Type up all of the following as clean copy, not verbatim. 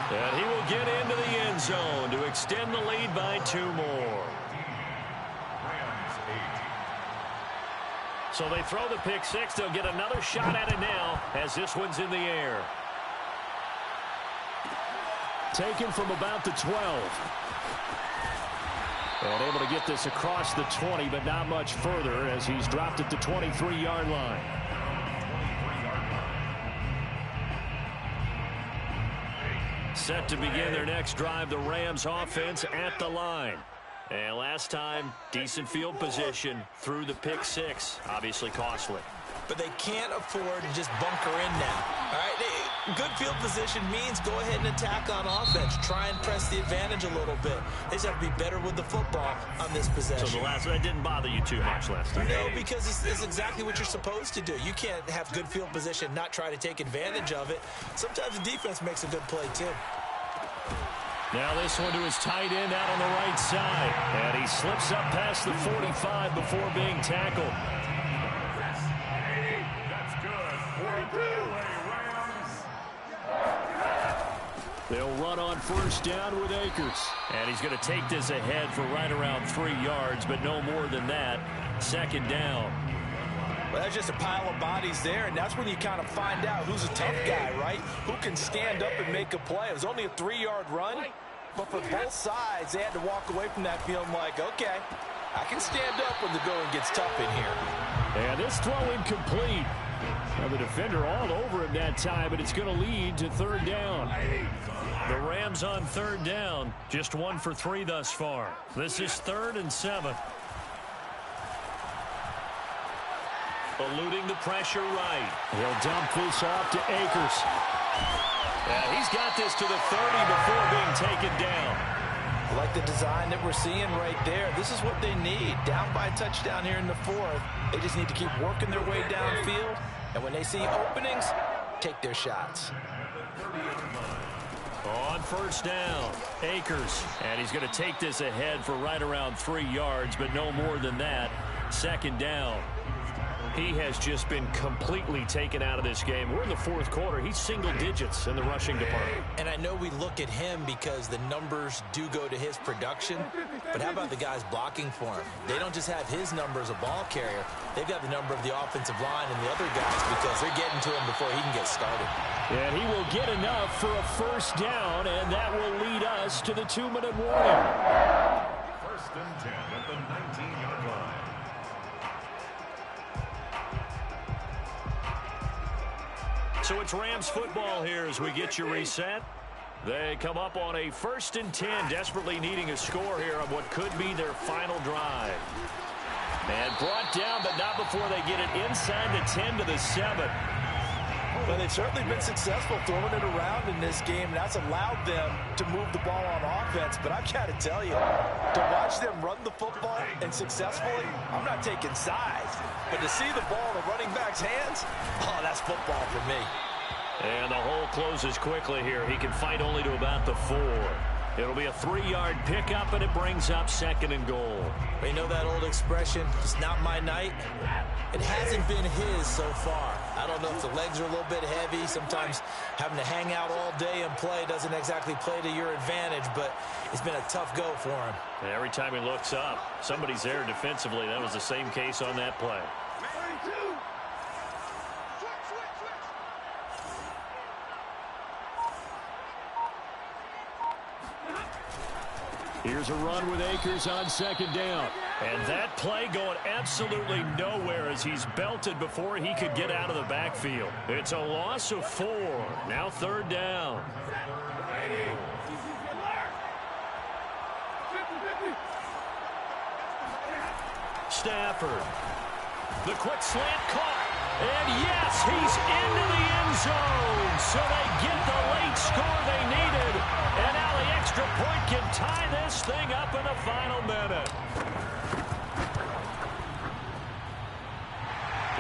And he will get into the end zone to extend the lead by 2 more. So they throw the pick six. They'll get another shot at it now as this one's in the air. Taken from about the 12. And able to get this across the 20, but not much further as he's dropped at the 23-yard line. Set to begin their next drive, the Rams offense at the line. And last time, decent field position through the pick six. Obviously costly. But they can't afford to just bunker in now. All right, good field position means go ahead and attack on offense. Try and press the advantage a little bit. They just have to be better with the football on this possession. So the last one didn't bother you too much last time? No, because it's exactly what you're supposed to do. You can't have good field position, not try to take advantage of it. Sometimes the defense makes a good play too. Now this one to his tight end out on the right side. And he slips up past the 45 before being tackled. They'll run on first down with Akers. And he's going to take this ahead for right around 3 yards, but no more than that. Second down. Well, that's just a pile of bodies there, and that's when you kind of find out who's a tough guy, right? Who can stand up and make a play. It was only a 3-yard run, but for both sides, they had to walk away from that feeling like, okay, I can stand up when the going gets tough in here. And this throw incomplete. Now the defender all over him that time, but it's going to lead to third down. The Rams on third down, just 1 for 3 thus far. This is 3rd and 7. Eluding the pressure right. He'll dump this off to Akers. Yeah, he's got this to the 30 before being taken down. I like the design that we're seeing right there. This is what they need. Down by a touchdown here in the 4th. They just need to keep working their way downfield. And when they see openings, take their shots. On first down, Akers. And he's going to take this ahead for right around 3 yards, but no more than that. Second down. He has just been completely taken out of this game. We're in the 4th quarter. He's single digits in the rushing department. And I know we look at him because the numbers do go to his production. But how about the guys blocking for him? They don't just have his number as a ball carrier. They've got the number of the offensive line and the other guys because they're getting to him before he can get started. And he will get enough for a first down, and that will lead us to the 2-minute warning. 1st and 10 at the 19-yard line. So it's Rams football here as we get you reset. They come up on a 1st and 10, desperately needing a score here on what could be their final drive. And brought down, but not before they get it inside the 10 to the 7. Well, they've certainly been successful throwing it around in this game. That's allowed them to move the ball on offense. But I've got to tell you, to watch them run the football and successfully, I'm not taking sides. But to see the ball in the running back's hands, oh, that's football for me. And the hole closes quickly here. He can fight only to about the 4. It'll be a 3-yard pickup, and it brings up 2nd and goal. You know that old expression, it's not my night? It hasn't been his so far. I don't know if the legs are a little bit heavy. Sometimes having to hang out all day and play doesn't exactly play to your advantage, but it's been a tough go for him. And every time he looks up, somebody's there defensively. That was the same case on that play. Here's a run with Akers on 2nd down. And that play going absolutely nowhere as he's belted before he could get out of the backfield. It's a loss of 4. Now 3rd down. Stafford. The quick slant caught. And yes, he's into the end zone. So they get the late score they needed. And now the extra point can tie this thing up in the final minute.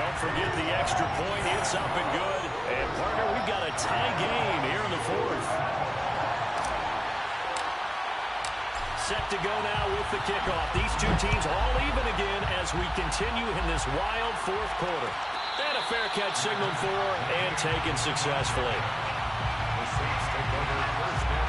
Don't forget the extra point. It's up and good. And, partner, we've got a tie game here in the 4th. Set to go now with the kickoff. These two teams all even again as we continue in this wild 4th quarter. And a fair catch signaled for and taken successfully. The Saints take over 1st down.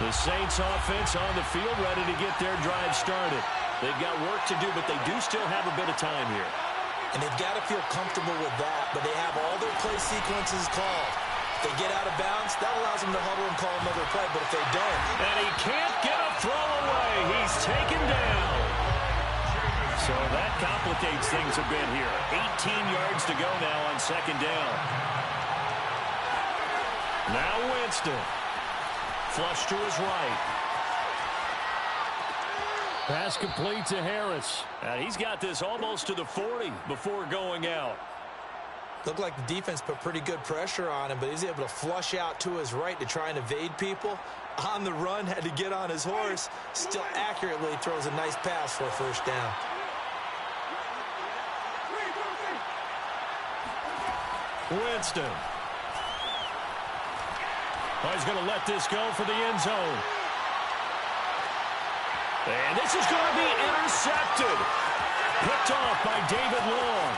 The Saints offense on the field, ready to get their drive started. They've got work to do, but they do still have a bit of time here. And they've got to feel comfortable with that, but they have all their play sequences called. If they get out of bounds, that allows them to huddle and call another play, but if they don't... And he can't get a throw away. He's taken down. So that complicates things a bit here. 18 yards to go now on second down. Now Winston. Flush to his right. Pass complete to Harris. And he's got this almost to the 40 before going out. Looked like the defense put pretty good pressure on him, but he's able to flush out to his right to try and evade people. On the run, had to get on his horse. Still accurately throws a nice pass for a first down. Winston. Oh, he's going to let this go for the end zone. And this is going to be intercepted. Picked off by David Long.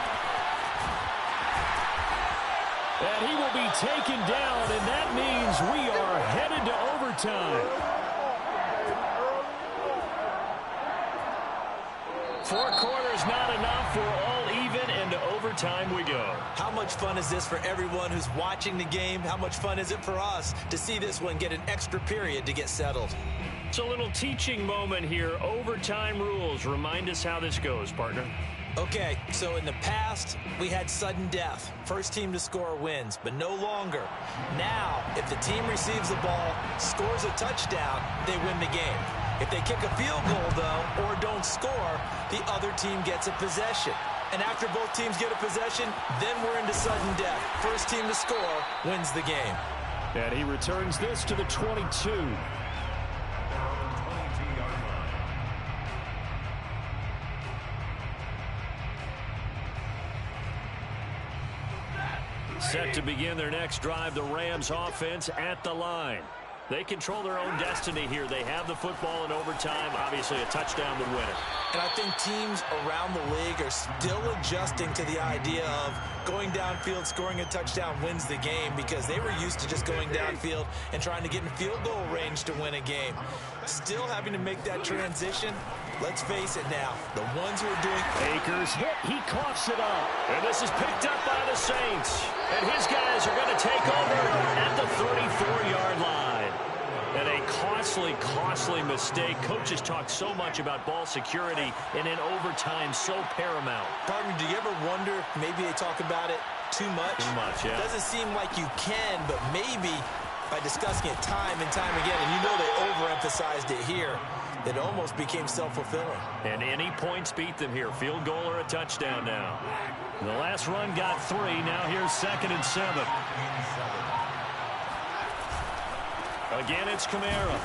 And he will be taken down, and that means we are headed to overtime. 4 quarters not enough. We're all even, and to overtime we go. How much fun is this for everyone who's watching the game? How much fun is it for us to see this one get an extra period to get settled? It's a little teaching moment here. Overtime rules. Remind us how this goes, partner. Okay, so in the past, we had sudden death. First team to score wins, but no longer. Now, if the team receives the ball, scores a touchdown, they win the game. If they kick a field goal, though, or don't score, the other team gets a possession. And after both teams get a possession, then we're into sudden death. First team to score wins the game. And he returns this to the 22. Set to begin their next drive, the Rams offense at the line. They control their own destiny here. They have the football in overtime. Obviously, a touchdown would win it. And I think teams around the league are still adjusting to the idea of going downfield, scoring a touchdown wins the game, because they were used to just going downfield and trying to get in field goal range to win a game. Still having to make that transition. Let's face it now, the ones who are doing... Akers hit, he coughs it up. And this is picked up by the Saints. And his guys are going to take over at the 34-yard line. And a costly mistake. Coaches talk so much about ball security, and in overtime, so paramount. Partner, do you ever wonder if maybe they talk about it too much? Too much, yeah. It doesn't seem like you can, but maybe by discussing it time and time again, and you know they overemphasized it here, it almost became self-fulfilling. And any points beat them here. Field goal or a touchdown now. The last run got 3. Now here's 2nd and 7. Again, it's Kamara.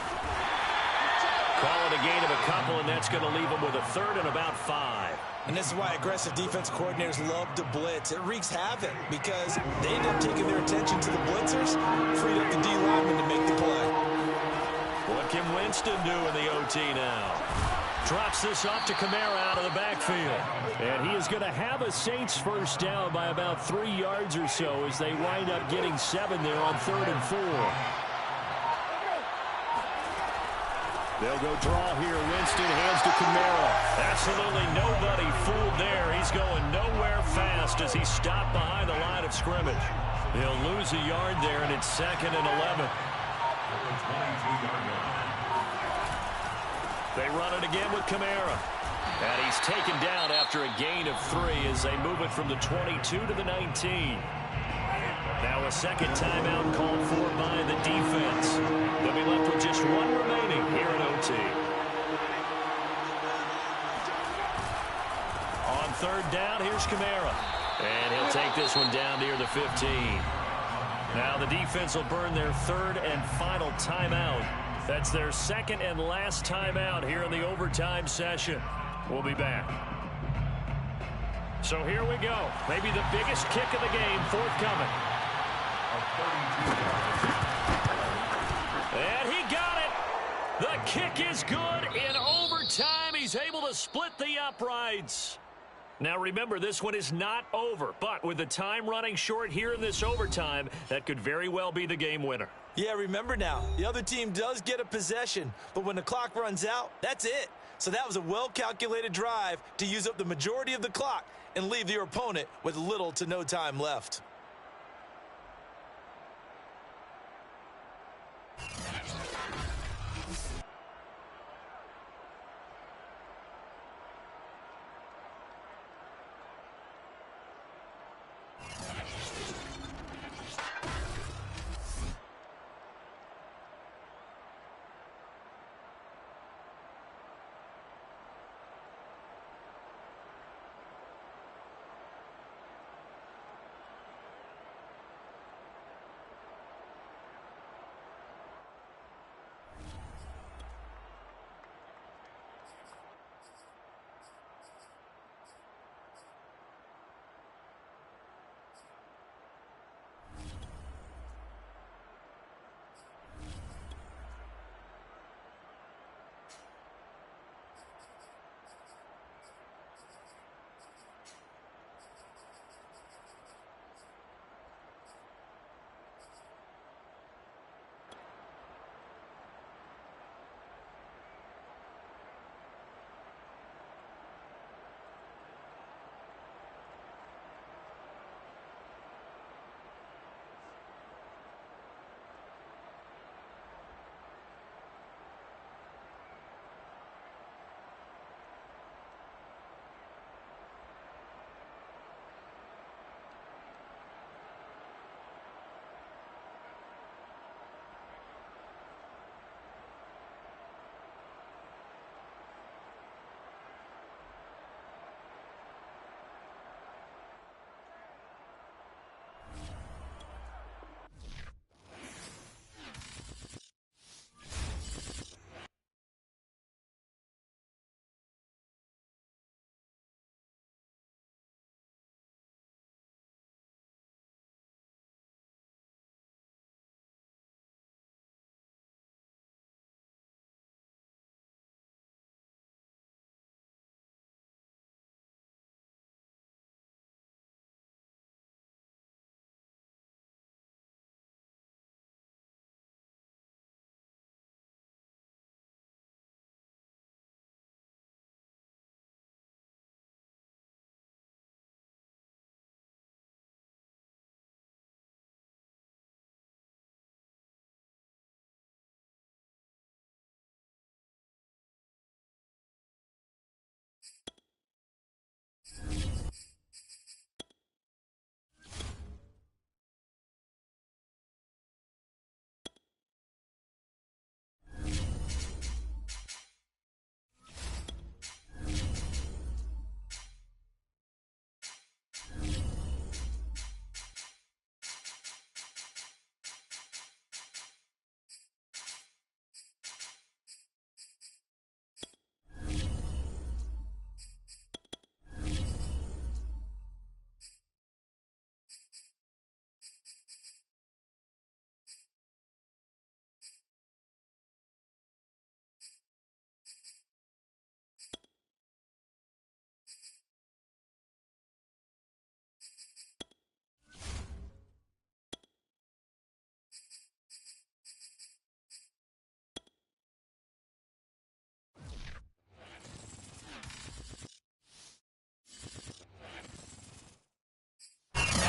Call it a gain of a couple, and that's going to leave him with a 3rd and about 5. And this is why aggressive defense coordinators love to blitz. It wreaks havoc because they end up taking their attention to the blitzers, freed up the D lineman to make the play. What can Winston do in the OT now? Drops this off to Kamara out of the backfield. And he is going to have a Saints first down by about 3 yards or so as they wind up getting 7 there on 3rd and 4. They'll go draw here. Winston hands to Kamara. Absolutely nobody fooled there. He's going nowhere fast as he's stopped behind the line of scrimmage. He'll lose a yard there, and it's 2nd and 11. They run it again with Kamara. And he's taken down after a gain of 3 as they move it from the 22 to the 19. Now a second timeout called for by the defense. They'll be left with just 1 remaining here in OT. On 3rd down, here's Kamara. And he'll take this one down near the 15. Now the defense will burn their 3rd and final timeout. That's their 2nd and last timeout here in the overtime session. We'll be back. So here we go. Maybe the biggest kick of the game forthcoming. And he got it. The kick is good in overtime. He's able to split the uprights. Now remember, this one is not over, but with the time running short here in this overtime, that could very well be the game winner. Yeah, remember now, the other team does get a possession, but when the clock runs out, that's it. So that was a well-calculated drive to use up the majority of the clock and leave your opponent with little to no time left.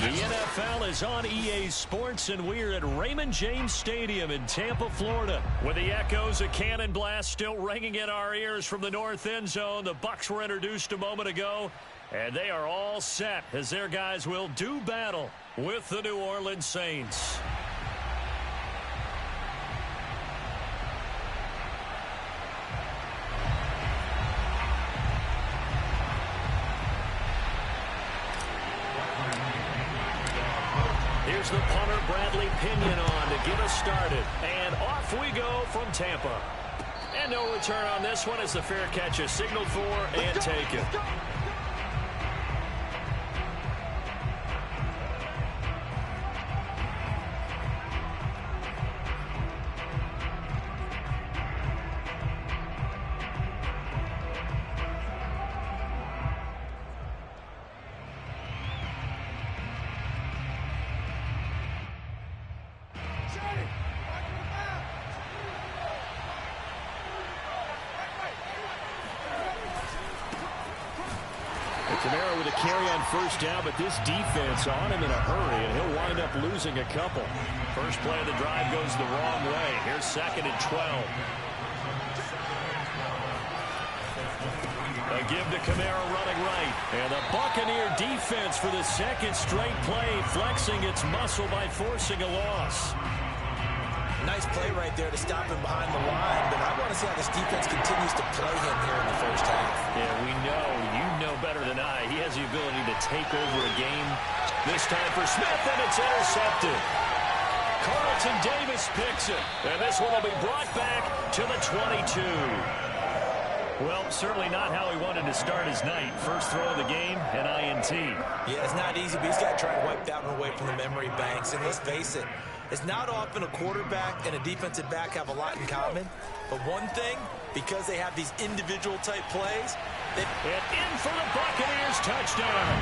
The NFL is on EA Sports, and we're at Raymond James Stadium in Tampa, Florida, with the echoes of Cannon Blast still ringing in our ears from the north end zone. The Bucs were introduced a moment ago, and they are all set as their guys will do battle with the New Orleans Saints. Here's the punter, Bradley Pinion, on to get us started. And off we go from Tampa. And no return on this one as the fair catch is signaled for and taken. Kamara with a carry on first down, but this defense on him in a hurry, and he'll wind up losing a couple. First play of the drive goes the wrong way. Here's 2nd and 12. A give to Kamara running right. And the Buccaneer defense for the second straight play, flexing its muscle by forcing a loss. Nice play right there to stop him behind the line, but I want to see how this defense continues to play him here in the first half. Yeah, we know. You know better than I. He has the ability to take over a game. This time for Smith, and it's intercepted. Carlton Davis picks it, and this one will be brought back to the 22. Well, certainly not how he wanted to start his night. First throw of the game, an INT. Yeah, it's not easy, but he's got to try to wipe that one away from the memory banks. And let's face it, it's not often a quarterback and a defensive back have a lot in common. But one thing, because they have these individual type plays, and in for the Buccaneers, touchdown.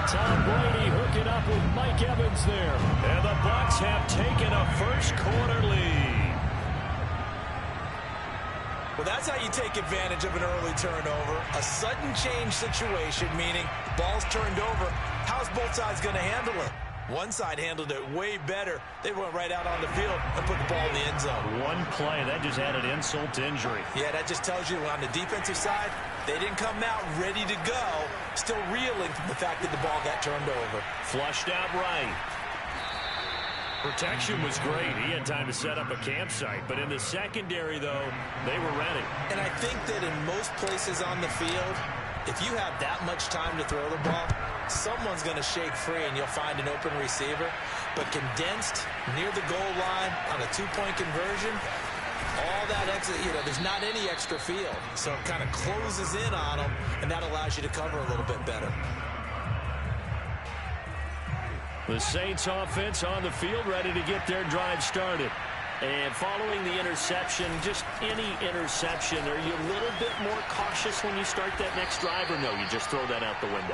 Tom Brady hooking up with Mike Evans there. And the Bucs have taken a first quarter lead. Well, that's how you take advantage of an early turnover. A sudden change situation, meaning ball's turned over. How's both sides going to handle it? One side handled it way better. They went right out on the field and put the ball in the end zone. One play, that just added insult to injury. Yeah, that just tells you on the defensive side, they didn't come out ready to go, still reeling from the fact that the ball got turned over. Flushed out right. Protection was great. He had time to set up a campsite. But in the secondary, though, they were ready. And I think that in most places on the field, if you have that much time to throw the ball, someone's going to shake free and you'll find an open receiver. But condensed near the goal line on a two-point conversion, all that extra, there's not any extra field. So it kind of closes in on them, and that allows you to cover a little bit better. The Saints offense on the field, ready to get their drive started. And following the interception, just any interception, are you a little bit more cautious when you start that next drive, or no, you just throw that out the window?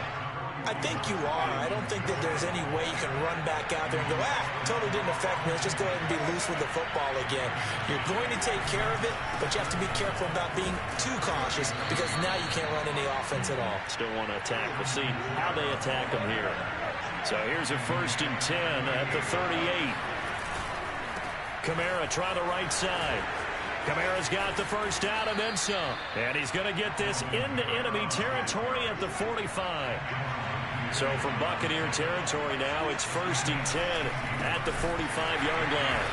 I think you are. I don't think that there's any way you can run back out there and go, totally didn't affect me. Let's just go ahead and be loose with the football again. You're going to take care of it, but you have to be careful about being too cautious because now you can't run any offense at all. Still want to attack. We'll see how they attack them here. So here's a 1st and 10 at the 38. Kamara trying the right side. Kamara's got the first down and then some. And he's going to get this into enemy territory at the 45. So from Buccaneer territory now, it's 1st and 10 at the 45-yard line.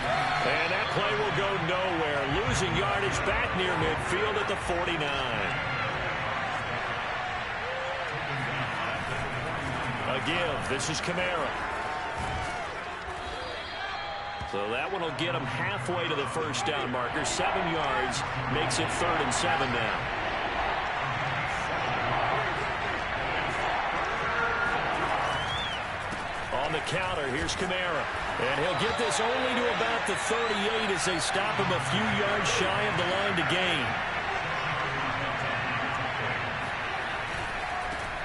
And that play will go nowhere. Losing yardage back near midfield at the 49. A give. This is Kamara. So that one will get him halfway to the first down marker. 7 yards makes it 3rd and 7 now. On the counter, here's Kamara. And he'll get this only to about the 38 as they stop him a few yards shy of the line to gain.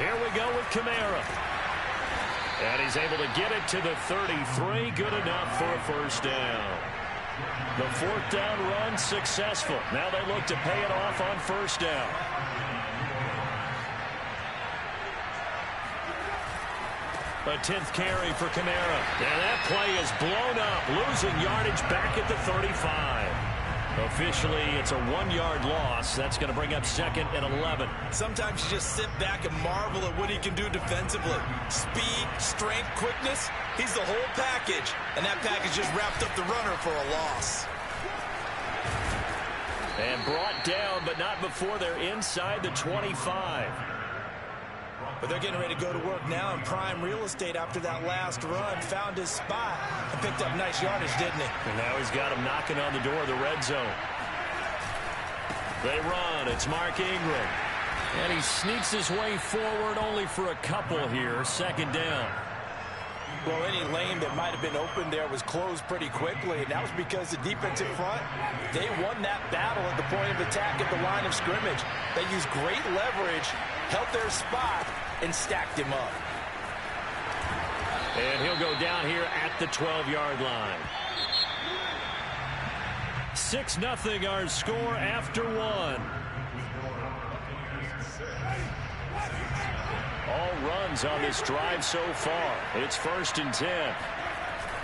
Here we go with Kamara. And he's able to get it to the 33. Good enough for a first down. The 4th down run successful. Now they look to pay it off on first down. A 10th carry for Kamara. And that play is blown up. Losing yardage back at the 35. Officially, it's a 1-yard loss. That's going to bring up 2nd and 11. Sometimes you just sit back and marvel at what he can do defensively. Speed, strength, quickness. He's the whole package. And that package just wrapped up the runner for a loss. And brought down, but not before they're inside the 25. But they're getting ready to go to work now in prime real estate after that last run. Found his spot and picked up nice yardage, didn't he? And now he's got him knocking on the door of the red zone. They run. It's Mark Ingram. And he sneaks his way forward only for a couple here. 2nd down. Well, any lane that might have been open there was closed pretty quickly, and that was because the defensive front, they won that battle at the point of attack at the line of scrimmage. They used great leverage, held their spot, and stacked him up. And he'll go down here at the 12-yard line. 6-0 our score after 1. runs on this drive so far. It's 1st and 10.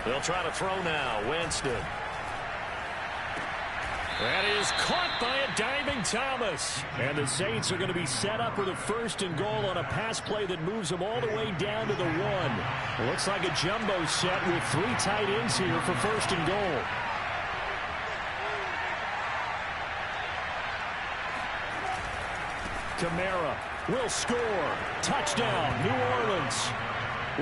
They'll try to throw now. Winston. That is caught by a diving Thomas. And the Saints are going to be set up with a 1st and goal on a pass play that moves them all the way down to the 1. Looks like a jumbo set with 3 tight ends here for 1st and goal. Kamara will score. Touchdown, New Orleans.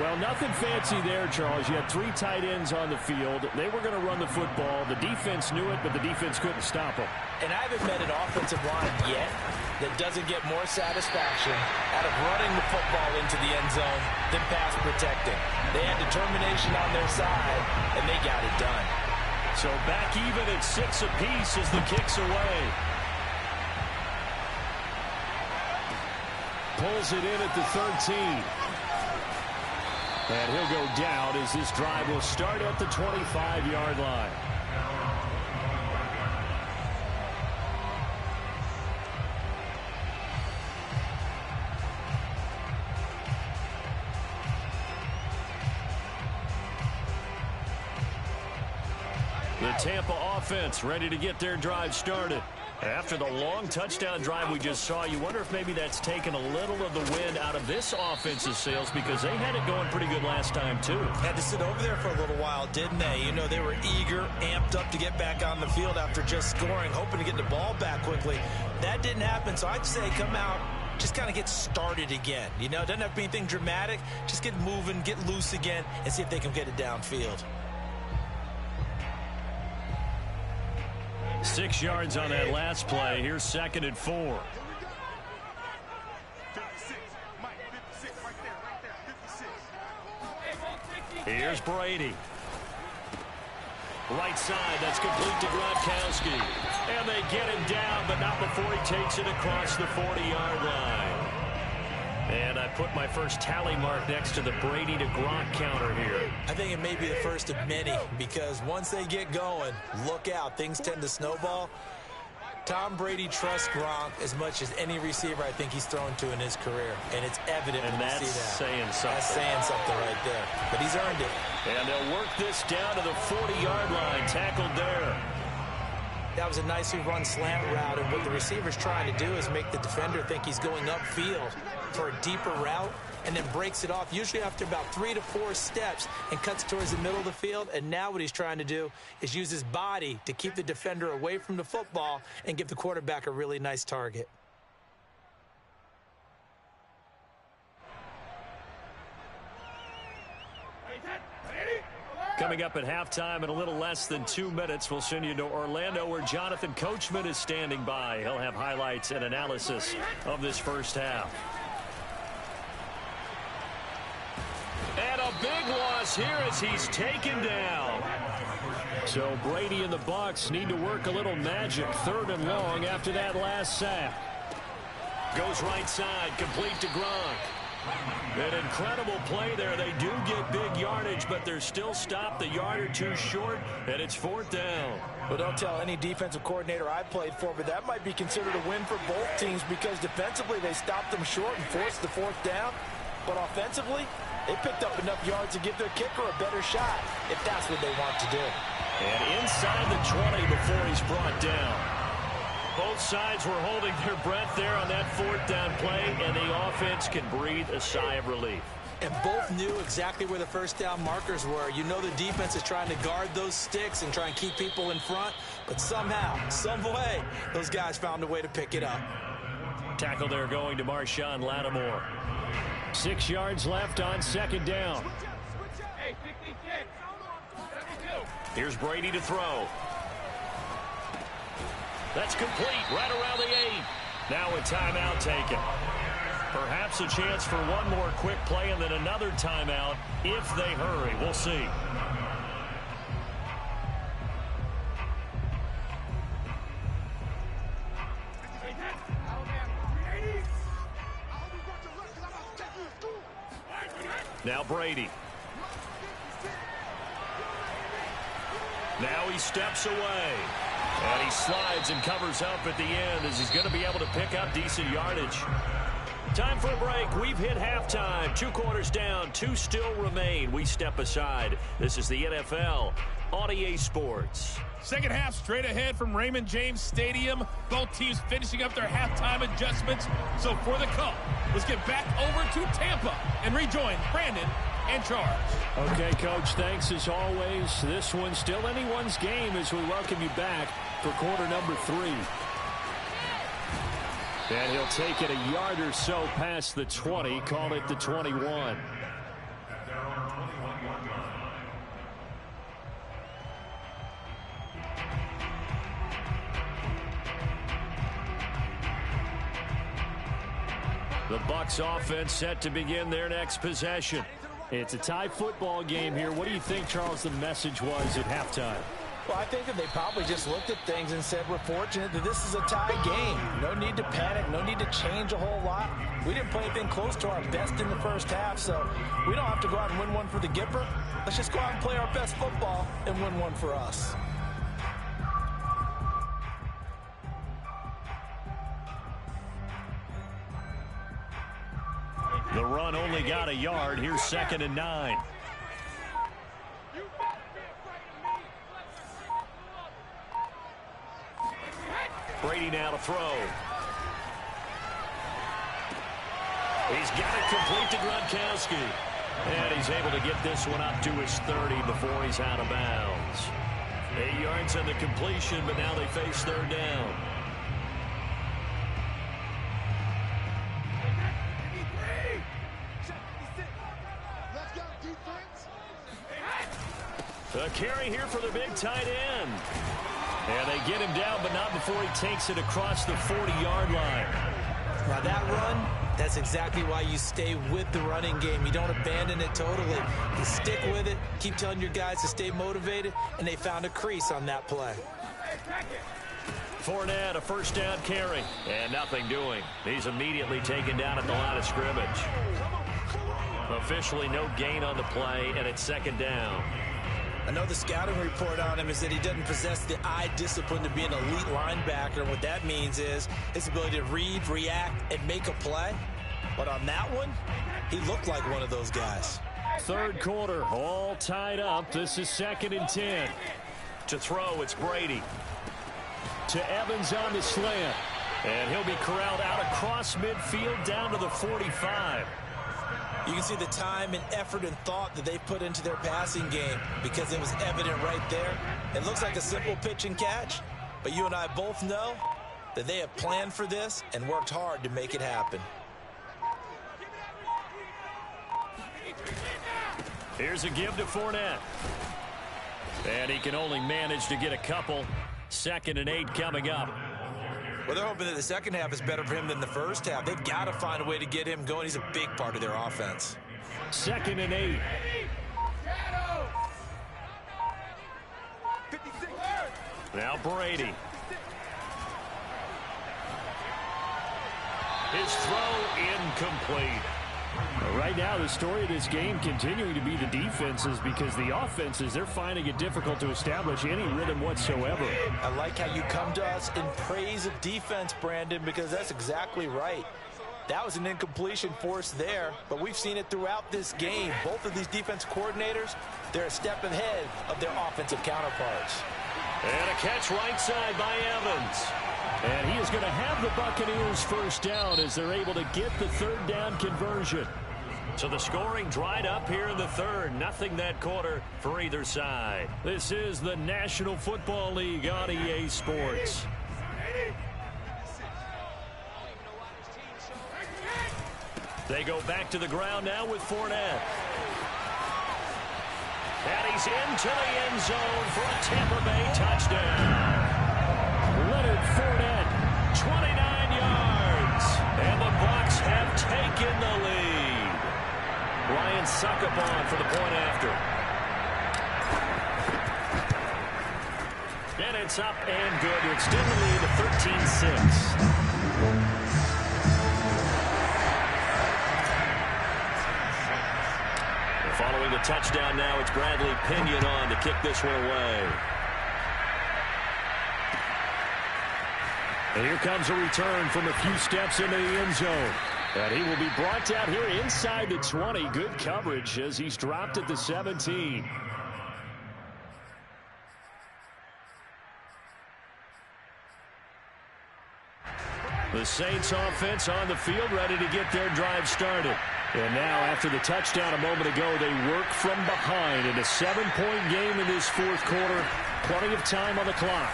Well, nothing fancy there, Charles. You had 3 tight ends on the field. They were going to run the football. The defense knew it, but the defense couldn't stop them. And I haven't met an offensive line yet that doesn't get more satisfaction out of running the football into the end zone than pass protecting. They had determination on their side, and they got it done. So back even at 6 apiece as the kick's away. Pulls it in at the 13. And he'll go down as this drive will start at the 25-yard line. The Tampa offense ready to get their drive started. After the long touchdown drive we just saw, you wonder if maybe that's taken a little of the wind out of this offense's sails because they had it going pretty good last time, too. Had to sit over there for a little while, didn't they? You know, they were eager, amped up to get back on the field after just scoring, hoping to get the ball back quickly. That didn't happen, so I'd say come out, just kind of get started again. You know, it doesn't have to be anything dramatic. Just get moving, get loose again, and see if they can get it downfield. 6 yards on that last play. Here's 2nd and 4. Here's Brady. Right side, that's complete to Gronkowski. And they get him down, but not before he takes it across the 40-yard line. And I put my first tally mark next to the Brady to Gronk counter here. I think it may be the first of many because once they get going, look out. Things tend to snowball. Tom Brady trusts Gronk as much as any receiver I think he's thrown to in his career. And it's evident when you see that. Saying something. That's saying something right there. But he's earned it. And they'll work this down to the 40-yard line. Tackled there. That was a nicely run slant route, and what the receiver's trying to do is make the defender think he's going upfield for a deeper route and then breaks it off, usually after about 3 to 4 steps, and cuts towards the middle of the field. And now what he's trying to do is use his body to keep the defender away from the football and give the quarterback a really nice target. Coming up at halftime in a little less than 2 minutes, we'll send you to Orlando where Jonathan Coachman is standing by. He'll have highlights and analysis of this first half. And a big loss here as he's taken down. So Brady and the Bucs need to work a little magic. 3rd and long after that last sack. Goes right side, complete to Gronk. An incredible play there. They do get big yardage, but they're still stopped a yard or 2 short, and it's 4th down. Well, don't tell any defensive coordinator I played for, but that might be considered a win for both teams because defensively they stopped them short and forced the 4th down. But offensively, they picked up enough yards to give their kicker a better shot if that's what they want to do. And inside the 20 before he's brought down. Both sides were holding their breath there on that 4th down play, and the offense can breathe a sigh of relief. And both knew exactly where the 1st down markers were. You know the defense is trying to guard those sticks and try and keep people in front, but somehow, some way, those guys found a way to pick it up. Tackle there going to Marshawn Lattimore. 6 yards left on 2nd down. Here's Brady to throw. That's complete right around the 8. Now a timeout taken. Perhaps a chance for one more quick play and then another timeout if they hurry. We'll see. Now Brady. Now he steps away. And he slides and covers up at the end as he's going to be able to pick up decent yardage. Time for a break. We've hit halftime. 2 quarters down. 2 still remain. We step aside. This is the NFL on EA Sports. Second half straight ahead from Raymond James Stadium. Both teams finishing up their halftime adjustments. So for the call, let's get back over to Tampa and rejoin Brandon and Charles. Okay, Coach, thanks as always. This one's still anyone's game as we welcome you back for quarter number 3. And he'll take it a yard or so past the 20, call it the 21. The Bucs offense set to begin their next possession. It's a tie football game here. What do you think, Charles, the message was at halftime? Well, I think that they probably just looked at things and said, we're fortunate that this is a tie game. No need to panic. No need to change a whole lot. We didn't play anything close to our best in the first half, so we don't have to go out and win one for the Gipper. Let's just go out and play our best football and win one for us. The run only got a yard. Here's 2nd and 9. Brady now to throw. He's got it complete to Gronkowski. And he's able to get this one up to his 30 before he's out of bounds. 8 yards on the completion, but now they face 3rd down. A carry here for the big tight end. And they get him down, but not before he takes it across the 40-yard line. Now that run, that's exactly why you stay with the running game. You don't abandon it totally. You stick with it, keep telling your guys to stay motivated, and they found a crease on that play. Fournette, a 1st down carry, and nothing doing. He's immediately taken down at the line of scrimmage. Officially no gain on the play, and it's 2nd down. I know the scouting report on him is that he doesn't possess the eye discipline to be an elite linebacker. And what that means is his ability to read, react, and make a play. But on that one, he looked like one of those guys. 3rd quarter, all tied up. This is 2nd and 10. To throw, it's Brady. To Evans on the slant. And he'll be corralled out across midfield down to the 45. You can see the time and effort and thought that they put into their passing game because it was evident right there. It looks like a simple pitch and catch, but you and I both know that they have planned for this and worked hard to make it happen. Here's a give to Fournette. And he can only manage to get a couple. 2nd and 8 coming up. Well, they're hoping that the second half is better for him than the first half. They've got to find a way to get him going. He's a big part of their offense. 2nd and 8. Now Brady. His throw incomplete. Right now, the story of this game continuing to be the defenses because the offenses, they're finding it difficult to establish any rhythm whatsoever. I like how you come to us in praise of defense, Brandon, because that's exactly right. That was an incompletion force there, but we've seen it throughout this game. Both of these defense coordinators, they're a step ahead of their offensive counterparts. And a catch right side by Evans. And he is going to have the Buccaneers 1st down as they're able to get the 3rd down conversion. So the scoring dried up here in the 3rd. Nothing that quarter for either side. This is the National Football League on EA Sports. They go back to the ground now with Fournette. And he's into the end zone for a Tampa Bay touchdown. Leonard Fournette, 29 yards. And the Bucs have taken the lead. Ryan Succopon for the point after. And it's up and good to extend the lead to 13-6. Following the touchdown now, it's Bradley Pinion on to kick this one away. And here comes a return from a few steps into the end zone. And he will be brought down here inside the 20. Good coverage as he's dropped at the 17. The Saints offense on the field, ready to get their drive started. And now, after the touchdown a moment ago, they work from behind in a 7-point game in this fourth quarter. Plenty of time on the clock.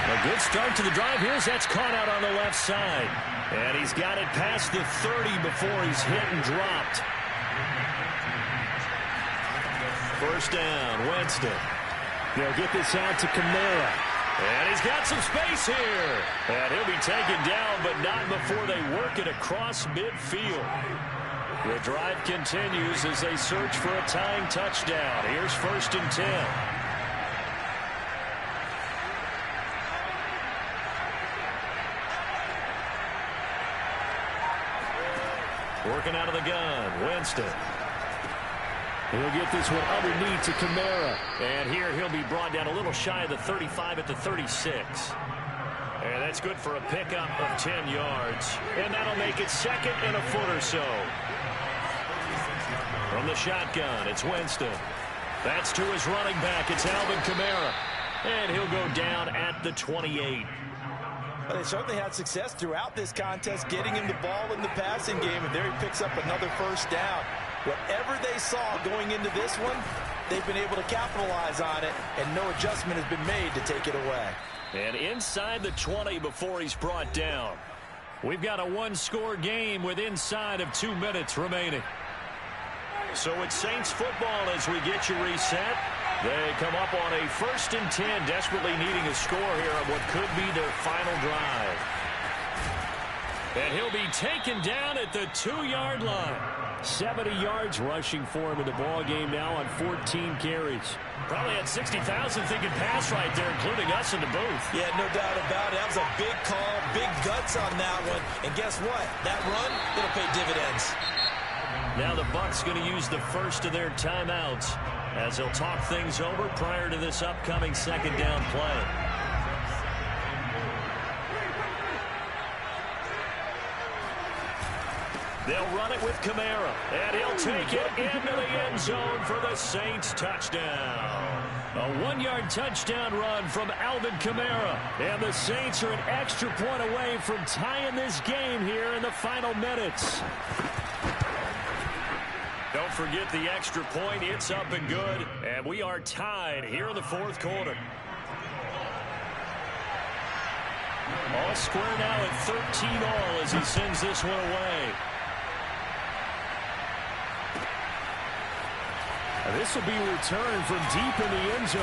A good start to the drive. Here's that's caught out on the left side. And he's got it past the 30 before he's hit and dropped. First down, Winston. They'll get this out to Kamara. And he's got some space here. And he'll be taken down, but not before they work it across midfield. The drive continues as they search for a tying touchdown. Here's first and 10. Working out of the gun, Winston. He'll get this one underneath to Kamara. And here he'll be brought down a little shy of the 35 at the 36. And that's good for a pickup of 10 yards. And that'll make it second and a foot or so. From the shotgun, it's Winston. That's to his running back. It's Alvin Kamara. And he'll go down at the 28. Well, they certainly had success throughout this contest, getting him the ball in the passing game, and there he picks up another first down. Whatever they saw going into this one, they've been able to capitalize on it, and no adjustment has been made to take it away. And inside the 20 before he's brought down. We've got a one-score game with inside of 2 minutes remaining. So it's Saints football as we get you reset. They come up on a first and 10, desperately needing a score here on what could be their final drive. And he'll be taken down at the 2-yard line. 70 yards rushing for him in the ball game now on 14 carries. Probably had 60,000 thinking pass right there, including us in the booth. Yeah, no doubt about it. That was a big call, big guts on that one. And guess what? That run, it'll pay dividends. Now the Bucs going to use the first of their timeouts as they'll talk things over prior to this upcoming second down play. They'll run it with Kamara, and he'll take it into the end zone for the Saints touchdown. A 1-yard touchdown run from Alvin Kamara, and the Saints are an extra point away from tying this game here in the final minutes. Don't forget the extra point. It's up and good, and we are tied here in the fourth quarter. All square now at 13-all as he sends this one away. This will be returned from deep in the end zone.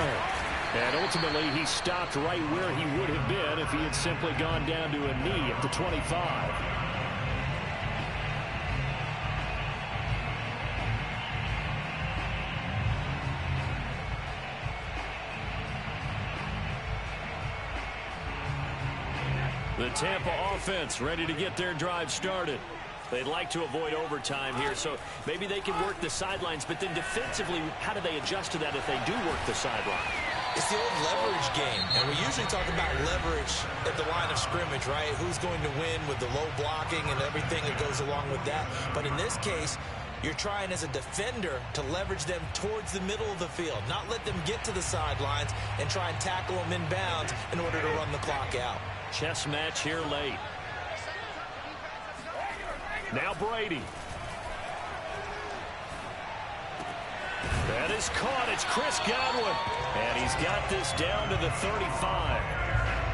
And ultimately, he stopped right where he would have been if he had simply gone down to a knee at the 25. The Tampa offense ready to get their drive started. They'd like to avoid overtime here, so maybe they can work the sidelines, but then defensively, how do they adjust to that if they do work the sideline? It's the old leverage game, and we usually talk about leverage at the line of scrimmage, right? Who's going to win with the low blocking and everything that goes along with that. But in this case, you're trying as a defender to leverage them towards the middle of the field, not let them get to the sidelines and try and tackle them inbounds in order to run the clock out. Chess match here late. Now Brady. That is caught. It's Chris Godwin. And he's got this down to the 35.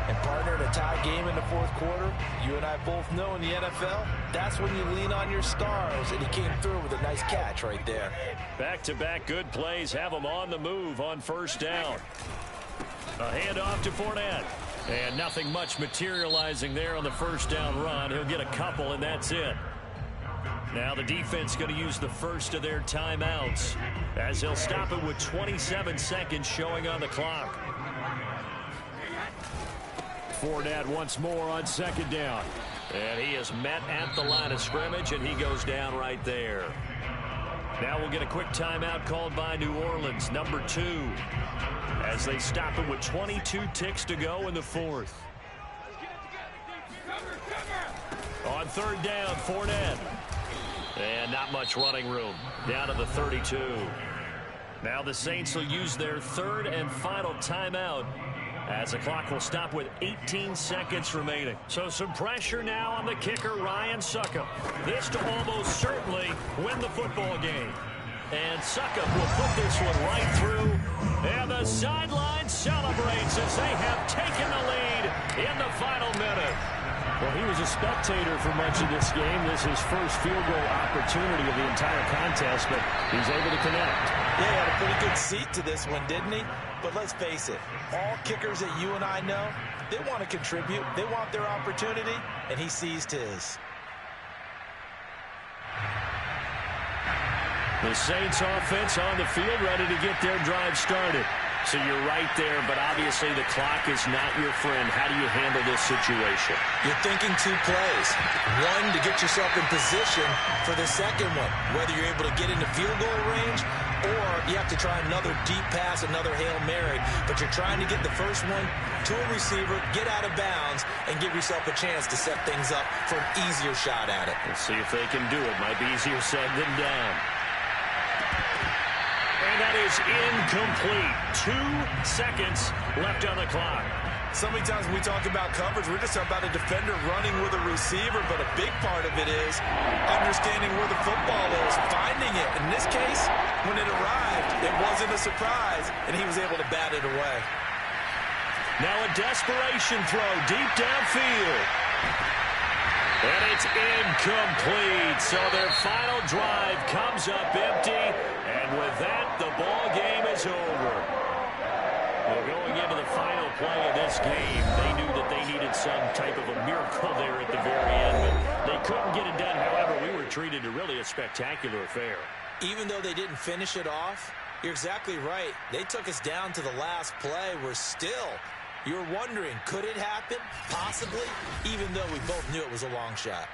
And partner, in a tie game in the fourth quarter, you and I both know in the NFL, that's when you lean on your stars. And he came through with a nice catch right there. Back-to-back good plays have him on the move on first down. A handoff to Fournette. And nothing much materializing there on the first down run. He'll get a couple, and that's it. Now the defense going to use the first of their timeouts as they'll stop it with 27 seconds showing on the clock. Fournette once more on second down. And he is met at the line of scrimmage, and he goes down right there. Now we'll get a quick timeout called by New Orleans, number 2, as they stop it with 22 ticks to go in the fourth. Cover, cover! third down, Fournette. And not much running room. Down to the 32. Now the Saints will use their third and final timeout as the clock will stop with 18 seconds remaining. So some pressure now on the kicker, Ryan Succop. This to almost certainly win the football game. And Succop will put this one right through. And the sideline celebrates as they have taken the lead in the final minute. Well, he was a spectator for much of this game. This is his first field goal opportunity of the entire contest, but he's able to connect. Yeah, he had a pretty good seat to this one, didn't he? But let's face it, all kickers that you and I know, they want to contribute. They want their opportunity, and he seized his. The Saints offense on the field, ready to get their drive started. So you're right there, but obviously the clock is not your friend. How do you handle this situation? You're thinking two plays. One, to get yourself in position for the second one, whether you're able to get into field goal range or you have to try another deep pass, another Hail Mary. But you're trying to get the first one to a receiver, get out of bounds, and give yourself a chance to set things up for an easier shot at it. We'll see if they can do it. Might be easier said than done. And that is incomplete. 2 seconds left on the clock. So many times when we talk about coverage, we're just talking about a defender running with a receiver, but a big part of it is understanding where the football is, finding it. In this case, when it arrived, it wasn't a surprise, and he was able to bat it away. Now a desperation throw deep downfield. And it's incomplete. So their final drive comes up empty. And with that, the ball game is over. Well, going into the final play of this game, they knew that they needed some type of a miracle there at the very end. But they couldn't get it done. However, we were treated to really a spectacular affair. Even though they didn't finish it off, you're exactly right. They took us down to the last play. We're still... You're wondering, could it happen? Possibly, even though we both knew it was a long shot.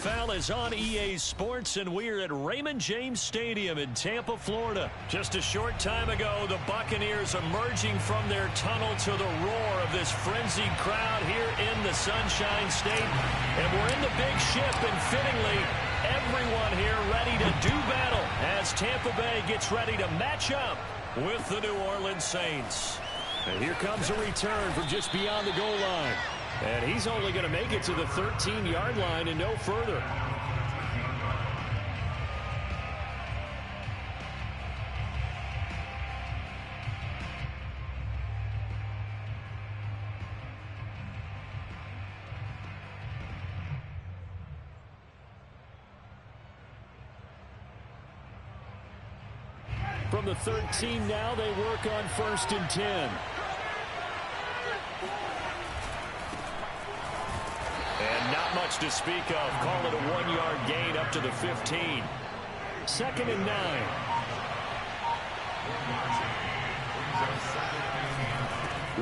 NFL is on EA Sports, and we're at Raymond James Stadium in Tampa, Florida. Just a short time ago, the Buccaneers emerging from their tunnel to the roar of this frenzied crowd here in the Sunshine State. And we're in the big ship, and fittingly, everyone here ready to do battle as Tampa Bay gets ready to match up with the New Orleans Saints. And here comes a return from just beyond the goal line. And he's only going to make it to the 13-yard line and no further. From the 13 now, they work on 1st and 10. And not much to speak of. Call it a 1-yard gain up to the 15. 2nd and 9.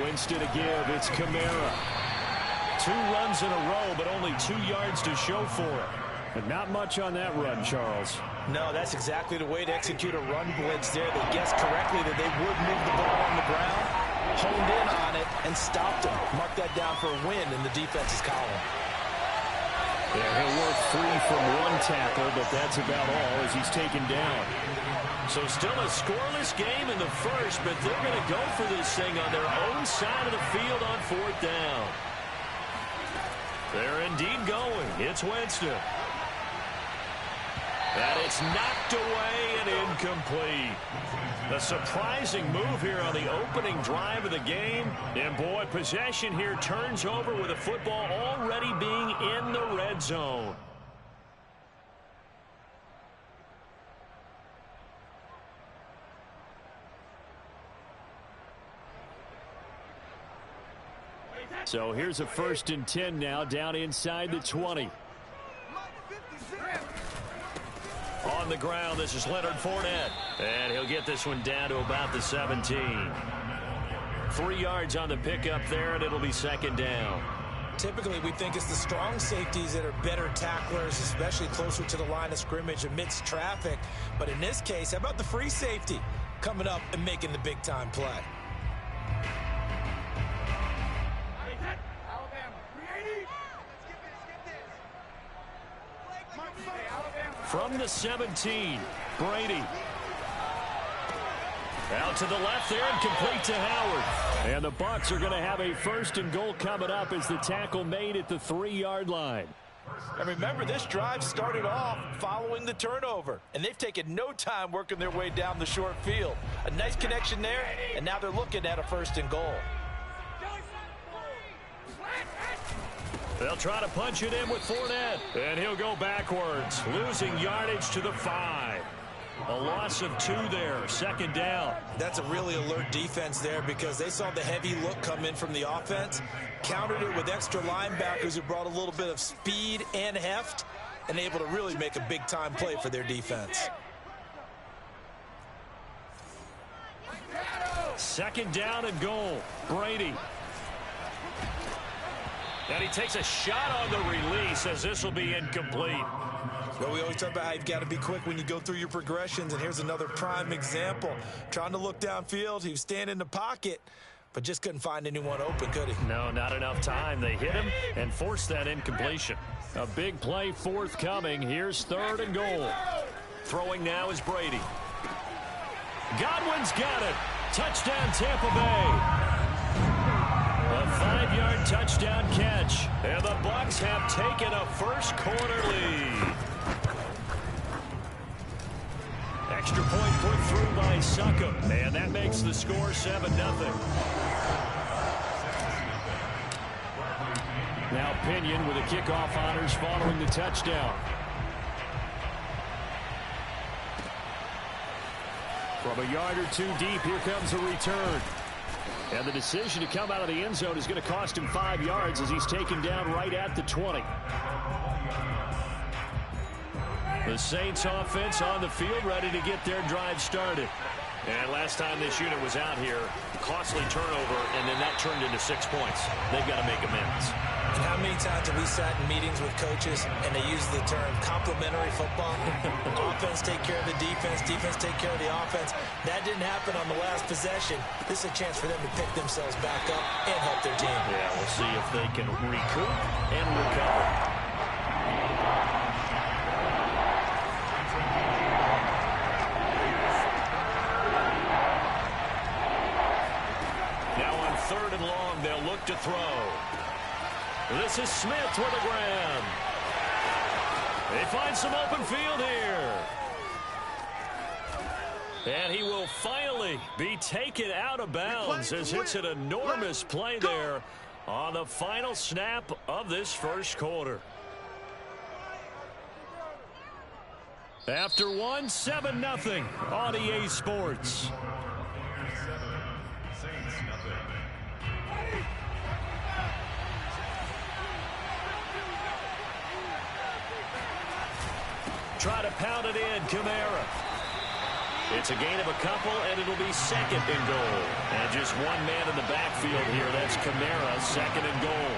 Winston to give. It's Kamara. 2 runs in a row, but only 2 yards to show for it. But not much on that run, Charles. No, that's exactly the way to execute a run blitz there. They guessed correctly that they would move the ball on the ground, honed in on it, and stopped him. Mark that down for a win in the defense's column. Yeah, he'll work free from 1 tackle, but that's about all as he's taken down. So still a scoreless game in the first, but they're going to go for this thing on their own side of the field on 4th down. They're indeed going. It's Winston. And it's knocked away and incomplete. A surprising move here on the opening drive of the game. And boy, possession here turns over with the football already being in the red zone. So here's a 1st and 10 now down inside the 20. On the ground, this is Leonard Fournette. And he'll get this one down to about the 17. 3 yards on the pickup there, and it'll be 2nd down. Typically, we think it's the strong safeties that are better tacklers, especially closer to the line of scrimmage amidst traffic. But in this case, how about the free safety coming up and making the big-time play? From the 17, Brady. Out to the left there and complete to Howard. And the Bucs are going to have a 1st and goal coming up as the tackle made at the 3-yard line. And remember, this drive started off following the turnover, and they've taken no time working their way down the short field. A nice connection there, and now they're looking at a 1st and goal. They'll try to punch it in with Fournette. And he'll go backwards, losing yardage to the 5. A loss of 2 there, 2nd down. That's a really alert defense there because they saw the heavy look come in from the offense, countered it with extra linebackers who brought a little bit of speed and heft, and able to really make a big-time play for their defense. 2nd down and goal. Brady. And he takes a shot on the release as this will be incomplete. Well, we always talk about how you've got to be quick when you go through your progressions, and here's another prime example. Trying to look downfield, he was standing in the pocket, but just couldn't find anyone open, could he? No, not enough time. They hit him and forced that incompletion. A big play forthcoming. Here's 3rd and goal. Throwing now is Brady. Godwin's got it. Touchdown, Tampa Bay. A 5-yard touchdown catch. And the Bucs have taken a first-quarter lead. Extra point put through by Succop. And that makes the score 7-0. Now Pinion with the kickoff honors following the touchdown. From a yard or 2 deep, here comes a return. And the decision to come out of the end zone is going to cost him 5 yards as he's taken down right at the 20. The Saints offense on the field ready to get their drive started. And last time this unit was out here, costly turnover, and then that turned into 6 points. They've got to make amends. And how many times have we sat in meetings with coaches and they use the term complementary football? Offense take care of the defense, defense take care of the offense. That didn't happen on the last possession. This is a chance for them to pick themselves back up and help their team. Yeah, we'll see if they can recoup and recover. Now on 3rd and long, they'll look to throw. This is Smith with a grab. They find some open field here. And he will finally be taken out of bounds as it's an enormous play there on the final snap of this first quarter. After one, 7-0 on EA Sports. Try to pound it in, Kamara. It's a gain of a couple, and it'll be 2nd and goal. And just one man in the backfield here. That's Kamara, 2nd and goal.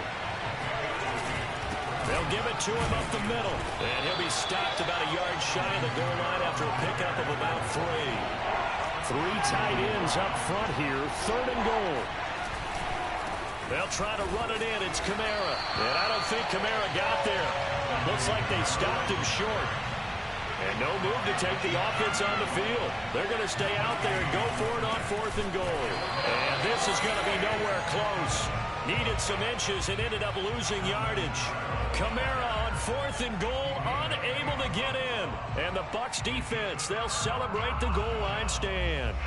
They'll give it to him up the middle. And he'll be stopped about a yard shy of the goal line after a pickup of about 3. 3 tight ends up front here, 3rd and goal. They'll try to run it in. It's Kamara. And I don't think Kamara got there. Looks like they stopped him short. And no move to take the offense on the field. They're going to stay out there and go for it on 4th and goal. And this is going to be nowhere close. Needed some inches and ended up losing yardage. Kamara on 4th and goal, unable to get in. And the Bucs defense, they'll celebrate the goal line stand.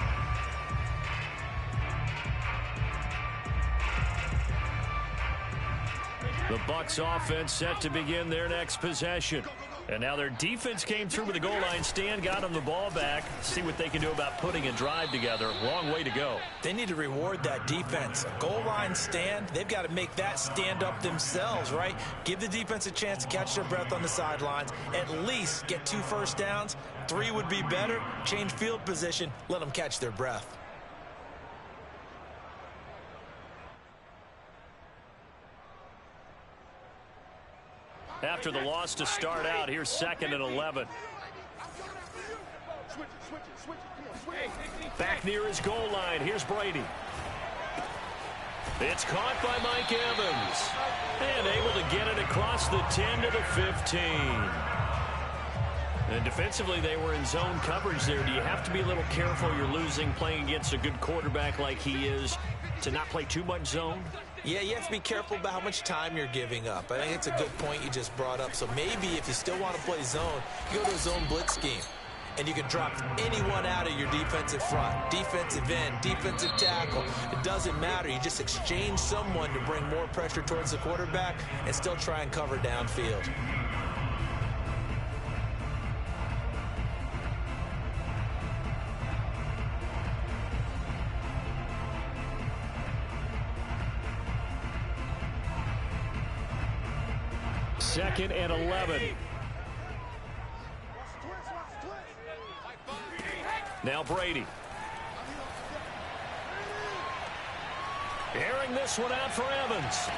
The Bucs offense set to begin their next possession. And now their defense came through with the goal line stand, got them the ball back. See what they can do about putting a drive together. Long way to go. They need to reward that defense. A goal line stand, they've got to make that stand up themselves, right? Give the defense a chance to catch their breath on the sidelines. At least get 2 first downs. 3 would be better. Change field position. Let them catch their breath. After the loss to start out, here's 2nd and 11. Back near his goal line, here's Brady. It's caught by Mike Evans. And able to get it across the 10 to the 15. And defensively, they were in zone coverage there. Do you have to be a little careful? You're losing, playing against a good quarterback like he is, to not play too much zone? Yeah, you have to be careful about how much time you're giving up. I think it's a good point you just brought up. So maybe if you still want to play zone, you go to a zone blitz scheme. And you can drop anyone out of your defensive front. Defensive end, defensive tackle. It doesn't matter. You just exchange someone to bring more pressure towards the quarterback and still try and cover downfield. Second and 11. Now Brady. Airing this one out for Evans.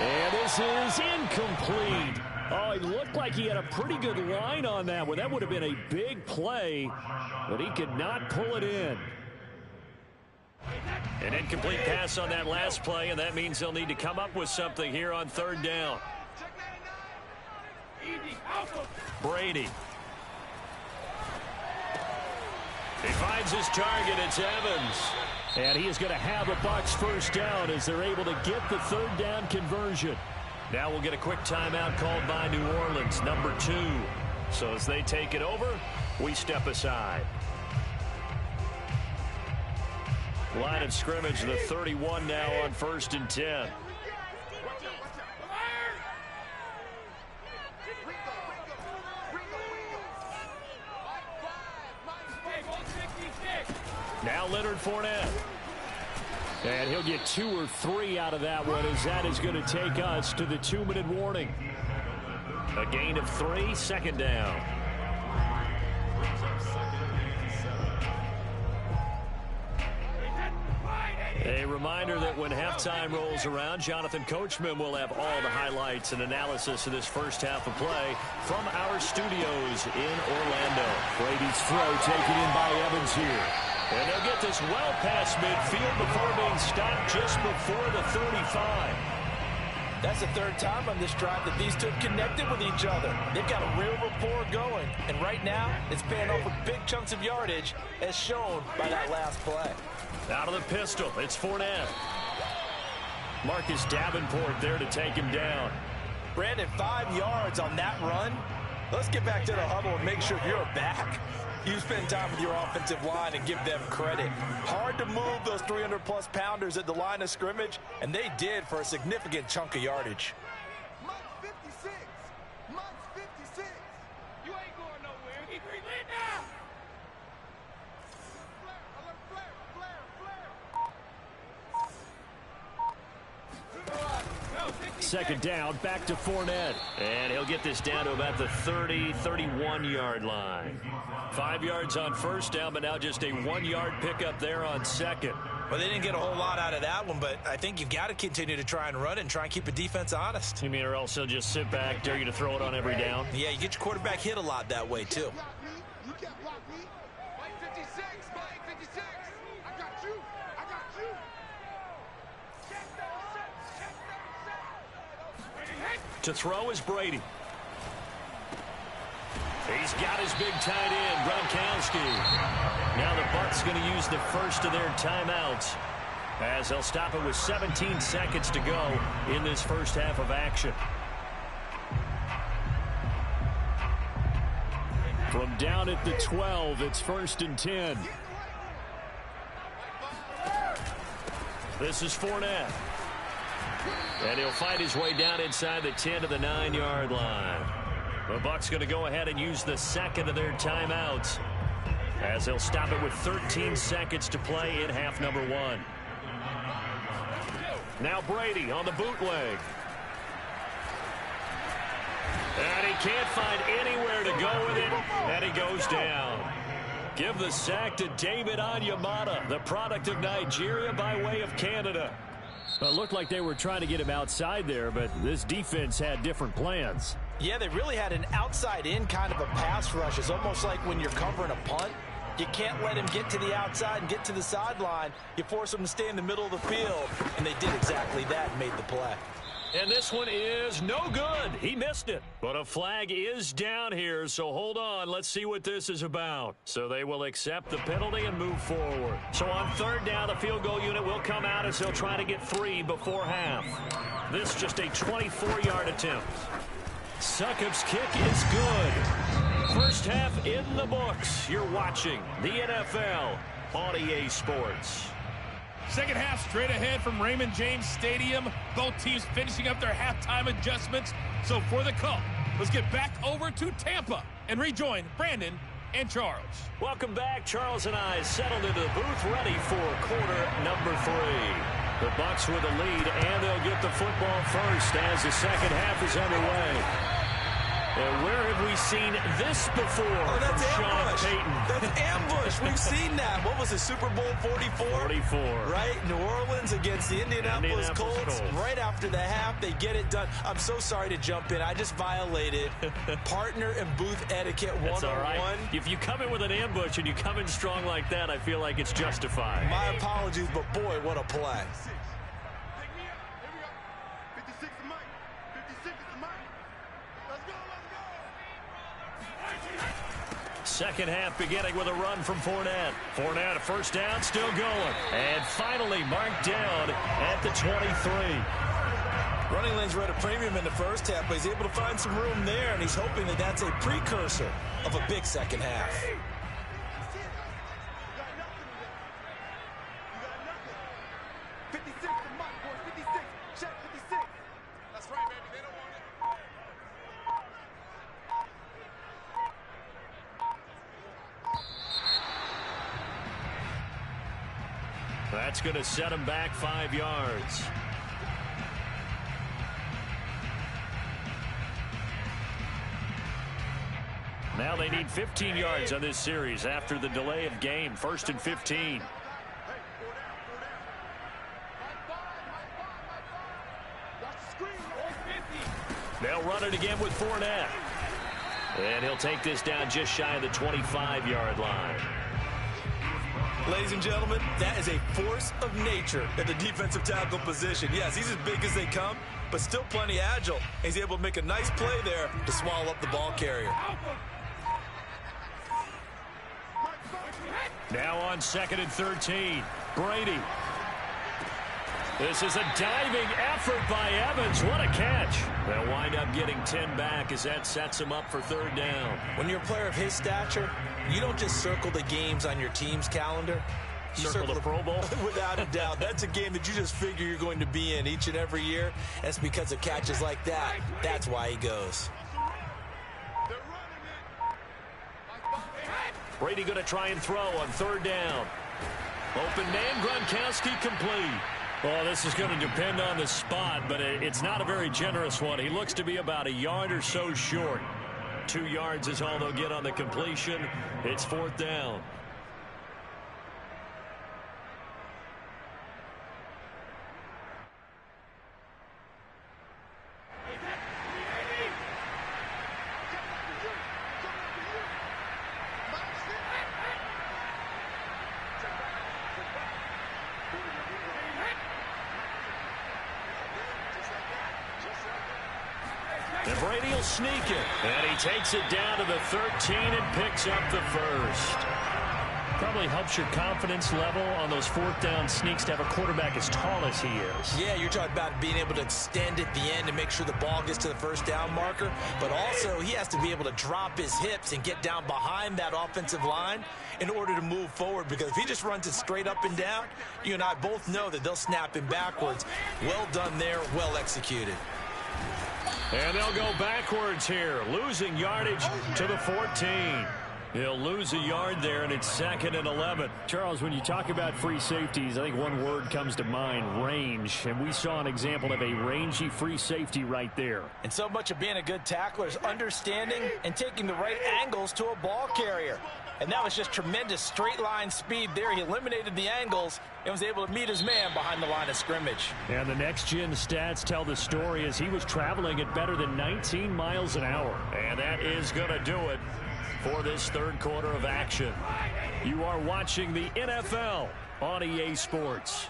And this is incomplete. Oh, it looked like he had a pretty good line on that one. That would have been a big play, but he could not pull it in. An incomplete pass on that last play, and that means they'll need to come up with something here on 3rd down. Brady. He finds his target. It's Evans. And he is going to have a Bucs first down as they're able to get the 3rd down conversion. Now we'll get a quick timeout called by New Orleans, number 2. So as they take it over, we step aside. Line of scrimmage, the 31 now on 1st and 10. Now Leonard Fournette. And he'll get 2 or 3 out of that one, as that is going to take us to the 2-minute warning. A gain of 3, 2nd down. A reminder that when halftime rolls around, Jonathan Coachman will have all the highlights and analysis of this first half of play from our studios in Orlando. Brady's throw taken in by Evans here. And they'll get this well past midfield before being stopped just before the 35. That's the third time on this drive that these two have connected with each other. They've got a real rapport going. And right now, it's paying off with big chunks of yardage, as shown by that last play. Out of the pistol, it's Fournette. Marcus Davenport there to take him down. Brandon, 5 yards on that run. Let's get back to the huddle and make sure you're back. You spend time with your offensive line and give them credit. Hard to move those 300-plus pounders at the line of scrimmage, and they did for a significant chunk of yardage. Mike 56. Mike 56. You ain't going nowhere. He lit now. Flare, alert, flare. Second down, back to Fournette. And he'll get this down to about the 30, 31-yard line. 5 yards on first down, but now just a 1-yard pickup there on second. Well, they didn't get a whole lot out of that one, but I think you've got to continue to try and run it and try and keep the defense honest. You mean or else he'll just sit back, dare you to throw it on every down? Yeah, you get your quarterback hit a lot that way, too. You can't block me. Mike 56. Mike 56. I got you. I got you. To throw is Brady. He's got his big tight end, Gronkowski. Now the Bucs going to use the first of their timeouts as they'll stop it with 17 seconds to go in this first half of action. From down at the 12, it's 1st and 10. This is Fournette. And he'll find his way down inside the 10 to the 9-yard line. The Bucs going to go ahead and use the second of their timeouts as they'll stop it with 13 seconds to play in half number 1. Now Brady on the bootleg. And he can't find anywhere to go with it, and he goes down. Give the sack to David Onyemata, the product of Nigeria by way of Canada. It looked like they were trying to get him outside there, but this defense had different plans. Yeah, they really had an outside-in kind of a pass rush. It's almost like when you're covering a punt. You can't let him get to the outside and get to the sideline. You force him to stay in the middle of the field, and they did exactly that and made the play. And this one is no good. He missed it. But a flag is down here, so hold on. Let's see what this is about. So they will accept the penalty and move forward. So on third down, the field goal unit will come out as they'll try to get 3 before half. This just a 24-yard attempt. Succop's kick is good. First half in the books. You're watching the NFL on EA Sports. Second half straight ahead from Raymond James Stadium. Both teams finishing up their halftime adjustments. So for the call, let's get back over to Tampa and rejoin Brandon and Charles. Welcome back. Charles and I settled into the booth ready for quarter number 3. The Bucs with the lead, and they'll get the football first as the second half is underway. And where have we seen this before? Oh, that's Sean Payton. That's ambush. We've seen that. What was it, Super Bowl 44? 44. Right? New Orleans against the Indianapolis Colts. Right after the half, they get it done. I'm so sorry to jump in. I just violated partner and booth etiquette 101. That's all right. If you come in with an ambush and you come in strong like that, I feel like it's justified. My apologies, but boy, what a play. Second half beginning with a run from Fournette. Fournette, a first down, still going. And finally marked down at the 23. Running lanes were at a premium in the first half, but he's able to find some room there, and he's hoping that that's a precursor of a big second half. That's going to set him back 5 yards. Now they need 15 yards on this series after the delay of game. 1st and 15. They'll run it again with Fournette. And he'll take this down just shy of the 25-yard line. Ladies and gentlemen, that is a force of nature at the defensive tackle position. Yes, he's as big as they come, but still plenty agile. He's able to make a nice play there to swallow up the ball carrier. Now on 2nd and 13, Brady. This is a diving effort by Evans. What a catch. They'll wind up getting 10 back as that sets him up for 3rd down. When you're a player of his stature, you don't just circle the games on your team's calendar. You circle the Pro Bowl? Without a doubt. That's a game that you just figure you're going to be in each and every year. That's because of catches like that. That's why he goes. Brady going to try and throw on 3rd down. Open man, Gronkowski complete. Well, this is going to depend on the spot, but it's not a very generous one. He looks to be about a yard or so short. 2 yards is all they'll get on the completion. It's 4th down. And Brady will sneak it. And he takes it down to the 13 and picks up the 1st. Probably helps your confidence level on those 4th down sneaks to have a quarterback as tall as he is. Yeah, you're talking about being able to extend at the end and make sure the ball gets to the 1st down marker. But also, he has to be able to drop his hips and get down behind that offensive line in order to move forward. Because if he just runs it straight up and down, you and I both know that they'll snap him backwards. Well done there, well executed. And they'll go backwards here, losing yardage to the 14. He'll lose a yard there, and it's 2nd and 11. Charles, when you talk about free safeties, I think one word comes to mind, range. And we saw an example of a rangy free safety right there. And so much of being a good tackler is understanding and taking the right angles to a ball carrier. And that was just tremendous straight line speed there. He eliminated the angles and was able to meet his man behind the line of scrimmage. And the next-gen stats tell the story as he was traveling at better than 19 miles an hour. And that is going to do it for this 3rd quarter of action. You are watching the NFL on EA Sports.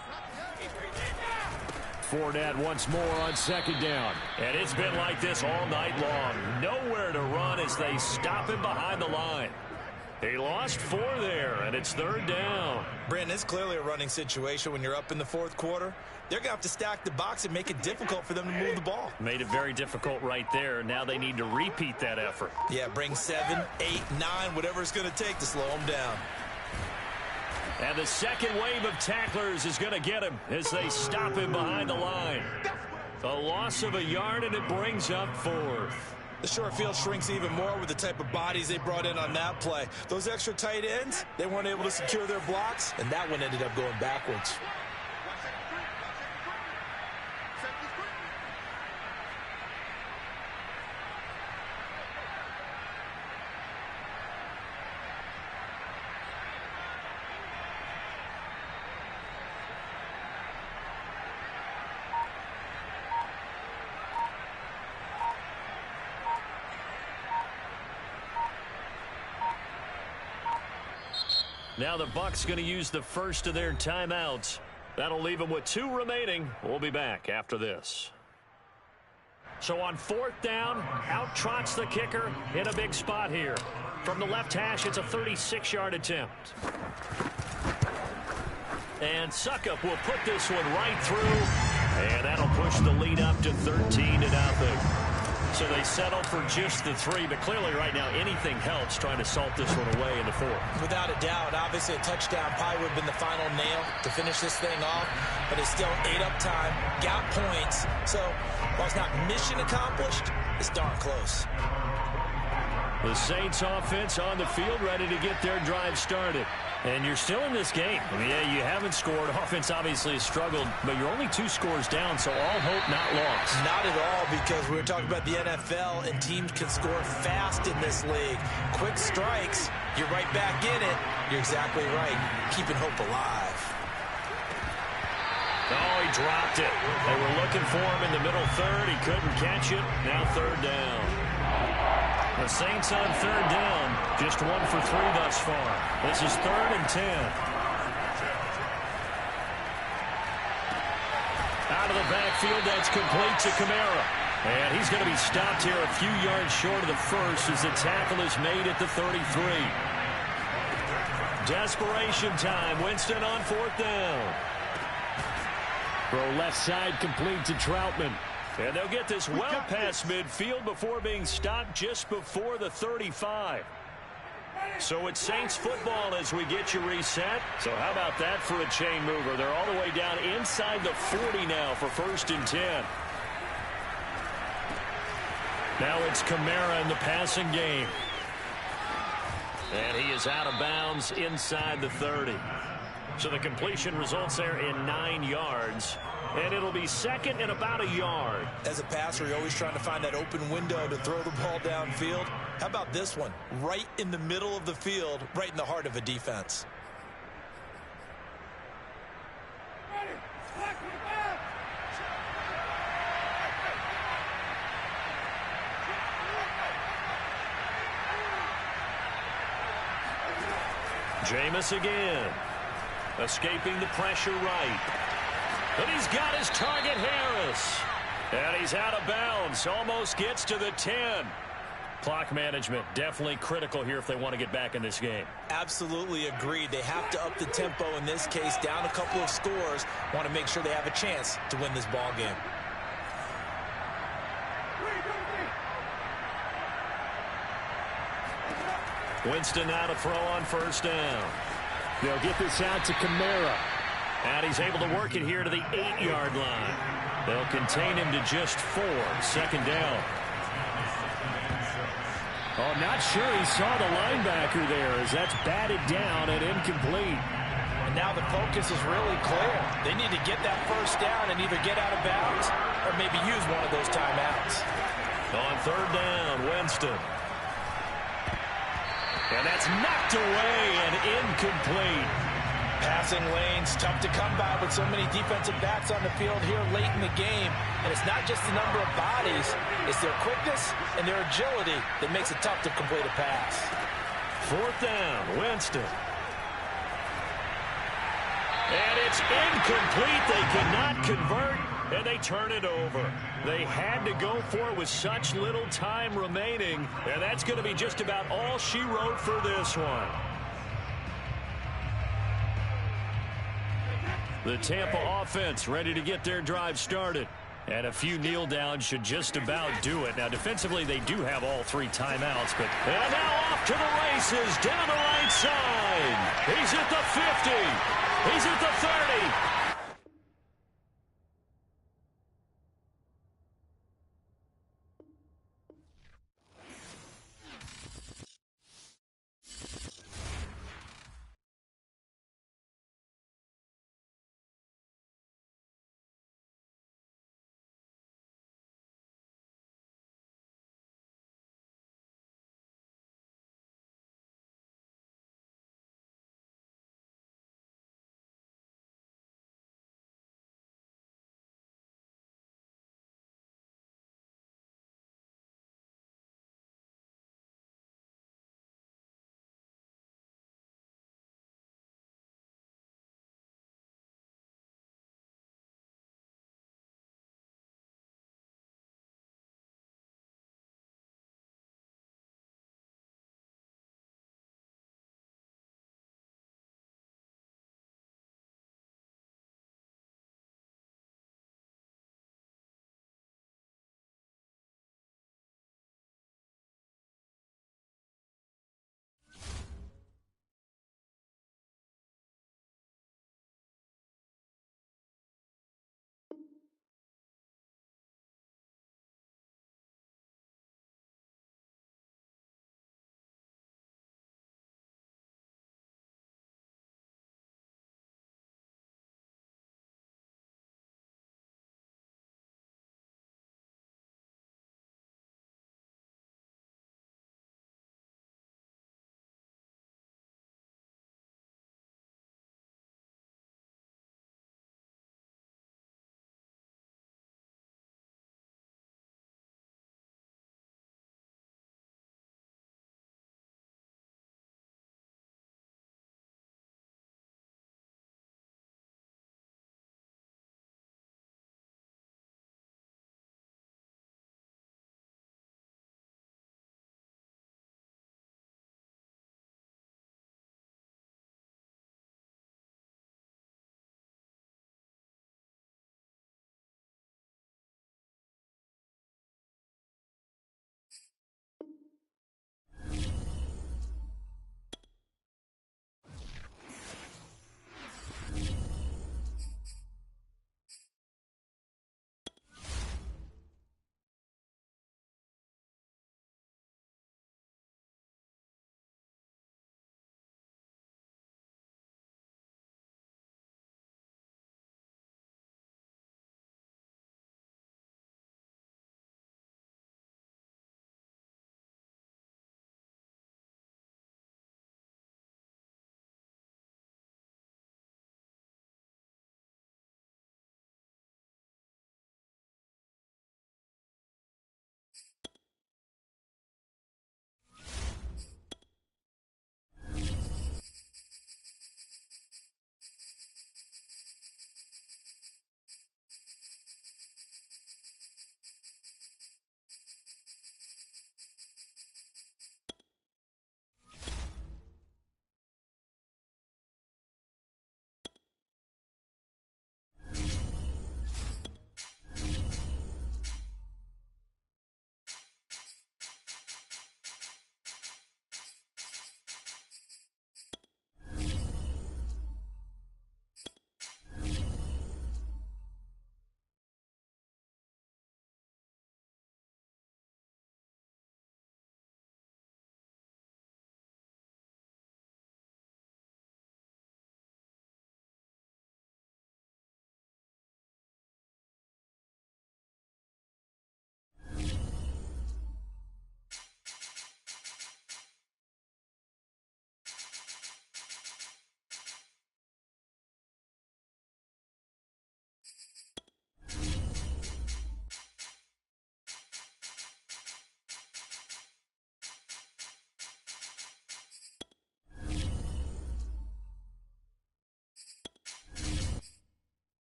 Fournette once more on 2nd down. And it's been like this all night long. Nowhere to run as they stop him behind the line. He lost 4 there, and it's 3rd down. Brandon, it's clearly a running situation when you're up in the 4th quarter. They're going to have to stack the box and make it difficult for them to move the ball. Made it very difficult right there. Now they need to repeat that effort. Yeah, bring 7, 8, 9, whatever it's going to take to slow them down. And the 2nd wave of tacklers is going to get him as they stop him behind the line. A loss of a yard, and it brings up 4th. The short field shrinks even more with the type of bodies they brought in on that play. Those extra tight ends, they weren't able to secure their blocks, and that one ended up going backwards. Now the Bucs going to use the first of their timeouts. That'll leave them with 2 remaining. We'll be back after this. So on 4th down, out trots the kicker in a big spot here. From the left hash, it's a 36-yard attempt. And Suckup will put this one right through. And that'll push the lead up to 13-0. So they settle for just the 3, but clearly right now anything helps trying to salt this one away in the 4th. Without a doubt, obviously a touchdown probably would have been the final nail to finish this thing off, but it's still 8 up time, got points. So while it's not mission accomplished, it's darn close. The Saints offense on the field ready to get their drive started. And you're still in this game. I mean, yeah, you haven't scored. Offense obviously has struggled, but you're only 2 scores down, so all hope not lost. Not at all, because we were talking about the NFL, and teams can score fast in this league. Quick strikes, you're right back in it. You're exactly right. Keeping hope alive. Oh, he dropped it. They were looking for him in the middle third. He couldn't catch it. Now third down. The Saints on third down. Just 1 for 3 thus far. This is 3rd and 10. Out of the backfield, that's complete to Kamara. And he's going to be stopped here a few yards short of the first as the tackle is made at the 33. Desperation time. Winston on 4th down. Throw left side complete to Troutman. And they'll get this well past midfield before being stopped just before the 35. So it's Saints football as we get you reset. So how about that for a chain mover? They're all the way down inside the 40 now for 1st and 10. Now it's Kamara in the passing game. And he is out of bounds inside the 30. So the completion results there in 9 yards. And it'll be 2nd and about a yard. As a passer, you're always trying to find that open window to throw the ball downfield. How about this one? Right in the middle of the field, right in the heart of a defense. Jameis again. Escaping the pressure right. But he's got his target, Harris. And he's out of bounds. Almost gets to the 10. Clock management definitely critical here if they want to get back in this game. Absolutely agreed. They have to up the tempo in this case, down a couple of scores. Want to make sure they have a chance to win this ball game. Winston now to throw on 1st down. They'll get this out to Kamara. And he's able to work it here to the 8-yard line. They'll contain him to just 4. 2nd down. Oh, not sure he saw the linebacker there as that's batted down and incomplete. And now the focus is really clear. They need to get that 1st down and either get out of bounds or maybe use one of those timeouts. On 3rd down, Winston. And that's knocked away and incomplete. Passing lanes, tough to come by with so many defensive backs on the field here late in the game. And it's not just the number of bodies, it's their quickness and their agility that makes it tough to complete a pass. 4th down, Winston. And it's incomplete. They cannot convert, and they turn it over. They had to go for it with such little time remaining, and that's going to be just about all she wrote for this one. The Tampa offense ready to get their drive started. And a few kneel downs should just about do it. Now, defensively, they do have all 3 timeouts. But and now off to the races down the right side. He's at the 50. He's at the 30.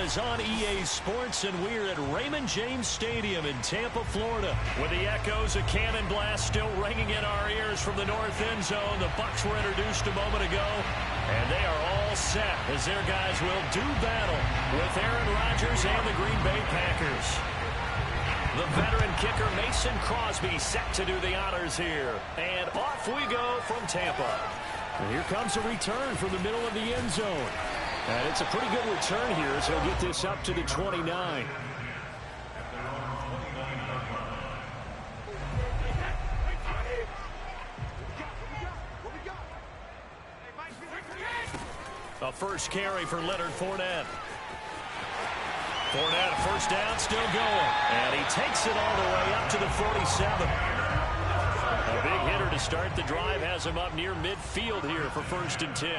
is on EA Sports, and we're at Raymond James Stadium in Tampa, Florida. With the echoes of cannon blast still ringing in our ears from the north end zone, the Bucs were introduced a moment ago, and they are all set as their guys will do battle with Aaron Rodgers and the Green Bay Packers. The veteran kicker Mason Crosby set to do the honors here. And off we go from Tampa. And here comes a return from the middle of the end zone. And it's a pretty good return here as he'll get this up to the 29. A first carry for Leonard Fournette. Fournette, first down, still going. And he takes it all the way up to the 47. A big hitter to start the drive has him up near midfield here for 1st and 10.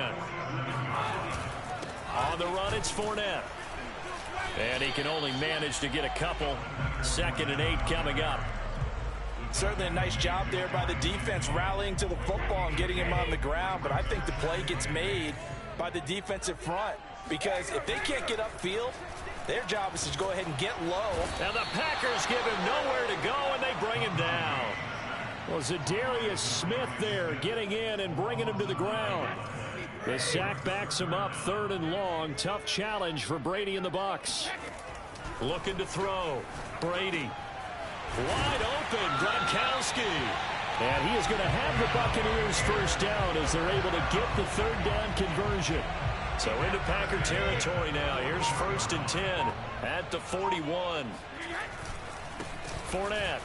On the run, it's Fournette. And he can only manage to get a couple. 2nd and 8 coming up. Certainly a nice job there by the defense rallying to the football and getting him on the ground. But I think the play gets made by the defensive front. Because if they can't get upfield, their job is to go ahead and get low. And the Packers give him nowhere to go, and they bring him down. Well, Zadarius Smith there getting in and bringing him to the ground. The sack backs him up, 3rd and long. Tough challenge for Brady and the Bucs. Looking to throw. Brady. Wide open, Gronkowski. And he is going to have the Buccaneers first down as they're able to get the 3rd down conversion. So into Packer territory now. Here's 1st and 10 at the 41. Fournette.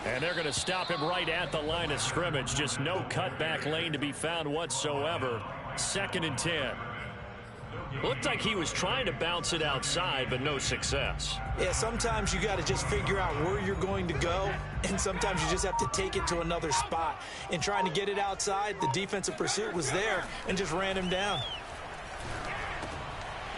And they're going to stop him right at the line of scrimmage. Just no cutback lane to be found whatsoever. 2nd and 10. Looked like he was trying to bounce it outside, but no success. Yeah, sometimes you got to just figure out where you're going to go, and sometimes you just have to take it to another spot. In trying to get it outside, the defensive pursuit was there and just ran him down.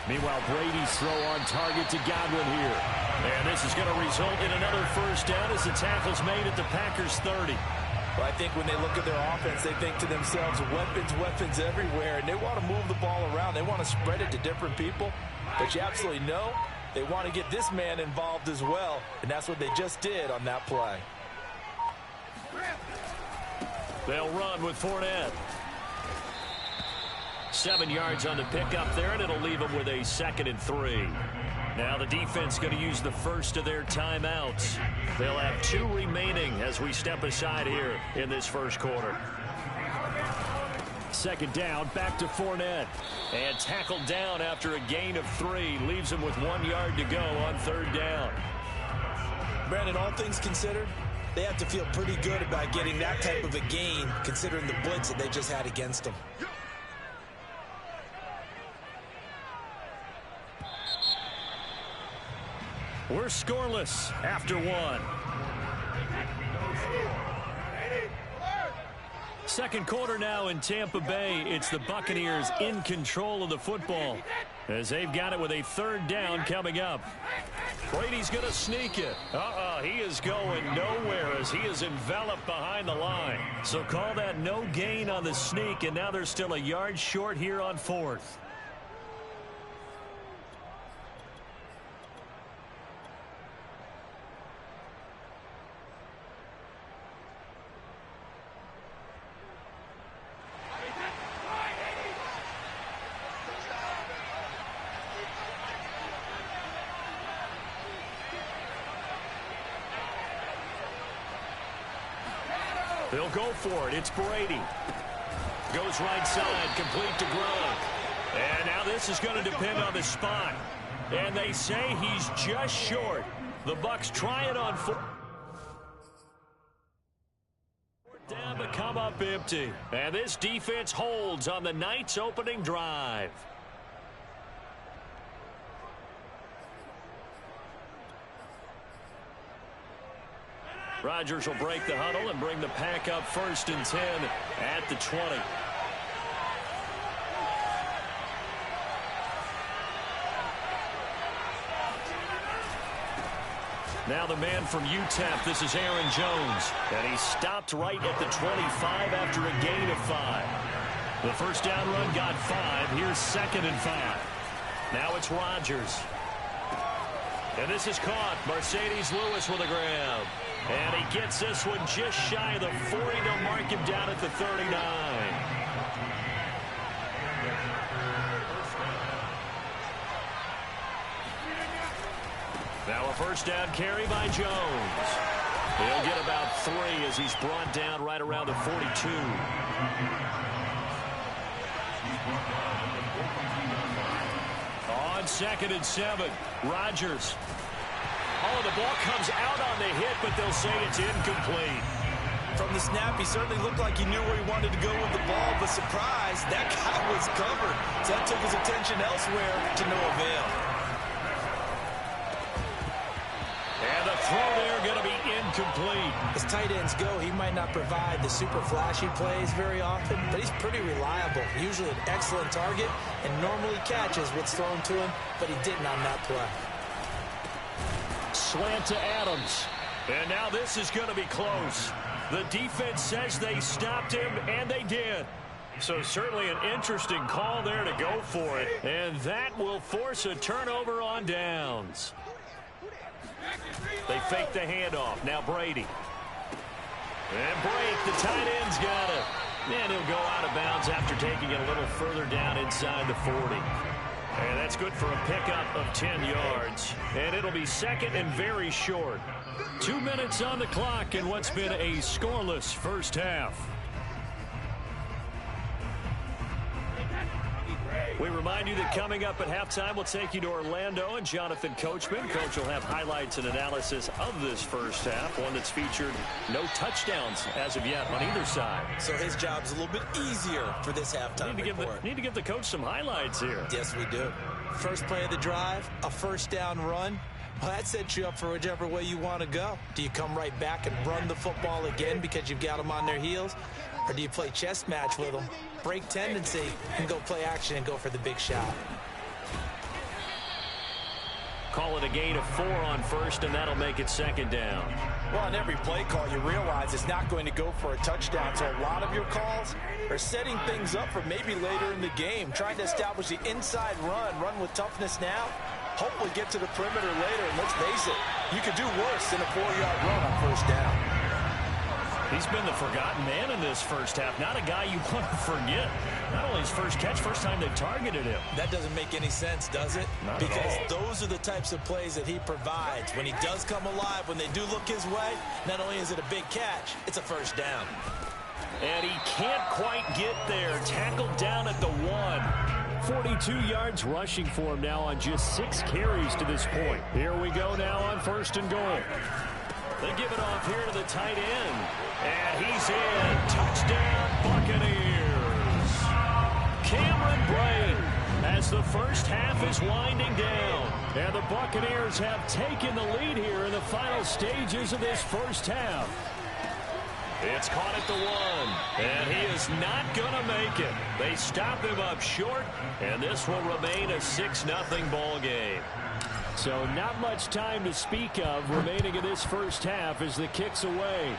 Meanwhile, Brady's throw on target to Godwin here. And this is going to result in another first down as the tackle's made at the Packers 30. Well, I think when they look at their offense, they think to themselves, weapons everywhere, and they want to move the ball around. They want to spread it to different people, but you absolutely know they want to get this man involved as well, and that's what they just did on that play. They'll run with Fournette. 7 yards on the pickup there, and it'll leave them with a 2nd and 3. Now the defense going to use the first of their timeouts. They'll have 2 remaining as we step aside here in this first quarter. 2nd down, back to Fournette. And tackled down after a gain of 3. Leaves him with 1 yard to go on 3rd down. Brandon, all things considered, they have to feel pretty good about getting that type of a gain considering the blitz that they just had against them. We're scoreless after 1. 2nd quarter now in Tampa Bay. It's the Buccaneers in control of the football as they've got it with a 3rd down coming up. Brady's going to sneak it. He is going nowhere as he is enveloped behind the line. So call that no gain on the sneak, and now they're still a yard short here on 4th. They'll go for it. It's Brady. Goes right side, complete to Gronk. And now this is going to depend on the spot. And they say he's just short. The Bucs try it on 4th down to come up empty. And this defense holds on the night's opening drive. Rodgers will break the huddle and bring the pack up 1st and 10 at the 20. Now the man from UTEP, this is Aaron Jones. And he stopped right at the 25 after a gain of 5. The first down run got 5. Here's 2nd and 5. Now it's Rodgers. And this is caught. Mercedes Lewis with a grab. And he gets this one just shy of the 40. They'll mark him down at the 39. Now a first down carry by Jones. He'll get about 3 as he's brought down right around the 42. On 2nd and 7, Rodgers. Oh, the ball comes out on the hit, but they'll say it's incomplete. From the snap, he certainly looked like he knew where he wanted to go with the ball, but surprise, that guy was covered. So that took his attention elsewhere to no avail. And the throw there going to be incomplete. As tight ends go, he might not provide the super flashy plays very often, but he's pretty reliable. Usually an excellent target and normally catches what's thrown to him, but he didn't on that play. Slant to Adams. And now this is going to be close. The defense says they stopped him, and they did. So certainly an interesting call there to go for it. And that will force a turnover on downs. They fake the handoff. Now Brady. And break. The tight end's got it. And he'll go out of bounds after taking it a little further down inside the 40. And that's good for a pickup of 10 yards. And it'll be 2nd and very short. 2 minutes on the clock in what's been a scoreless first half. We remind you that coming up at halftime, we'll take you to Orlando and Jonathan Coachman. Coach will have highlights and analysis of this first half, one that's featured no touchdowns as of yet on either side. So his job's a little bit easier for this halftime report. Need to give the coach some highlights here. Yes, we do. First play of the drive, a first down run. Well, that sets you up for whichever way you want to go. Do you come right back and run the football again because you've got them on their heels? Or do you play chess match with them, break tendency, and go play action and go for the big shot? Call it a gain of 4 on first, and that'll make it 2nd down. Well, on every play call, you realize it's not going to go for a touchdown. So a lot of your calls are setting things up for maybe later in the game, trying to establish the inside run with toughness now, hopefully get to the perimeter later. And let's face it, you could do worse than a 4-yard run on first down. He's been the forgotten man in this first half. Not a guy you want to forget. Not only his first catch, first time they targeted him. That doesn't make any sense, does it? Not because at all. Those are the types of plays that he provides. When he does come alive, when they do look his way, not only is it a big catch, it's a first down. And he can't quite get there. Tackled down at the 1. 42 yards rushing for him now on just 6 carries to this point. Here we go now on 1st and goal. They give it off here to the tight end. And he's in. Touchdown, Buccaneers. Cameron Brate as the first half is winding down. And the Buccaneers have taken the lead here in the final stages of this first half. It's caught at the 1. And he is not going to make it. They stop him up short. And this will remain a 6-0 ball game. So not much time to speak of remaining in this first half as the kick's away.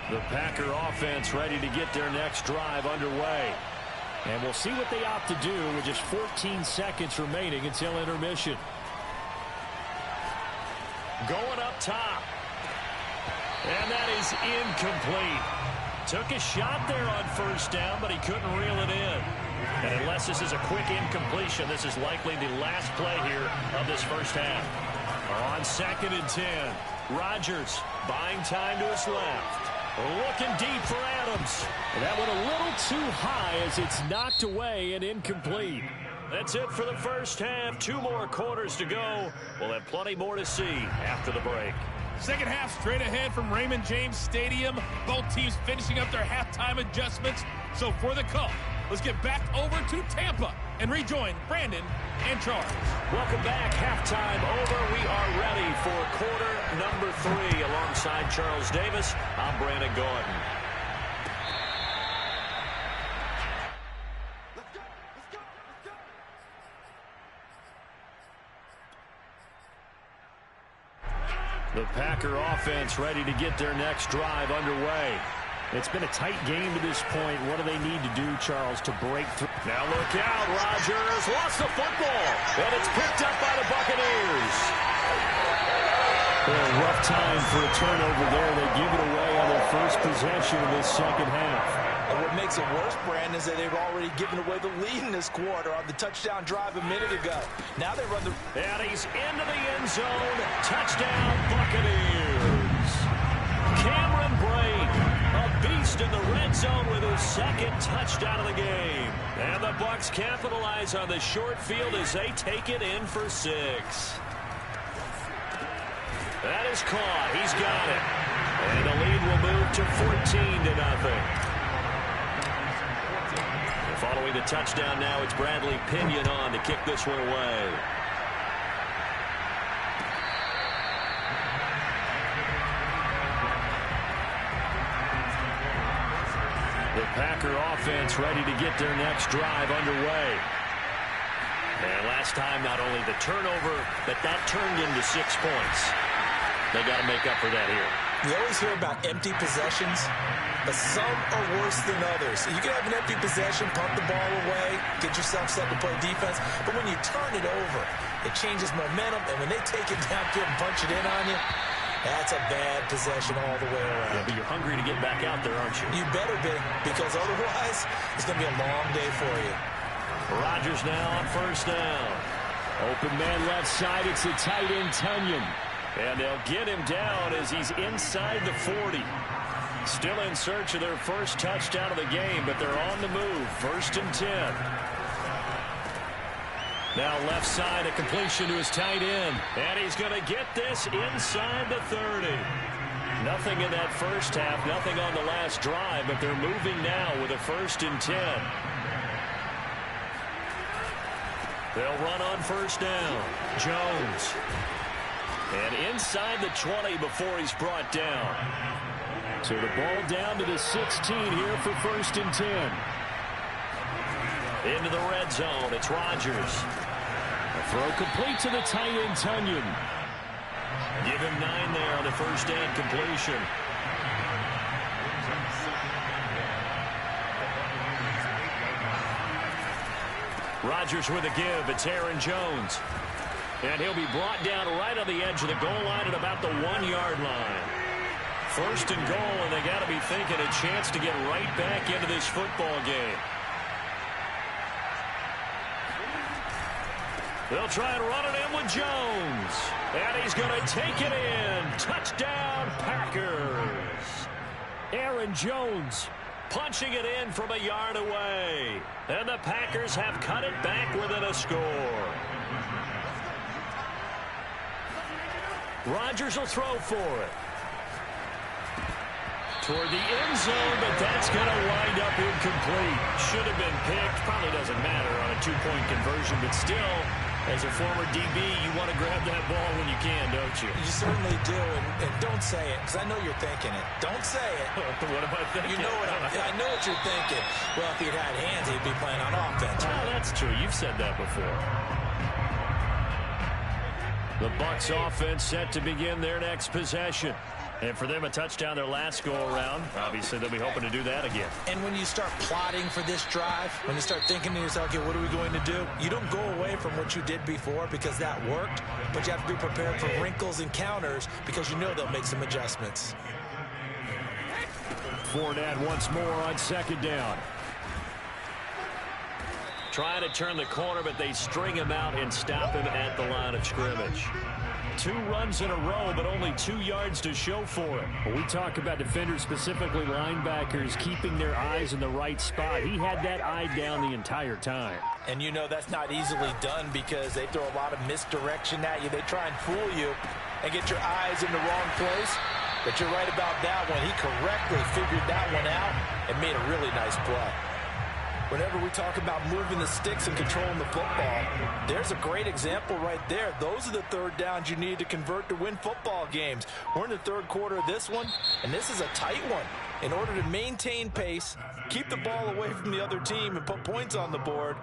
The Packer offense ready to get their next drive underway. And we'll see what they opt to do with just 14 seconds remaining until intermission. Going up top. And that is incomplete. Took a shot there on first down, but he couldn't reel it in. And unless this is a quick incompletion, this is likely the last play here of this first half. On 2nd and 10, Rodgers buying time to his left. Looking deep for Adams. And that went a little too high as it's knocked away and incomplete. That's it for the first half. 2 more quarters to go. We'll have plenty more to see after the break. Second half straight ahead from Raymond James Stadium. Both teams finishing up their halftime adjustments. So for the call, let's get back over to Tampa and rejoin Brandon and Charles. Welcome back. Halftime over. We are ready for quarter number 3. Alongside Charles Davis, I'm Brandon Gordon. The Packer offense ready to get their next drive underway. It's been a tight game to this point. What do they need to do, Charles, to break through? Now look out. Rodgers lost the football, and it's picked up by the Buccaneers. A rough time for a turnover there. They give it away on their first possession of this second half. And what makes it worse, Brandon, is that they've already given away the lead in this quarter on the touchdown drive a minute ago. Now they run the... And he's into the end zone. Touchdown, Buccaneers. Cameron Brate, a beast in the red zone with his second touchdown of the game. And the Bucs capitalize on the short field as they take it in for 6. That is caught. He's got it. And the lead will move to 14-0. Following the touchdown now, it's Bradley Pinion on to kick this one away. The Packer offense ready to get their next drive underway. And last time, not only the turnover, but that turned into 6 points. They got to make up for that here. You always hear about empty possessions, but some are worse than others. You can have an empty possession, pump the ball away, get yourself set to play defense, but when you turn it over, it changes momentum, and when they take it downfield and punch it in on you, that's a bad possession all the way around. Yeah, but you're hungry to get back out there, aren't you? You better be, because otherwise, it's going to be a long day for you. Rodgers now on first down. Open man left side. It's the tight end, Tunyon. And they'll get him down as he's inside the 40. Still in search of their first touchdown of the game, but they're on the move. 1st and 10. Now left side, a completion to his tight end. And he's going to get this inside the 30. Nothing in that first half, nothing on the last drive, but they're moving now with a 1st and 10. They'll run on first down. Jones. And inside the 20 before he's brought down. So the ball down to the 16 here for 1st and 10. Into the red zone. It's Rodgers. A throw complete to the tight end, Tunyon. Give him 9 there on the first down completion. Rodgers with a give. It's Aaron Jones. And he'll be brought down right on the edge of the goal line at about the 1-yard line. 1st and goal, and they got to be thinking a chance to get right back into this football game. They'll try and run it in with Jones. And he's going to take it in. Touchdown, Packers. Aaron Jones punching it in from a yard away. And the Packers have cut it back within a score. Rodgers will throw for it. Toward the end zone, but that's going to wind up incomplete. Should have been picked. Probably doesn't matter on a 2-point conversion, but still, as a former DB, you want to grab that ball when you can, don't you? You certainly do, and don't say it, because I know you're thinking it. Don't say it. What am I thinking? You know what I know what you're thinking. Well, if he'd had hands, he'd be playing on offense. Oh, that's true. You've said that before. The Bucs offense set to begin their next possession. And for them, a touchdown their last go-around. Obviously, they'll be hoping to do that again. And when you start plotting for this drive, when you start thinking to yourself, okay, what are we going to do? You don't go away from what you did before because that worked, but you have to be prepared for wrinkles and counters because you know they'll make some adjustments. Fournette once more on 2nd down. Trying to turn the corner, but they string him out and stop him at the line of scrimmage. 2 runs in a row, but only 2 yards to show for it. When we talk about defenders, specifically linebackers, keeping their eyes in the right spot, he had that eye down the entire time. And you know that's not easily done because they throw a lot of misdirection at you. They try and fool you and get your eyes in the wrong place. But you're right about that one. He correctly figured that one out and made a really nice play. Whenever we talk about moving the sticks and controlling the football, there's a great example right there. Those are the 3rd downs you need to convert to win football games. We're in the 3rd quarter of this one, and this is a tight one. In order to maintain pace, keep the ball away from the other team, and put points on the board,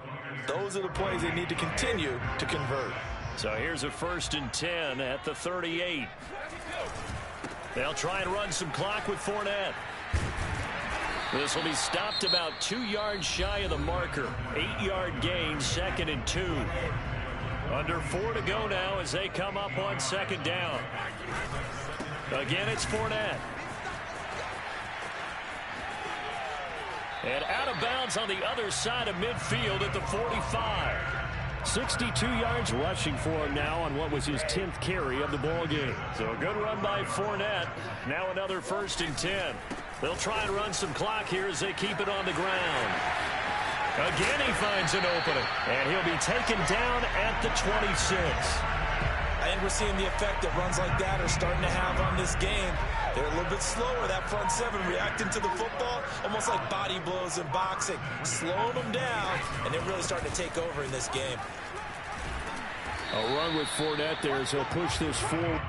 those are the plays they need to continue to convert. So here's a 1st and 10 at the 38. They'll try and run some clock with Fournette. This will be stopped about 2 yards shy of the marker. 8-yard gain, 2nd and 2. Under 4 to go now as they come up on 2nd down. Again, it's Fournette. And out of bounds on the other side of midfield at the 45. 62 yards rushing for him now on what was his 10th carry of the ball game. So a good run by Fournette. Now another 1st and 10. They'll try and run some clock here as they keep it on the ground. Again, he finds an opening, and he'll be taken down at the 26. I think we're seeing the effect that runs like that are starting to have on this game. They're a little bit slower, that front seven, reacting to the football, almost like body blows in boxing, slowing them down, and they're really starting to take over in this game. A run with Fournette there as he'll push this forward.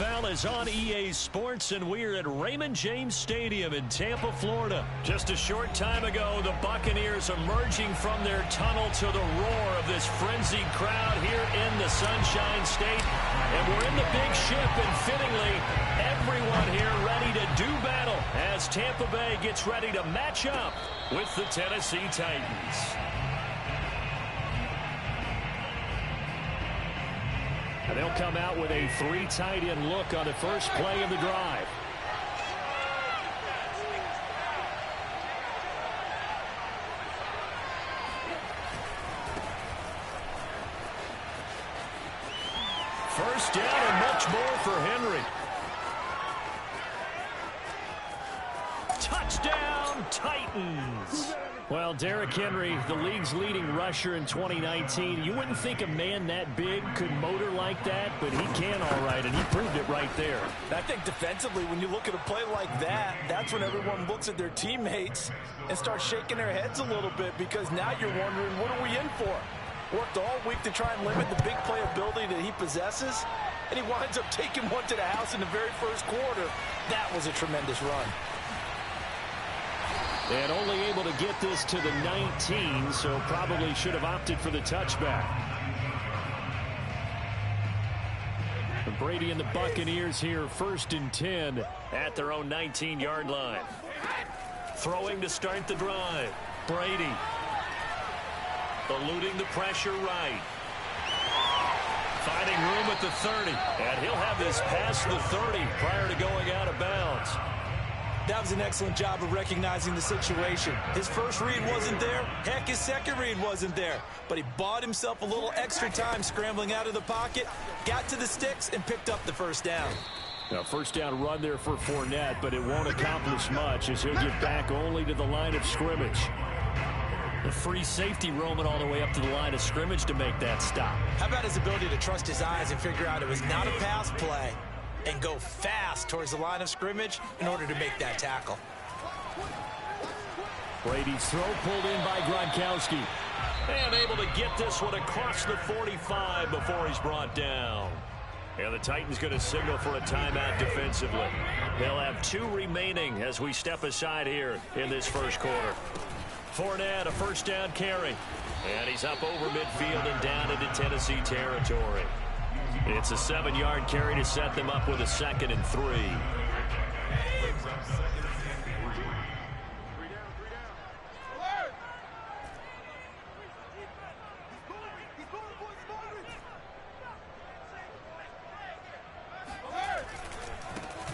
NFL is on EA Sports, and we're at Raymond James Stadium in Tampa, Florida. Just a short time ago, the Buccaneers emerging from their tunnel to the roar of this frenzied crowd here in the Sunshine State. And we're in the big ship, and fittingly, everyone here ready to do battle as Tampa Bay gets ready to match up with the Tennessee Titans. And they'll come out with a 3 tight end look on the first play of the drive. First down and much more for Henry. Touchdown, Titans. Well, Derrick Henry, the league's leading rusher in 2019. You wouldn't think a man that big could motor like that, but he can all right, and he proved it right there. I think defensively, when you look at a play like that, that's when everyone looks at their teammates and starts shaking their heads a little bit, because now you're wondering, what are we in for? Worked all week to try and limit the big playability that he possesses, and he winds up taking one to the house in the very first quarter. That was a tremendous run. And only able to get this to the 19, so probably should have opted for the touchback. Brady and the Buccaneers here, 1st and 10 at their own 19-yard line. Throwing to start the drive. Brady eluding the pressure right. Finding room at the 30. And he'll have this past the 30 prior to going out of bounds. That was an excellent job of recognizing the situation. His first read wasn't there. Heck, his second read wasn't there. But he bought himself a little extra time scrambling out of the pocket, got to the sticks, and picked up the first down. Now, first down run there for Fournette, but it won't accomplish much as he'll get back only to the line of scrimmage. The free safety roaming all the way up to the line of scrimmage to make that stop. How about his ability to trust his eyes and figure out it was not a pass play and go fast towards the line of scrimmage in order to make that tackle. Brady's throw pulled in by Gronkowski. And able to get this one across the 45 before he's brought down. And the Titans going to signal for a timeout defensively. They'll have 2 remaining as we step aside here in this first quarter. Fournette, a first down carry. And he's up over midfield and down into Tennessee territory. It's a 7-yard carry to set them up with a 2nd and 3.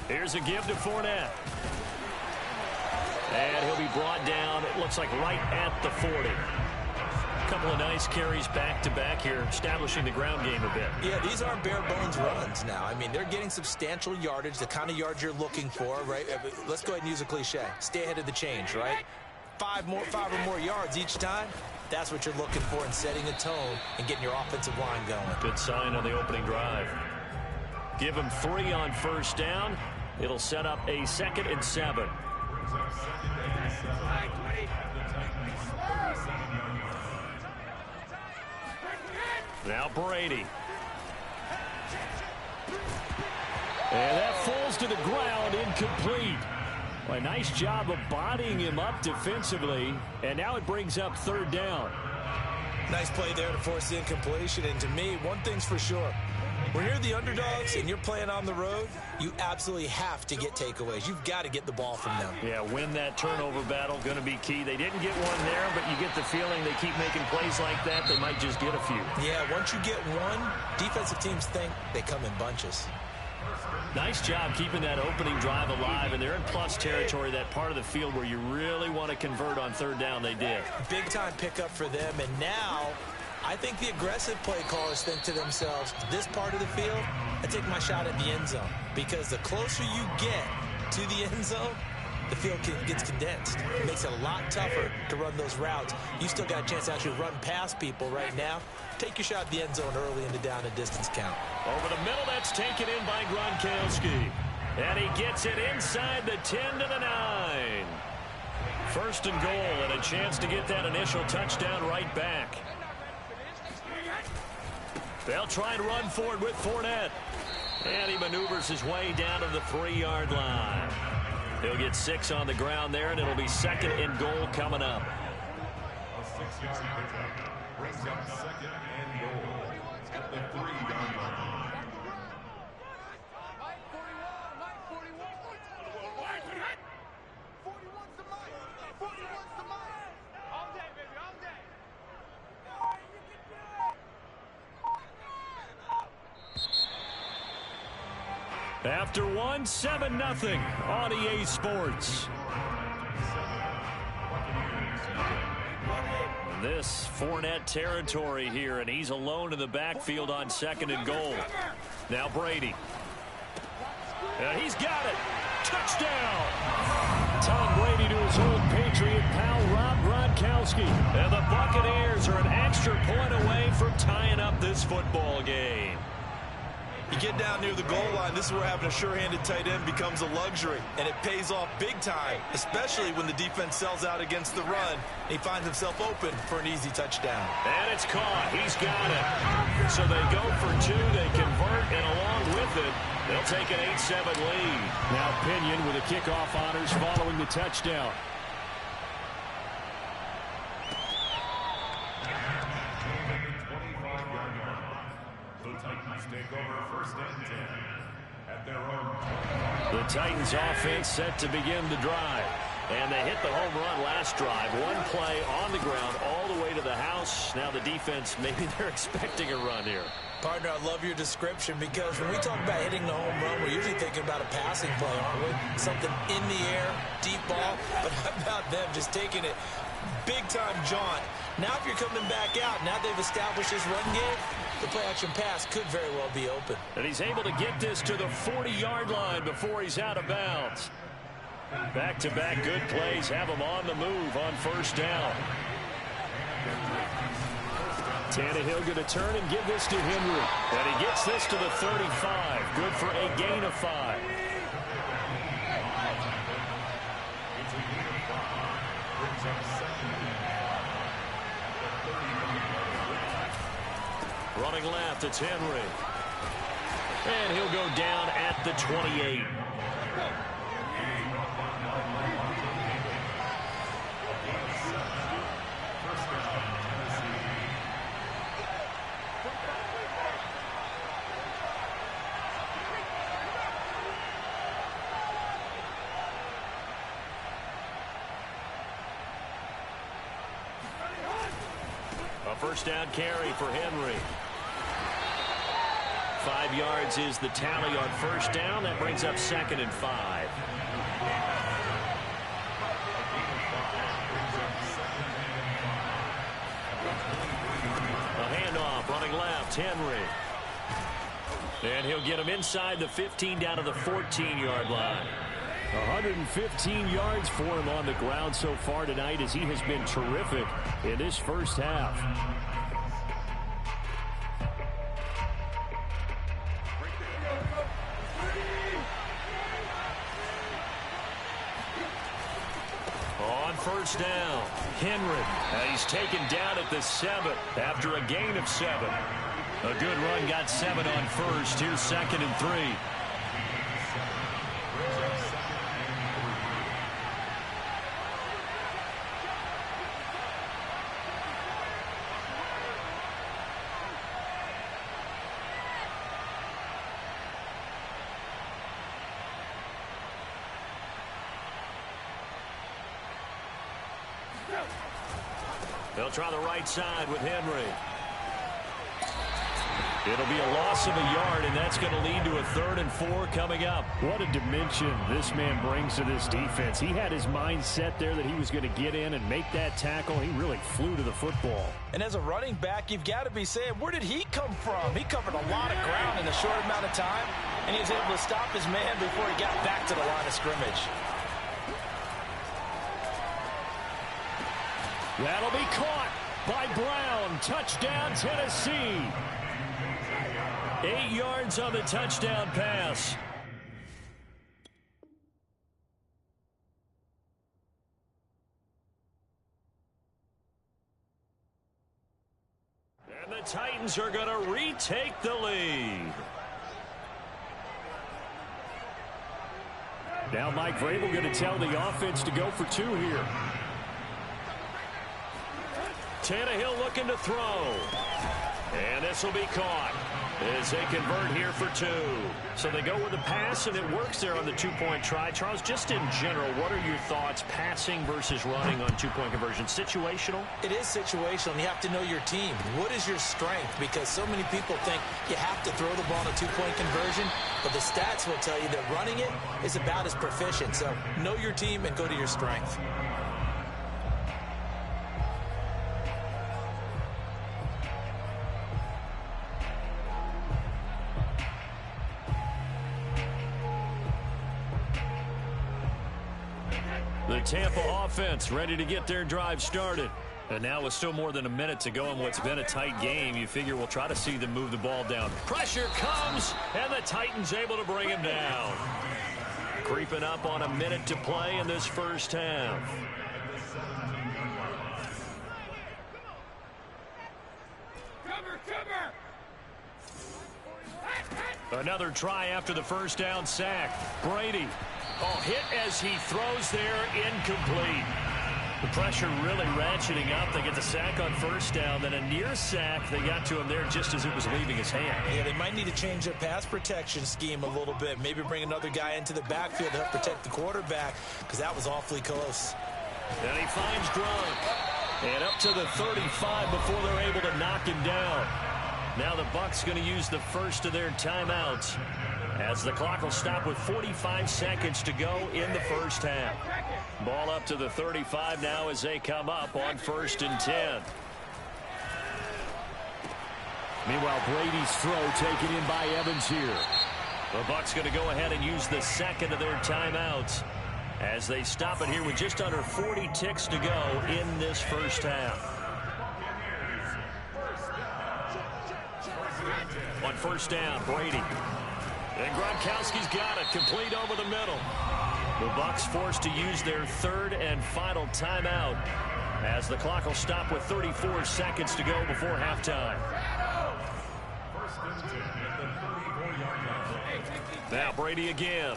Here's a give to Fournette. And he'll be brought down, it looks like right at the 40. A couple of nice carries back-to-back here, establishing the ground game a bit. Yeah, these aren't bare-bones runs now. I mean, they're getting substantial yardage, the kind of yards you're looking for, right? Let's go ahead and use a cliche. Stay ahead of the change, right? 5 or more yards each time. That's what you're looking for in setting a tone and getting your offensive line going. Good sign on the opening drive. Give him 3 on first down. It'll set up a 2nd and 7. Now Brady. And that falls to the ground, incomplete. Well, a nice job of bodying him up defensively, and now it brings up 3rd down. Nice play there to force the incompletion, and to me, one thing's for sure. When you're the underdogs and you're playing on the road, you absolutely have to get takeaways. You've got to get the ball from them. Yeah, win that turnover battle, going to be key. They didn't get one there, but you get the feeling they keep making plays like that, they might just get a few. Yeah, once you get one, defensive teams think they come in bunches. Nice job keeping that opening drive alive, and they're in plus territory, that part of the field where you really want to convert on 3rd down. They did. Big-time pickup for them, and now I think the aggressive play callers think to themselves, this part of the field, I take my shot at the end zone. Because the closer you get to the end zone, the field gets condensed. It makes it a lot tougher to run those routes. You still got a chance to actually run past people right now. Take your shot at the end zone early in the down and distance count. Over the middle, that's taken in by Gronkowski. And he gets it inside the 10 to the 9. 1st and goal, and a chance to get that initial touchdown right back. They'll try and run forward with Fournette. And he maneuvers his way down to the 3-yard line. He'll get 6 on the ground there, and it'll be 2nd and goal coming up. A 6-yard pickup brings up 2nd and goal at the 3-yard line. Mike 41, Mike 41. 41's the Mike. 41's the Mike. All day, baby, all day. After 1, 7-0 on EA Sports. This Fournette territory here, and he's alone in the backfield on 2nd and goal. Now Brady. And he's got it. Touchdown. Tom Brady to his old Patriot pal, Rob Gronkowski. And the Buccaneers are an extra point away from tying up this football game. You get down near the goal line, this is where having a sure-handed tight end becomes a luxury, and it pays off big time, especially when the defense sells out against the run, and he finds himself open for an easy touchdown. And it's caught. He's got it. So they go for two, they convert, and along with it, they'll take an 8-7 lead. Now Pinion with the kickoff honors following the touchdown. The Titans offense set to begin the drive. And they hit the home run last drive. One play on the ground all the way to the house. Now the defense, maybe they're expecting a run here. Partner, I love your description because when we talk about hitting the home run, we're usually thinking about a passing play, aren't we? Something in the air, deep ball. But how about them just taking it big-time jaunt? Now if you're coming back out, now they've established this run game, the play-action pass could very well be open. And he's able to get this to the 40-yard line before he's out of bounds. Back-to-back good plays have him on the move on first down. Tannehill going to turn and give this to Henry. And he gets this to the 35. Good for a gain of 5. Running left, it's Henry. And he'll go down at the 28. A first down carry for Henry. 5 yards is the tally on first down. That brings up 2nd and 5. A handoff, running left, Henry. And he'll get him inside the 15 down to the 14-yard line. 115 yards for him on the ground so far tonight as he has been terrific in this first half. On first down, Henry. He's taken down at the 7 after a gain of 7. A good run, got 7 on first. Here's 2nd and 3. They'll try the right side with Henry. It'll be a loss of a yard, and that's going to lead to a 3rd and 4 coming up. What a dimension this man brings to this defense. He had his mind set there that he was going to get in and make that tackle. He really flew to the football. And as a running back, you've got to be saying, where did he come from? He covered a lot of ground in a short amount of time, and he was able to stop his man before he got back to the line of scrimmage. That'll be caught by Brown. Touchdown, Tennessee. 8 yards on the touchdown pass. And the Titans are going to retake the lead. Now Mike Vrabel going to tell the offense to go for 2 here. Tannehill looking to throw. And this will be caught as they convert here for 2. So they go with the pass, and it works there on the 2-point try. Charles, just in general, what are your thoughts passing versus running on 2-point conversion? Situational? It is situational, and you have to know your team. What is your strength? Because so many people think you have to throw the ball in a 2-point conversion, but the stats will tell you that running it is about as proficient. So know your team and go to your strength. The Tampa offense ready to get their drive started. And now with still more than a minute to go in what's been a tight game, you figure we'll try to see them move the ball down. Pressure comes, and the Titans able to bring him down. Creeping up on a minute to play in this first half. Another try after the first down sack. Brady. Oh, hit as he throws there, incomplete. The pressure really ratcheting up. They get the sack on first down, then a near sack. They got to him there just as it was leaving his hand. Yeah, they might need to change their pass protection scheme a little bit. Maybe bring another guy into the backfield to help protect the quarterback, because that was awfully close. And he finds Gronk. And up to the 35 before they're able to knock him down. Now the Bucs going to use the first of their timeouts, as the clock will stop with 45 seconds to go in the first half. Ball up to the 35 now as they come up on 1st and 10. Meanwhile, Brady's throw taken in by Evans here. The Bucs going to go ahead and use the second of their timeouts as they stop it here with just under 40 ticks to go in this first half. On first down, Brady. And Gronkowski's got it, complete over the middle. The Bucs forced to use their third and final timeout as the clock will stop with 34 seconds to go before halftime. Now Brady again.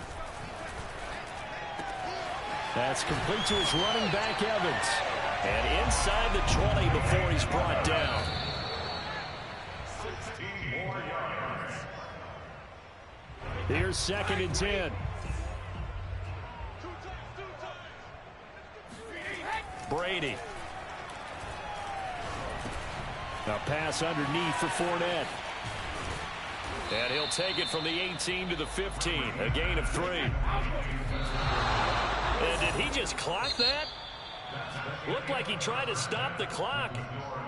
That's complete to his running back, Evans. And inside the 20 before he's brought down. 16 more yards. Here's 2nd and 10. Brady. A pass underneath for Fournette. And he'll take it from the 18 to the 15. A gain of 3. And did he just clock that? Looked like he tried to stop the clock,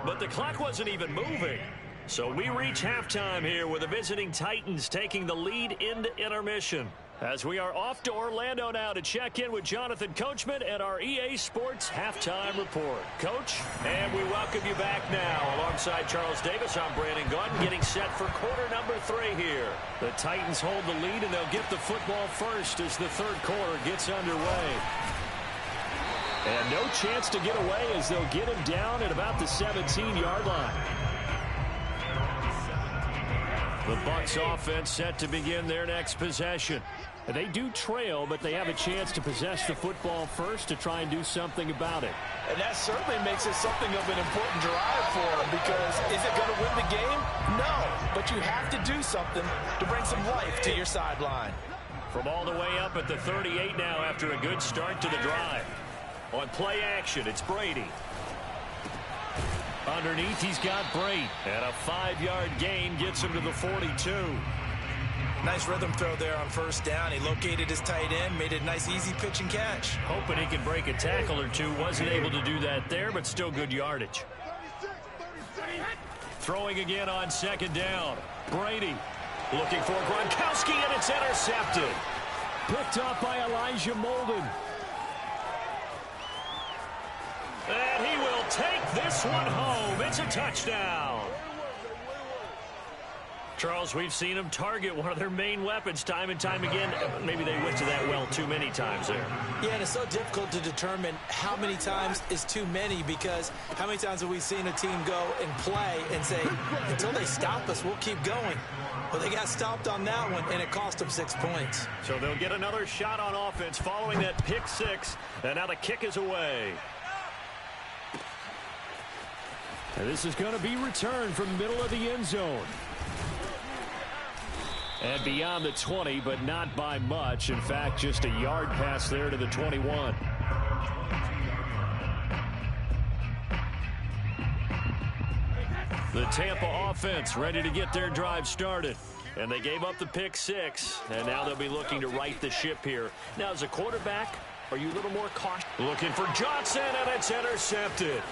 but the clock wasn't even moving. So we reach halftime here with the visiting Titans taking the lead into intermission. As we are off to Orlando now to check in with Jonathan Coachman and our EA Sports Halftime Report. Coach, and we welcome you back now. Alongside Charles Davis, I'm Brandon Gordon, getting set for quarter number 3 here. The Titans hold the lead, and they'll get the football first as the third quarter gets underway. And no chance to get away as they'll get him down at about the 17-yard line. The Bucs offense set to begin their next possession. They do trail, but they have a chance to possess the football first to try and do something about it. And that certainly makes it something of an important drive for them, because is it going to win the game? No, but you have to do something to bring some life to your sideline. From all the way up at the 38 now after a good start to the drive. On play action, it's Brady. Underneath, he's got Brady. And a 5-yard gain gets him to the 42. Nice rhythm throw there on first down. He located his tight end, made it a nice easy pitch and catch. Hoping he could break a tackle or two. Wasn't able to do that there, but still good yardage. Throwing again on 2nd down. Brady looking for Gronkowski, and it's intercepted. Picked up by Elijah Molden. And he will take this one home. It's a touchdown. Charles, we've seen them target one of their main weapons time and time again. Maybe they went to that well too many times there. Yeah, and it's so difficult to determine how many times is too many, because how many times have we seen a team go and play and say, until they stop us, we'll keep going. Well, they got stopped on that one, and it cost them 6 points. So they'll get another shot on offense following that pick 6, and now the kick is away. And this is going to be returned from the middle of the end zone. And beyond the 20, but not by much. In fact, just a yard pass there to the 21. The Tampa offense ready to get their drive started. And they gave up the pick 6, and now they'll be looking to right the ship here. Now, as a quarterback, are you a little more cautious? Looking for Johnson, and it's intercepted.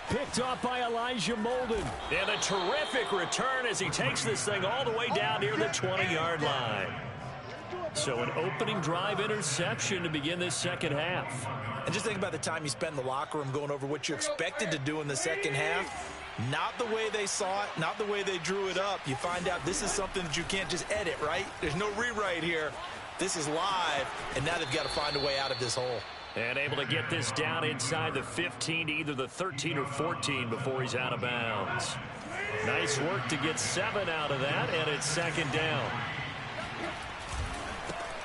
Picked off by Elijah Molden. And a terrific return as he takes this thing all the way down near the 20-yard line. So an opening drive interception to begin this second half. And just think about the time you spend in the locker room going over what you expected to do in the second half. Not the way they saw it, not the way they drew it up. You find out this is something that you can't just edit, right? There's no rewrite here. This is live, and now they've got to find a way out of this hole. And able to get this down inside the 15 to either the 13 or 14 before he's out of bounds. Nice work to get 7 out of that, and it's second down.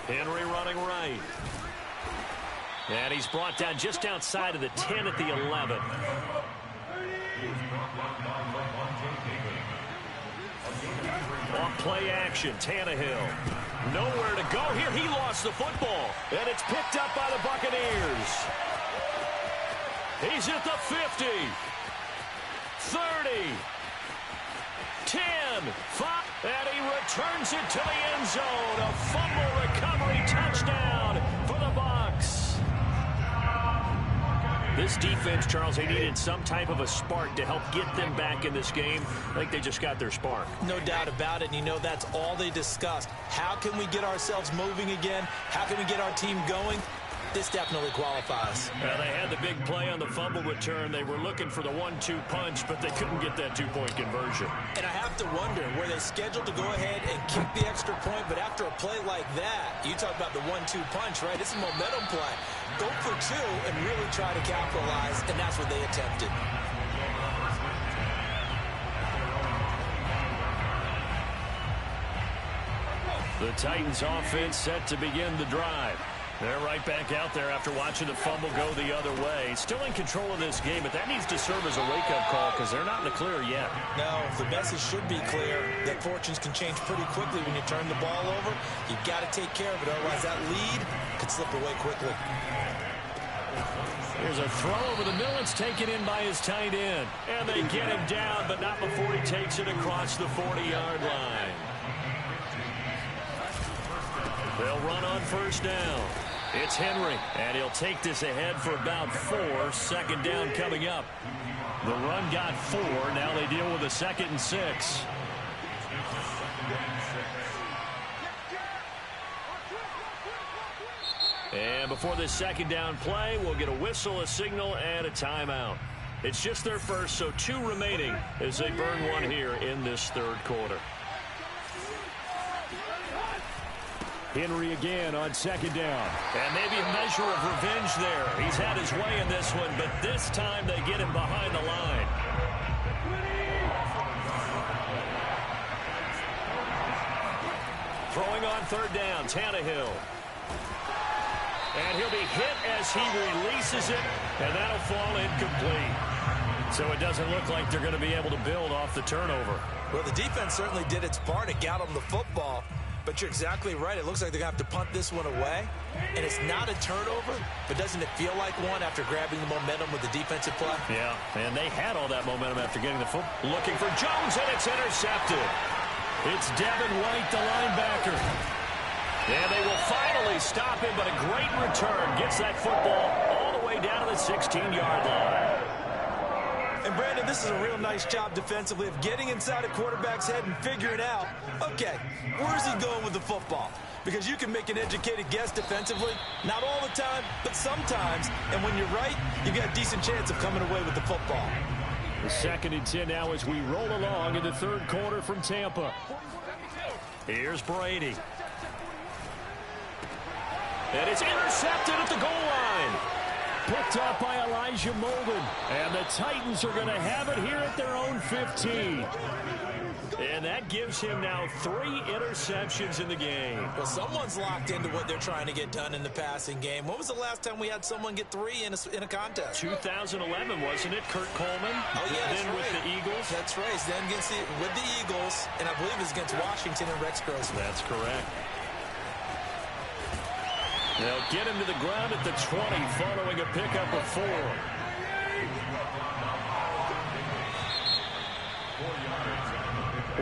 Henry running right. And he's brought down just outside of the 10 at the 11. On play action, Tannehill. Nowhere to go here. He lost the football. And it's picked up by the Buccaneers. He's at the 50. 30. 10. 5. And he returns it to the end zone. A fumble recovery touchdown for the Bucs. This defense, Charles, they needed some type of a spark to help get them back in this game. I think they just got their spark. No doubt about it. And you know that's all they discussed. How can we get ourselves moving again? How can we get our team going? This definitely qualifies. Well, they had the big play on the fumble return. They were looking for the 1-2 punch, but they couldn't get that 2-point conversion. And I have to wonder, were they scheduled to go ahead and kick the extra point, but after a play like that, you talk about the 1-2 punch, right? It's a momentum play. Go for 2 and really try to capitalize, and that's what they attempted. The Titans offense set to begin the drive. They're right back out there after watching the fumble go the other way. Still in control of this game, but that needs to serve as a wake-up call because they're not in the clear yet. No, the message should be clear that fortunes can change pretty quickly when you turn the ball over. You've got to take care of it, otherwise that lead could slip away quickly. Here's a throw over the middle. It's taken in by his tight end. And they get him down, but not before he takes it across the 40-yard line. They'll run on first down. It's Henry, and he'll take this ahead for about 4. Second down coming up. The run got 4. Now they deal with a 2nd and 6. And before this second down play, we'll get a whistle, a signal, and a timeout. It's just their first, so 2 remaining as they burn 1 here in this third quarter. Henry again on second down. And maybe a measure of revenge there. He's had his way in this one, but this time they get him behind the line. Throwing on third down, Tannehill. And he'll be hit as he releases it, and that'll fall incomplete. So it doesn't look like they're going to be able to build off the turnover. Well, the defense certainly did its part. It got them the football. But you're exactly right. It looks like they're going to have to punt this one away. And it's not a turnover, but doesn't it feel like one after grabbing the momentum with the defensive play? Yeah, and they had all that momentum after getting the football. Looking for Jones, and it's intercepted. It's Devin White, the linebacker. And they will finally stop him, but a great return gets that football all the way down to the 16-yard line. And, Brandon, this is a real nice job defensively of getting inside a quarterback's head and figuring out, okay, where's he going with the football? Because you can make an educated guess defensively, not all the time, but sometimes. And when you're right, you've got a decent chance of coming away with the football. The 2nd and 10 now as we roll along in the third quarter from Tampa. Here's Brady. And it's intercepted at the goal line. Picked up by Elijah Molden. And the Titans are going to have it here at their own 15. And that gives him now 3 interceptions in the game. Well, someone's locked into what they're trying to get done in the passing game. When was the last time we had someone get 3 in a contest? 2011, wasn't it? Kurt Coleman. Oh, yeah, then with the Eagles. That's right. Then with the Eagles, and I believe it's against Washington and Rex Grossman. That's correct. They'll get him to the ground at the 20 following a pickup of 4.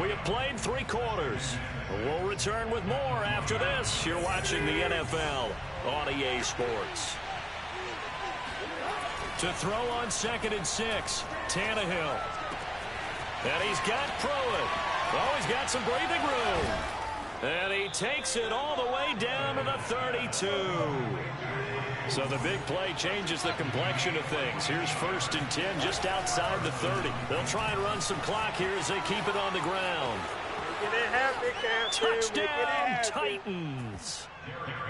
We have played 3 quarters. We'll return with more after this. You're watching the NFL on EA Sports. To throw on 2nd and 6, Tannehill. And he's got Pruitt. Oh, he's got some breathing room. And he takes it all the way down to the 32. So the big play changes the complexion of things. Here's 1st and 10 just outside the 30. They'll try and run some clock here as they keep it on the ground. Touchdown, Titans.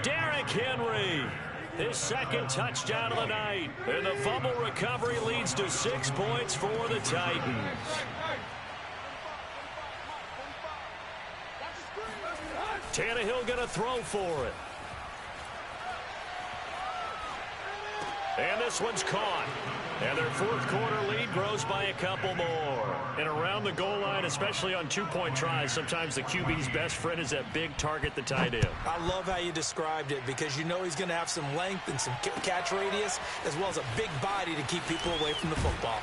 Derrick Henry, his 2nd touchdown of the night. And the fumble recovery leads to 6 points for the Titans. Tannehill going to throw for it. And this one's caught. And their 4th quarter lead grows by a couple more. And around the goal line, especially on 2-point tries, sometimes the QB's best friend is that big target, the tight end. I love how you described it because you know he's going to have some length and some catch radius as well as a big body to keep people away from the football.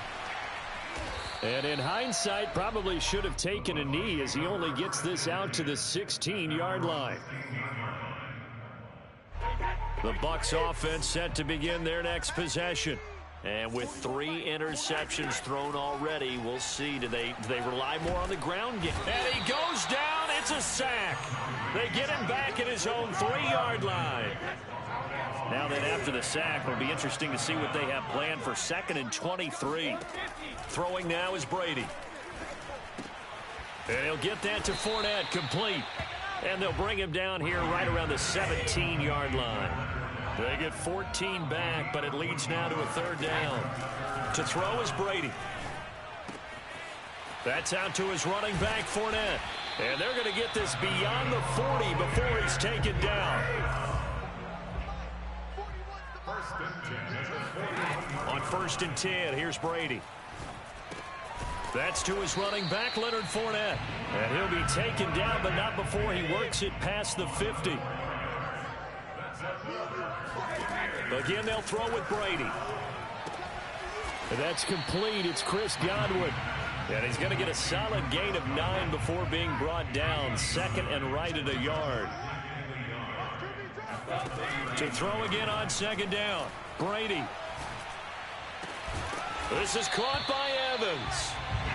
And in hindsight, probably should have taken a knee as he only gets this out to the 16-yard line. The Bucs offense set to begin their next possession. And with 3 interceptions thrown already, we'll see. Do they rely more on the ground game? And he goes down. It's a sack. They get him back at his own 3-yard line. Now then, after the sack, it'll be interesting to see what they have planned for 2nd and 23. Throwing now is Brady. And he'll get that to Fournette, complete. And they'll bring him down here right around the 17-yard line. They get 14 back, but it leads now to a 3rd down. To throw is Brady. That's out to his running back, Fournette. And they're going to get this beyond the 40 before he's taken down. On 1st and 10, here's Brady. That's to his running back, Leonard Fournette. And he'll be taken down, but not before he works it past the 50. Again, they'll throw with Brady. That's complete. It's Chris Godwin. And he's going to get a solid gain of 9 before being brought down. 2nd and right at a yard. To throw again on 2nd down. Brady. This is caught by Evans.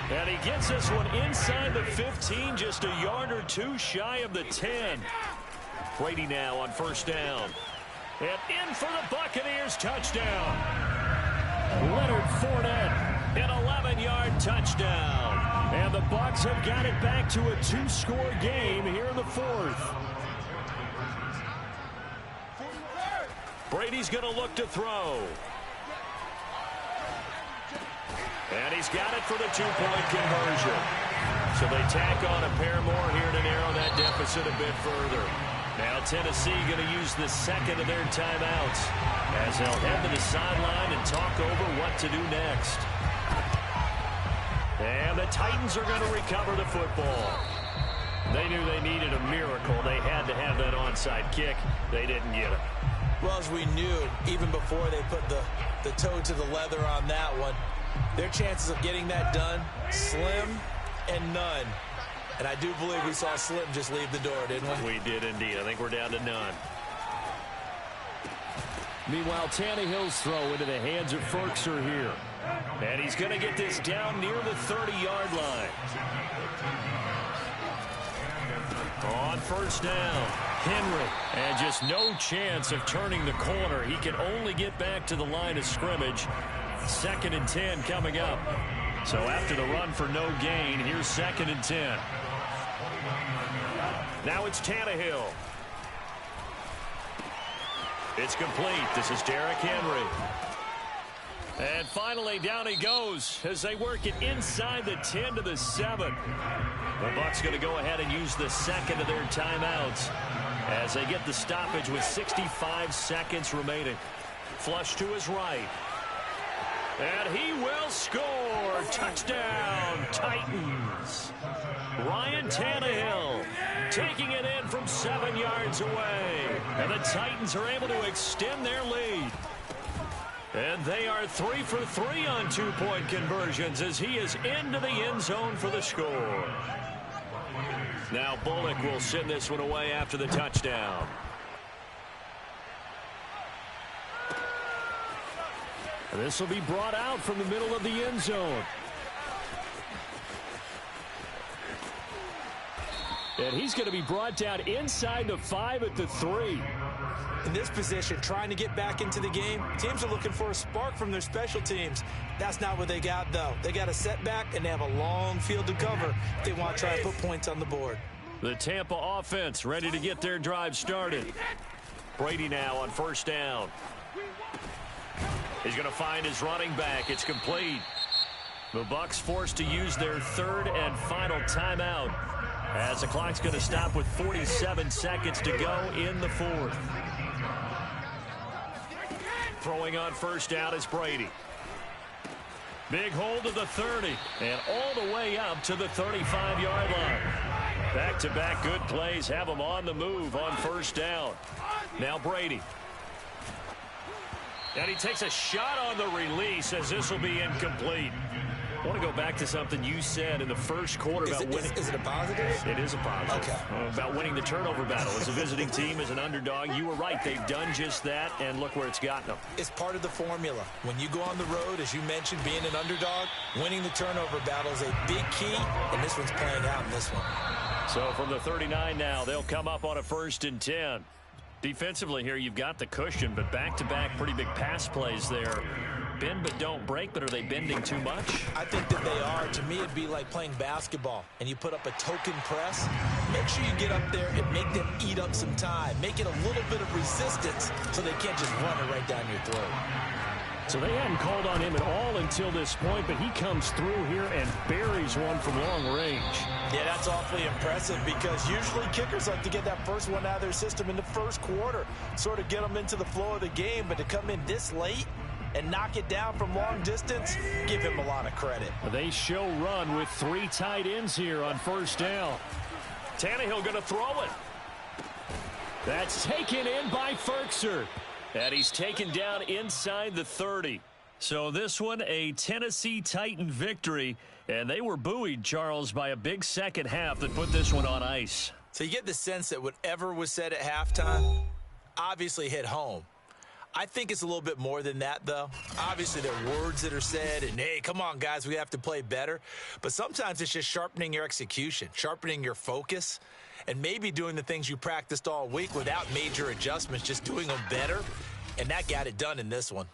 And he gets this one inside the 15, just a yard or 2 shy of the 10. Brady now on 1st down. And in for the Buccaneers, touchdown. Leonard Fournette, an 11-yard touchdown. And the Bucs have got it back to a 2-score game here in the 4th. Brady's going to look to throw. And he's got it for the 2-point conversion. So they tack on a pair more here to narrow that deficit a bit further. Now Tennessee going to use the 2nd of their timeouts as they'll head to the sideline and talk over what to do next. And the Titans are going to recover the football. They knew they needed a miracle. They had to have that onside kick. They didn't get it. Well, as we knew, even before they put the toe to the leather on that one, their chances of getting that done, slim and none. And I do believe we saw Slim just leave the door, didn't we? We did indeed. I think we're down to none. Meanwhile, Tannehill's throw into the hands of Ferkser here. And he's going to get this down near the 30-yard line. On 1st down, Henry. And just no chance of turning the corner. He can only get back to the line of scrimmage. 2nd and 10 coming up. So after the run for no gain, here's 2nd and 10. Now it's Tannehill. It's complete. This is Derrick Henry. And finally, down he goes as they work it inside the 10 to the 7. The Bucs going to go ahead and use the 2nd of their timeouts as they get the stoppage with 65 seconds remaining. Flush to his right. And he will score. Touchdown, Titans. Ryan Tannehill taking it in from 7 yards away. And the Titans are able to extend their lead. And they are 3 for 3 on 2-point conversions as he is into the end zone for the score. Now Bullock will send this one away after the touchdown. This will be brought out from the middle of the end zone. And he's going to be brought down inside the 5 at the 3. In this position, trying to get back into the game, teams are looking for a spark from their special teams. That's not what they got, though. They got a setback, and they have a long field to cover if they want to try and put points on the board. The Tampa offense ready to get their drive started. Brady now on first down. He's going to find his running back. It's complete. The Bucs forced to use their third and final timeout as the clock's going to stop with 47 seconds to go in the fourth. Throwing on first down is Brady. Big hold to the 30 and all the way up to the 35-yard line. Back-to-back good plays have him on the move on first down. Now Brady. And he takes a shot on the release as this will be incomplete. I want to go back to something you said in the first quarter about winning. Is it a positive? It is a positive. Okay. About winning the turnover battle. As a visiting team, as an underdog, you were right. They've done just that, and look where it's gotten them. It's part of the formula. When you go on the road, as you mentioned, being an underdog, winning the turnover battle is a big key, and this one's playing out in this one. So from the 39 now, they'll come up on a 1st and 10. Defensively here, you've got the cushion, but back-to-back pretty big pass plays there. Bend but don't break, but are they bending too much? I think that they are. To me, it'd be like playing basketball, and you put up a token press. Make sure you get up there and make them eat up some time. Make it a little bit of resistance so they can't just run it right down your throat. So they hadn't called on him at all until this point, but he comes through here and buries one from long range. Yeah, that's awfully impressive because usually kickers like to get that first one out of their system in the first quarter, sort of get them into the flow of the game, but to come in this late and knock it down from long distance, give him a lot of credit. They show run with 3 tight ends here on first down. Tannehill going to throw it. That's taken in by Ferkser. And he's taken down inside the 30. So this one, a Tennessee Titan victory. And they were buoyed, Charles, by a big second half that put this one on ice. So you get the sense that whatever was said at halftime obviously hit home. I think it's a little bit more than that, though. Obviously, there are words that are said, and, hey, come on, guys, we have to play better. But sometimes it's just sharpening your execution, sharpening your focus, and maybe doing the things you practiced all week without major adjustments, just doing them better. And that got it done in this one.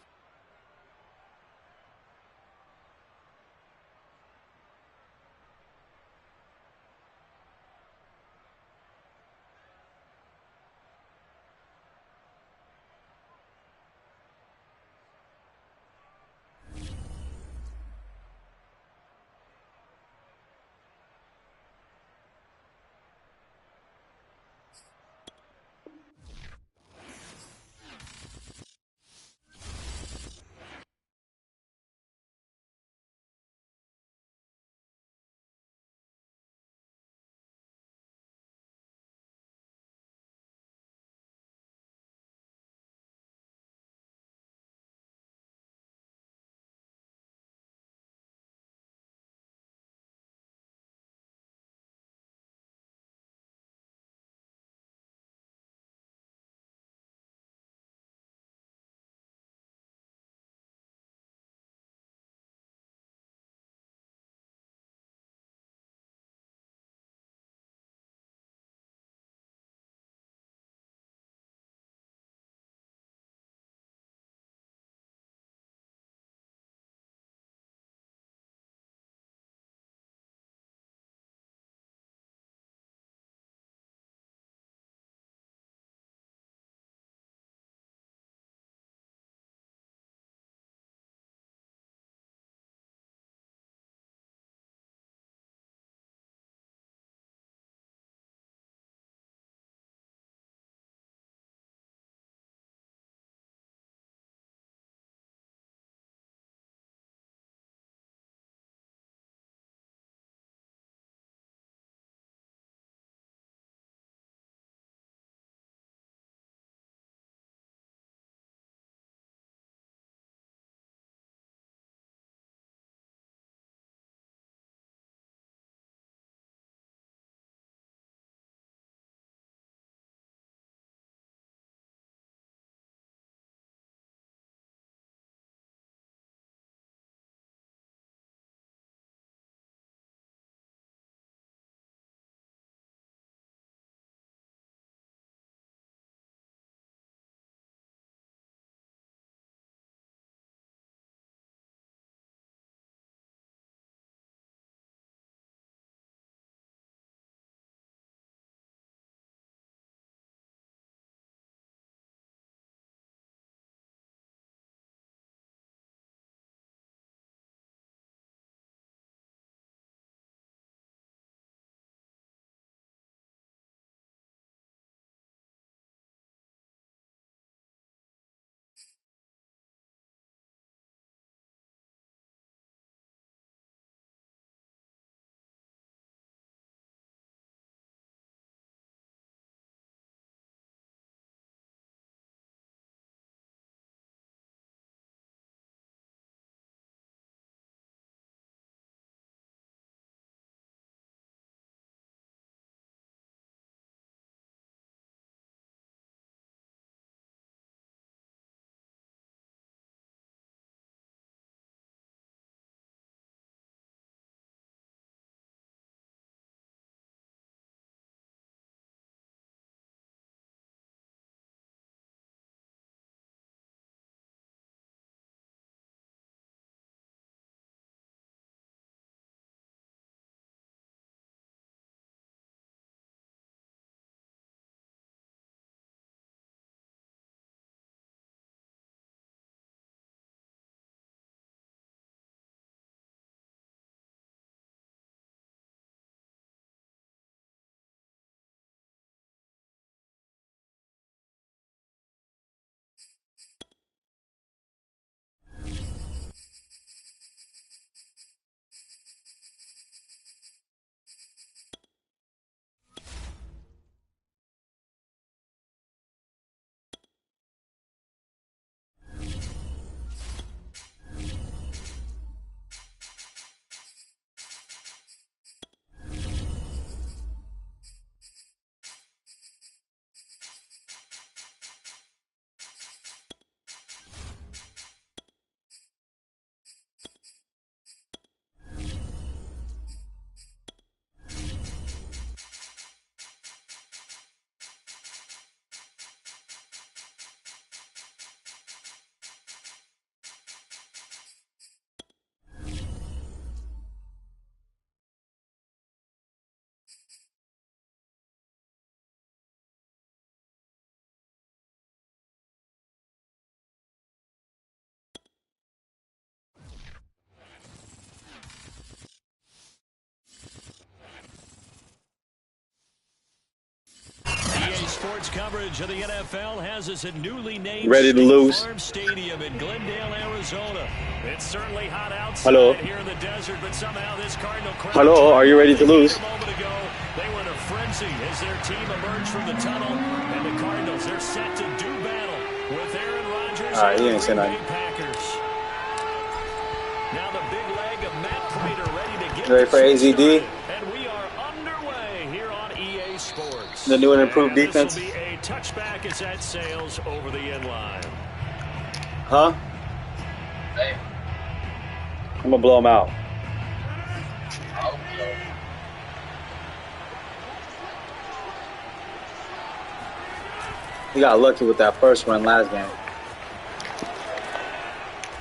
coverage of the NFL has us at newly named Ready to lose. Farm Stadium in Glendale, Arizona. It's certainly hot outside Hello. here in the desert, but somehow this Cardinal crowd. Hello, are you ready to lose? A moment ago, they were in a frenzy as their team emerged from the tunnel, and the Cardinals, they're set to do battle with Aaron Rodgers All right, and he the ain't saying Green Bay nothing. Packers. Now the big leg of Matt Prater ready to get Ready for this AZD? started. And we are underway here on EA Sports. The new and improved defense? This will be a touchback as that sails over the end line. Huh? I'm gonna blow him out. He got lucky with that first run last game.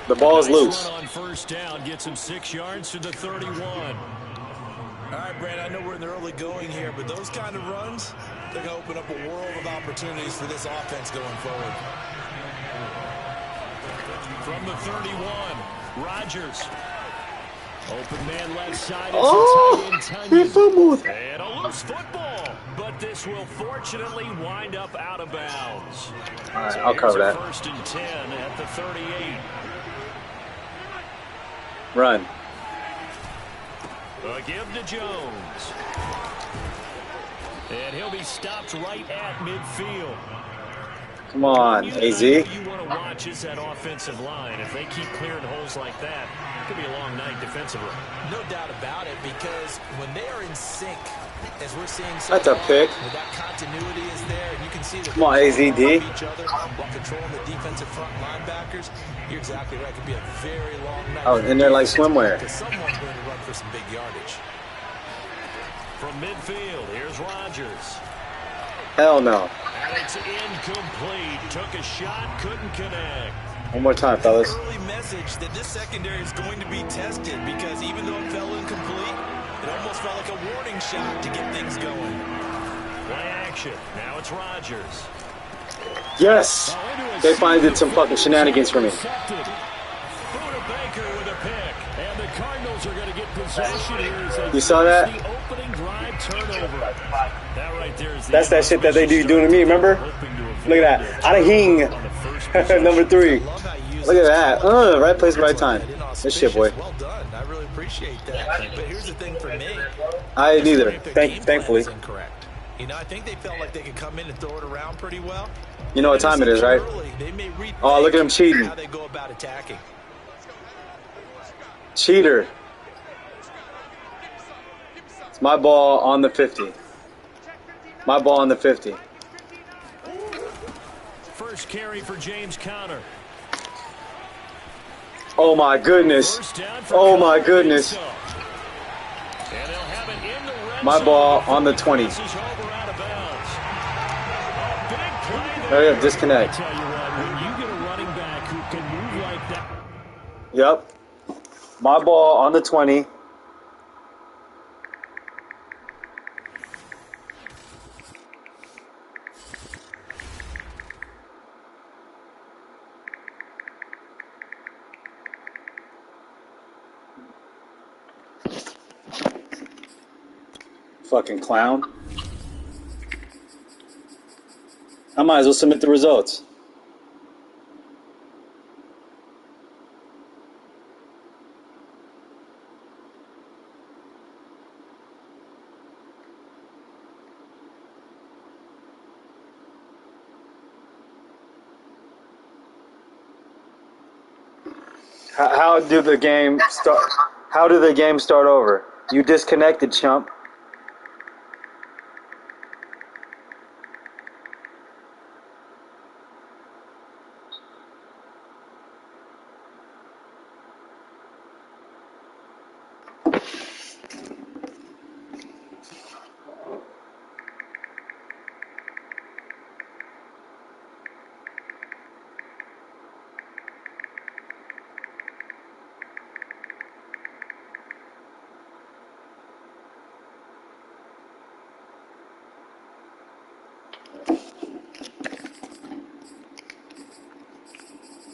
The ball's loose. Run on first down gets him 6 yards to the 31. All right, Brad, I know we're in the early going here, but those kind of runs, they're going to open up a world of opportunities for this offense going forward. From the 31, Rodgers. Open man left side. Oh, he fumbled. And a loose football, but this will fortunately wind up out of bounds. All right, I'll cover that. First and 10 at the 38. Run. A give to Jones. And he'll be stopped right at midfield. Come on, AZ. You want to watch is that offensive line. If they keep clearing holes like that, it could be a long night defensively. No doubt about it, because when they are in sync, as we're seeing, That's a pick. that continuity is there, and you can see that. Come on, AZD. Each other while controlling the defensive front linebackers. You're exactly right. It could be a very long night. Oh, in there like swimwear. Because someone's going to run for some big yardage. From midfield, here's Rodgers. Hell no. And it's incomplete. Took a shot, couldn't connect. One more time, fellas. Early message that this secondary is going to be tested because even though it fell incomplete, it almost felt like a warning shot to get things going. Play action. Now it's Rodgers. Yes. They finally did some fucking shenanigans for me. Buda Baker with a pick. And the Cardinals are going to get possession here as they You saw that? the opening drive turnover. That right there is That's that shit that they do to me, remember? Look at that. Adahing. Number 3. Look at that. Right place, right time. This shit, boy. Well done. I really appreciate that. But here's the thing for me. I neither. Thankfully. Incorrect. You know, I think they felt like they could come in and throw it around pretty well. You know what time it is, right? Oh, look at him cheating. How they go about attacking. Cheater. It's my ball on the 50. My ball on the 50. First carry for James Conner. Oh my goodness. Oh my goodness. My ball on the 20. Hurry up, disconnect. Yep. My ball on the 20. Fucking clown. I might as well submit the results. How do the game start? How do the game start over? You disconnected, chump.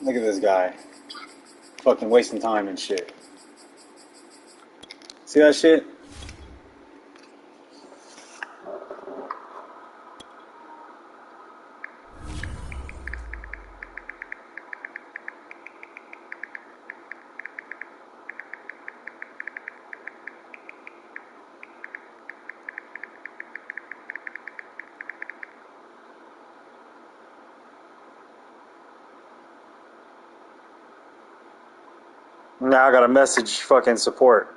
Look at this guy. Fucking wasting time and shit. See that shit? Now I gotta message fucking support.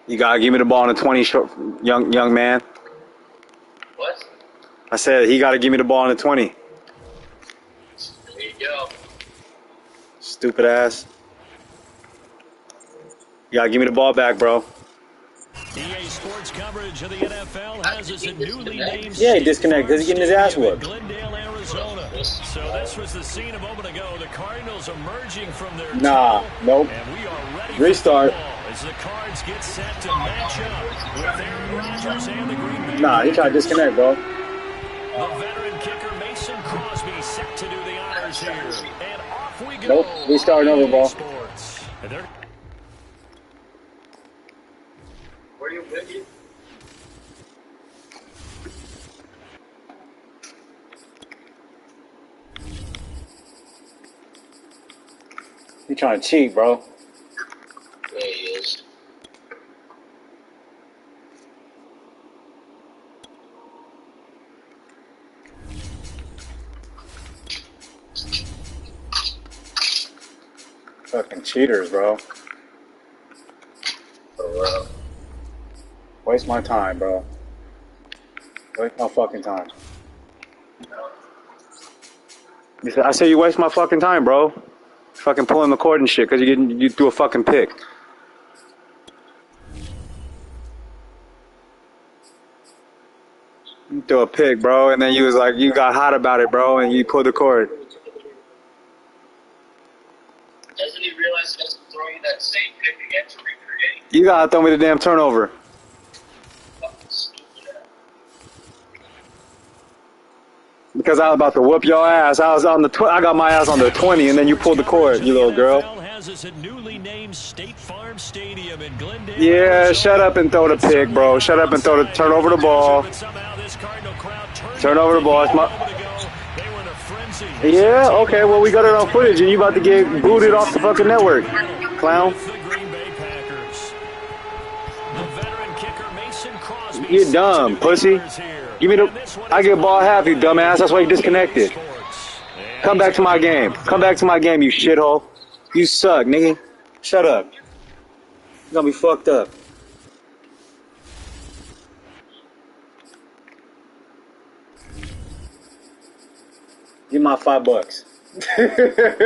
You gotta give me the ball in the 20, young man. What? I said he gotta give me the ball in the 20. There you go. Stupid ass. You gotta give me the ball back, bro. EA Sports coverage of the NFL has us a newly named Yeah, he disconnected because he's getting his ass Stadium in whooped. Glendale, Arizona. So this was the scene a moment ago. The Cardinals emerging from their Nah, tunnel, nope. and we are ready Restart. for football as the Cards get set to match up with Aaron Rodgers and the Green Bay Nah, he tried to disconnect, bro. The veteran kicker Mason Crosby set to do the honors here. And off we go. Nope, restarting over, bro. Sports. And they're Where are you with you? He trying to cheat, bro. Yeah, he is. Fucking cheaters, bro. Oh, Waste my time, bro. Waste my fucking time. I say you waste my fucking time, bro. Fucking pulling the cord and shit because you threw a fucking pick. You threw a pick, bro, and then you was like, you got hot about it, bro, and you pulled the cord. doesn't he realize he has to throw you that same pick again to recreate? You gotta throw me the damn turnover. Fucking stupid ass. Because I was about to whoop your ass. I was on the I got my ass on the 20, and then you pulled the cord, you little girl. has us at newly named State Farm Stadium in Glendale. Yeah, shut up and throw the pick, bro. Shut up and turn over the ball. Turn over the ball. It's my. Yeah, okay. Well, we got it on footage, and you about to get booted off the fucking network, clown. You're dumb, pussy. Give me the. I get ball half, you dumbass. That's why you disconnected. Come back to my game. Come back to my game, you shithole. You suck, nigga. Shut up. You're gonna be fucked up. Give me my $5.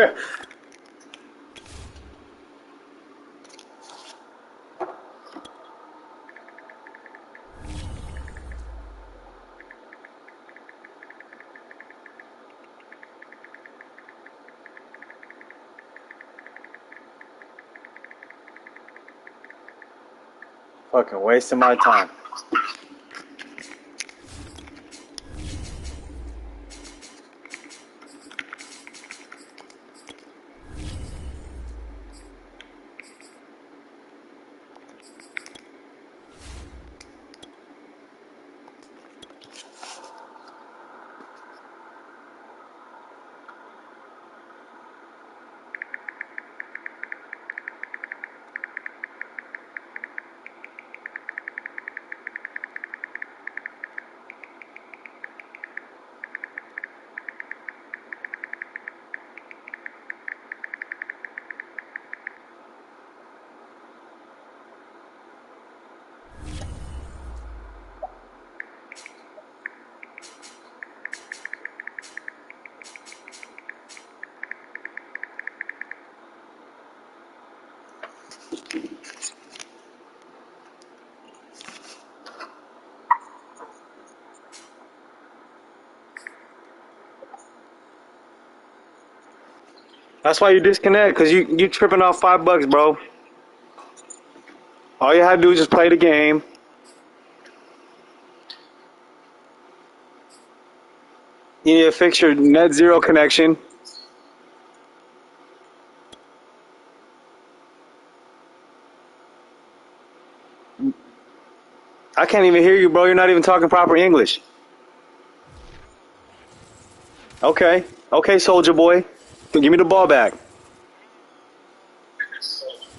Fucking wasting my time. That's why you disconnect, because you tripping off $5, bro. All you had to do is just play the game. You need to fix your net zero connection. I can't even hear you, bro. You're not even talking proper English. Okay. Okay, soldier boy. Give me the ball back.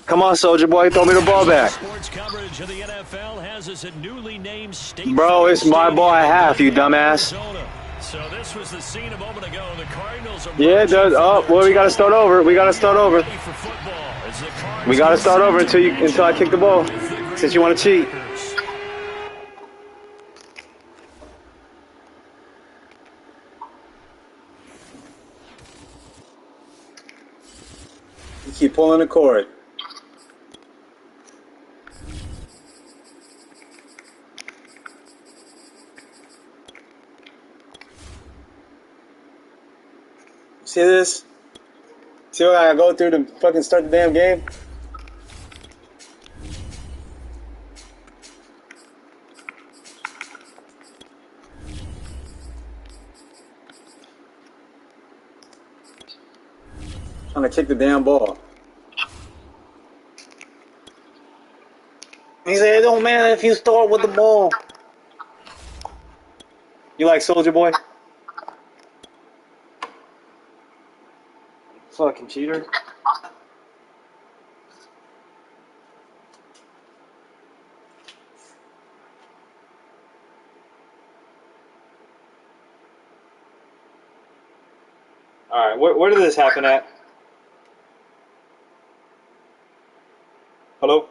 Come on, soldier boy. Throw me the ball back. Sports coverage of the NFL has us at newly named State Bro, it's my Stadium ball at half, you in dumbass. Arizona. So this was the scene a moment ago. The Cardinals are Yeah, it does. Oh, well, we got to start over. We got to start over. We got to start over until I kick the ball, since you want to cheat. You keep pulling the cord. See this? See what I gotta go through to fucking start the damn game? Trying to kick the damn ball. He said, it don't matter if you start with the ball. You like Soldier Boy? Fucking cheater. Alright, where did this happen at? Hello?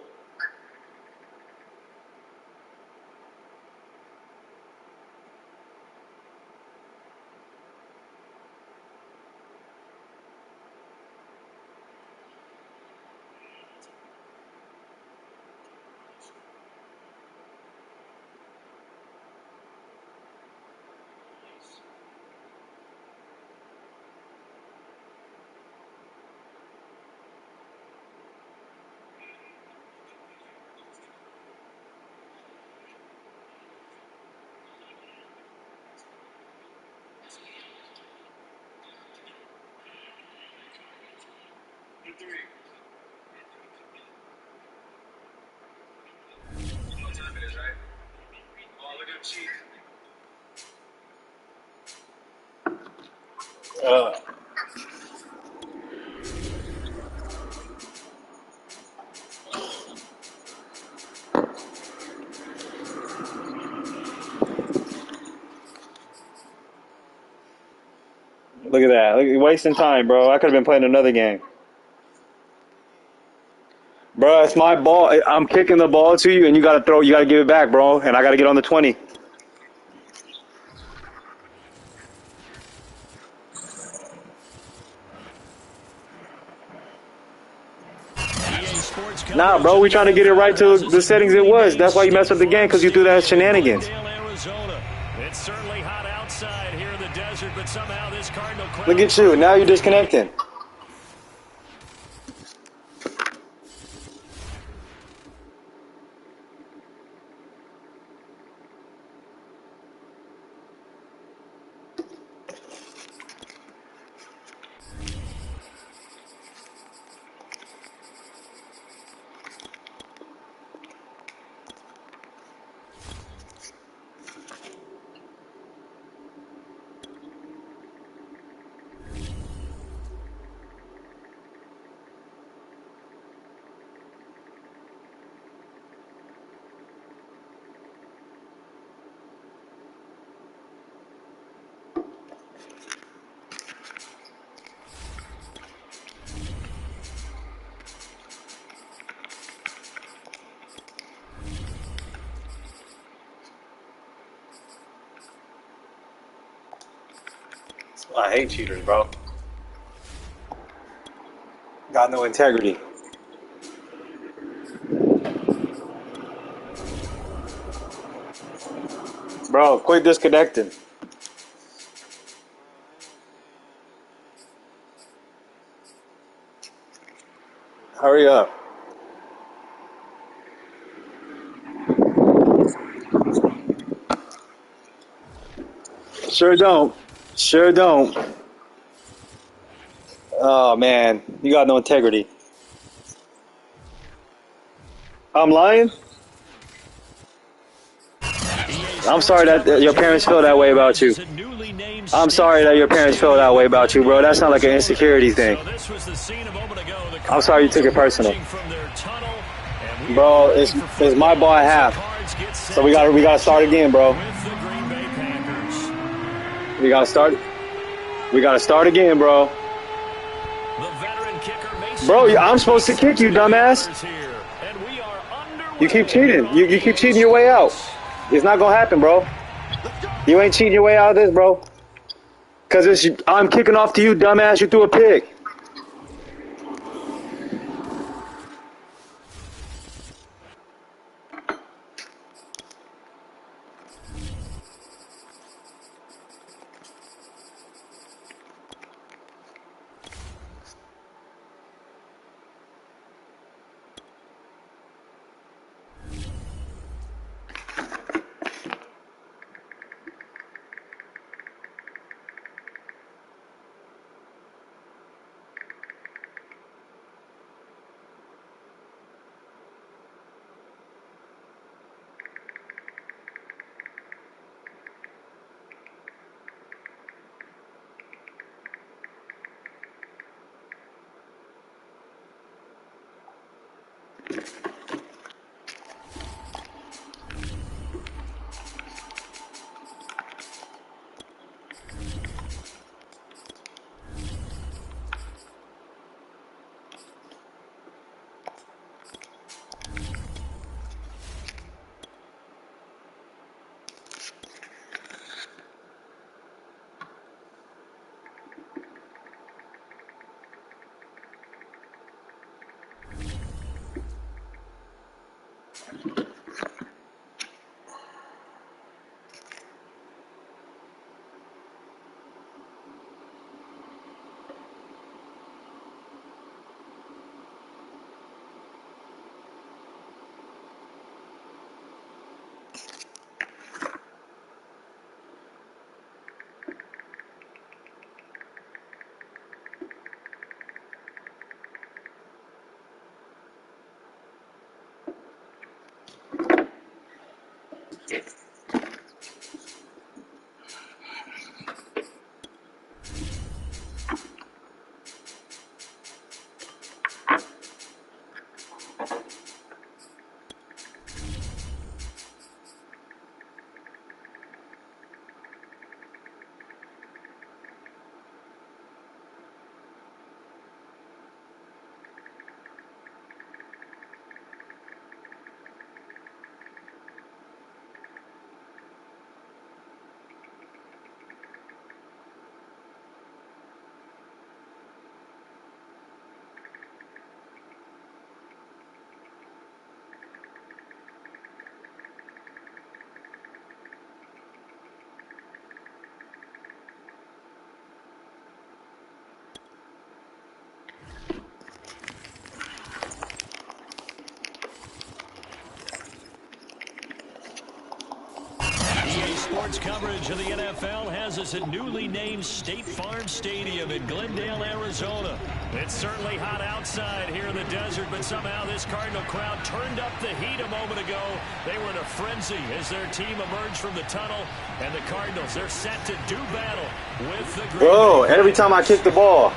Look at that. Look, you're wasting time, bro. I could have been playing another game. Bro, it's my ball. I'm kicking the ball to you, and you gotta give it back, bro. And I gotta get on the 20. Nah, bro, we trying to get it right to the settings it was. That's why you messed up the game, because you threw that shenanigans. It's certainly hot outside here in the desert, but somehow this Cardinal crowd... Look at you. Now you're disconnecting. I hate cheaters, bro. Got no integrity. Bro, quit disconnecting. Hurry up. Sure don't. Sure don't. Oh, man. You got no integrity. I'm lying? I'm sorry that your parents feel that way about you. I'm sorry that your parents feel that way about you, bro. That's not like an insecurity thing. I'm sorry you took it personal. Bro, it's my ball at half. So we gotta start again, bro. We gotta start again, bro. Bro, I'm supposed to kick you, dumbass. You keep cheating. You keep cheating your way out. It's not gonna happen, bro. You ain't cheating your way out of this, bro. Cause I'm kicking off to you, dumbass. You threw a pick. Sports coverage of the NFL has us at newly named State Farm Stadium in Glendale, Arizona. It's certainly hot outside here in the desert, but somehow this Cardinal crowd turned up the heat a moment ago. They were in a frenzy as their team emerged from the tunnel, and the Cardinals, they're set to do battle with the Green Bro, Bay. every time I kick the ball.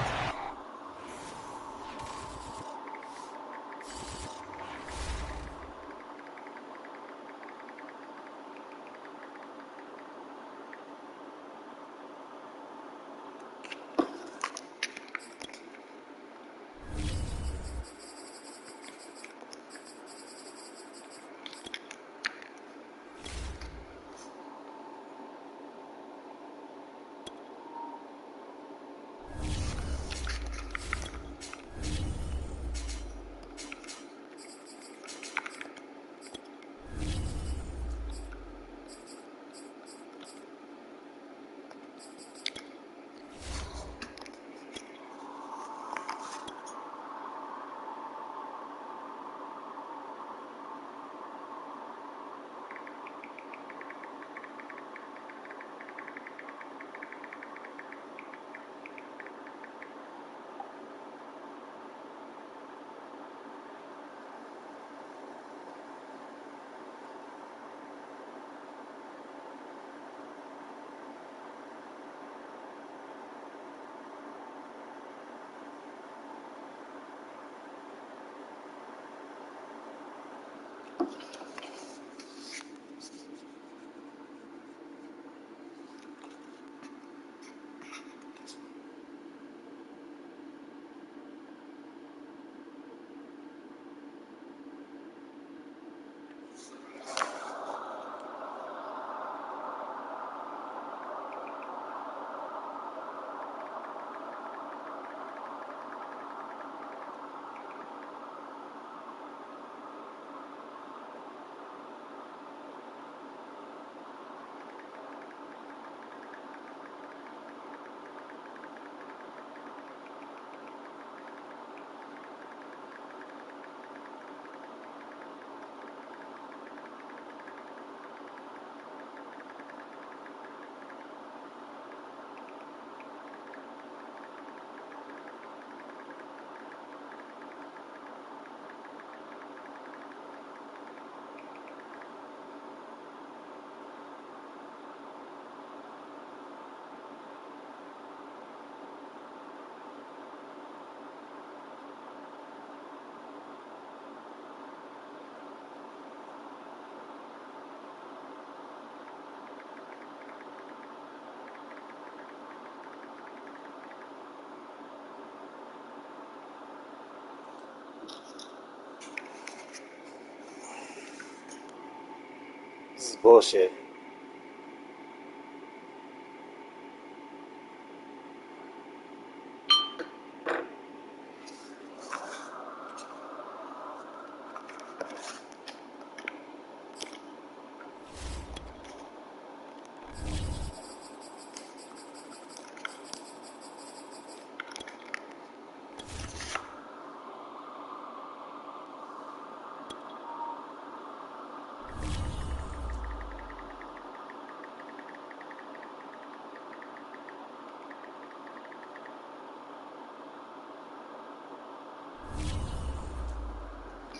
This is bullshit.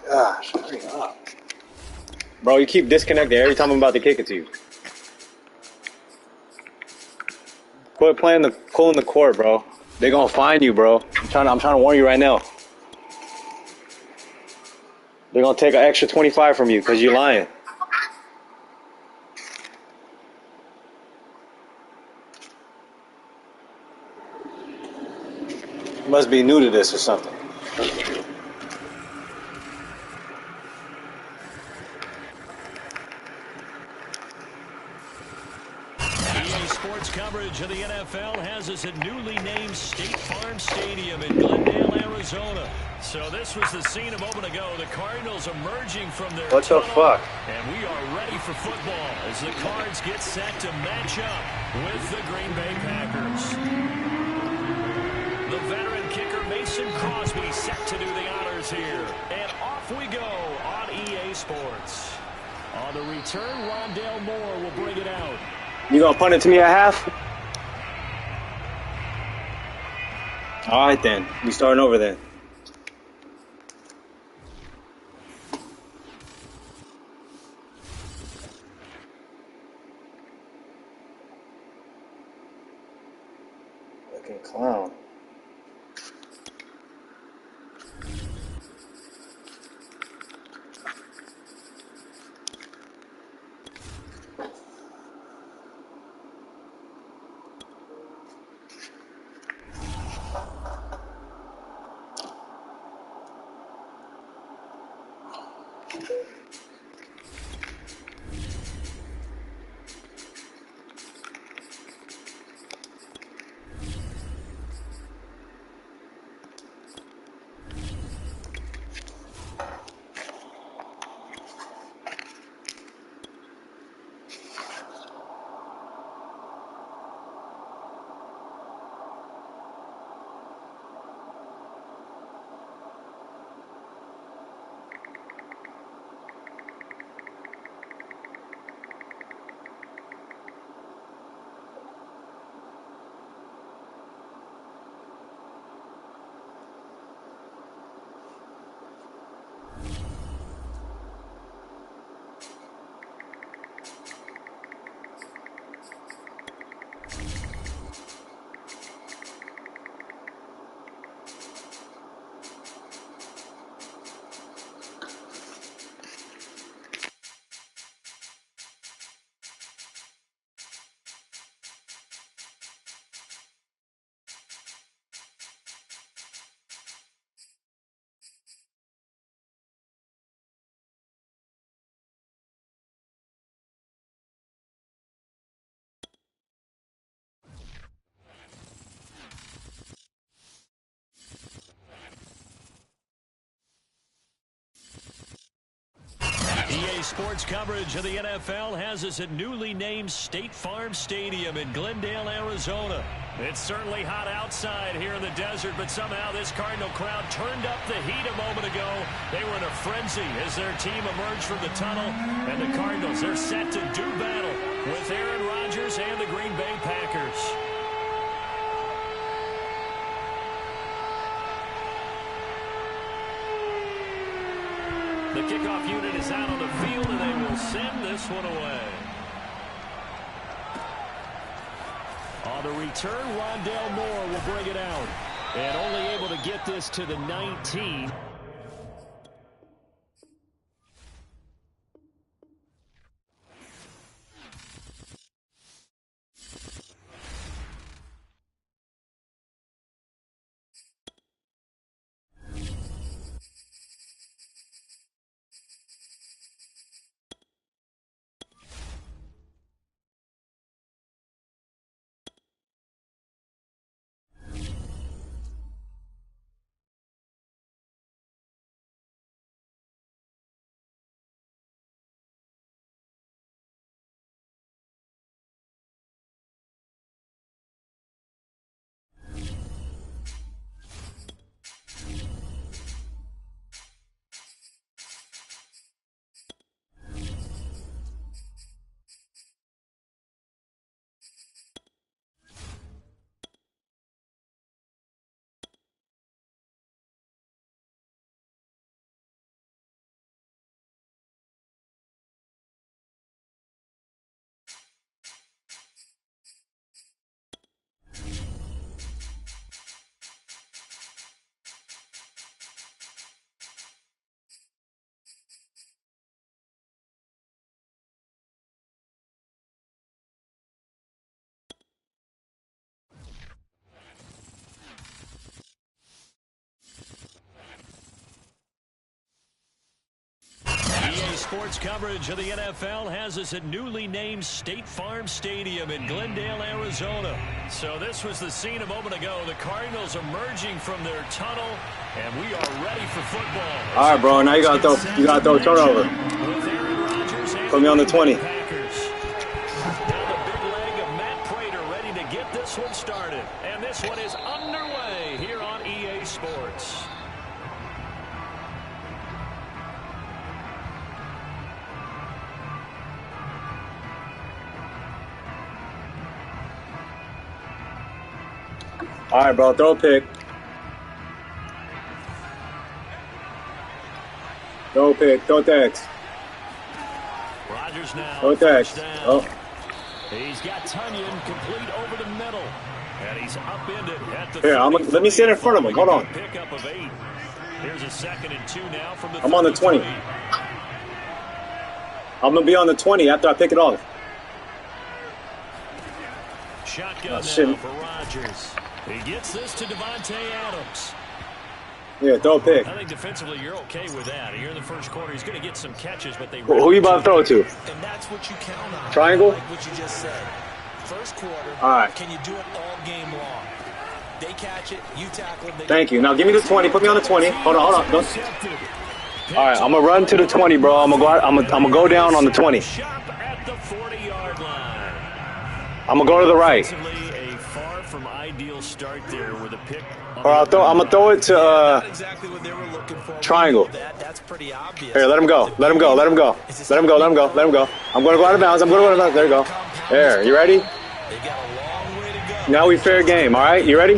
Gosh, hurry up. Bro, you keep disconnecting every time I'm about to kick it to you. Quit playing pulling the court, bro. They're gonna find you, bro. I'm trying to warn you right now. They're gonna take an extra 25 from you because you're lying. You must be new to this or something. EA Sports coverage of the NFL has us at newly named State Farm Stadium in Glendale, Arizona. So this was the scene a moment ago. The Cardinals emerging from their What the fuck? And we are ready for football as the Cards get set to match up with the Green Bay Packers. The veteran kicker Mason Crosby set to do the honors here. And off we go on EA Sports. On the return, Rondale Moore will bring it out. You gonna punt it to me at half? All right then. We starting over then. Fucking clown. EA Sports coverage of the NFL has us at newly named State Farm Stadium in Glendale, Arizona. It's certainly hot outside here in the desert, but somehow this Cardinal crowd turned up the heat a moment ago. They were in a frenzy as their team emerged from the tunnel, and the Cardinals, they're set to do battle with Aaron Rodgers and the Green Bay Packers. The kickoff unit is out on the field, and they will send this one away. On the return, Rondale Moore will bring it out. And only able to get this to the 19. Sports coverage of the NFL has us at newly named State Farm Stadium in Glendale, Arizona. So this was the scene a moment ago. The Cardinals emerging from their tunnel, and we are ready for football. All right, bro. Now you gotta throw turnover. Put me on the 20. Now the big leg of Matt Prater ready to get this one started. And this one is underway here on EA Sports. All right, bro. Throw a pick. Throw a pick. Throw tags. Rodgers now. Throw tags. Oh. He's got Tunyon complete over the middle. And he's upended at the Here, let me sit in front of him. Hold on. Pickup of 8. Here's a 2nd and 2 now from the I'm on the 20. I'm going to be on the 20 after I pick it off. Shotgun now for Rodgers. He gets this to Devontae Adams. Yeah, throw a pick. I think defensively you're okay with that. Here in the first quarter, he's going to get some catches, but they... Who you about to throw it to? And that's what you count on. Triangle? Like what you just said. First quarter, all right. Can you do it all game long? They catch it, you tackle them. Thank you. Now give me the 20. Put me on the 20. Hold on. Don't. All right, I'm going to run to the 20, bro. I'm going to go down on the 20. Shop at the 40-yard line. I'm going to go to the right. A far from ideal start there with a pick. Or I'm going to throw it to exactly what they were looking for. triangle. That's pretty obvious. Here, let him go. Let him go. I'm going to go out of bounds. There you go. There, you ready? They got a long way to go. Now we fair game, all right? You ready?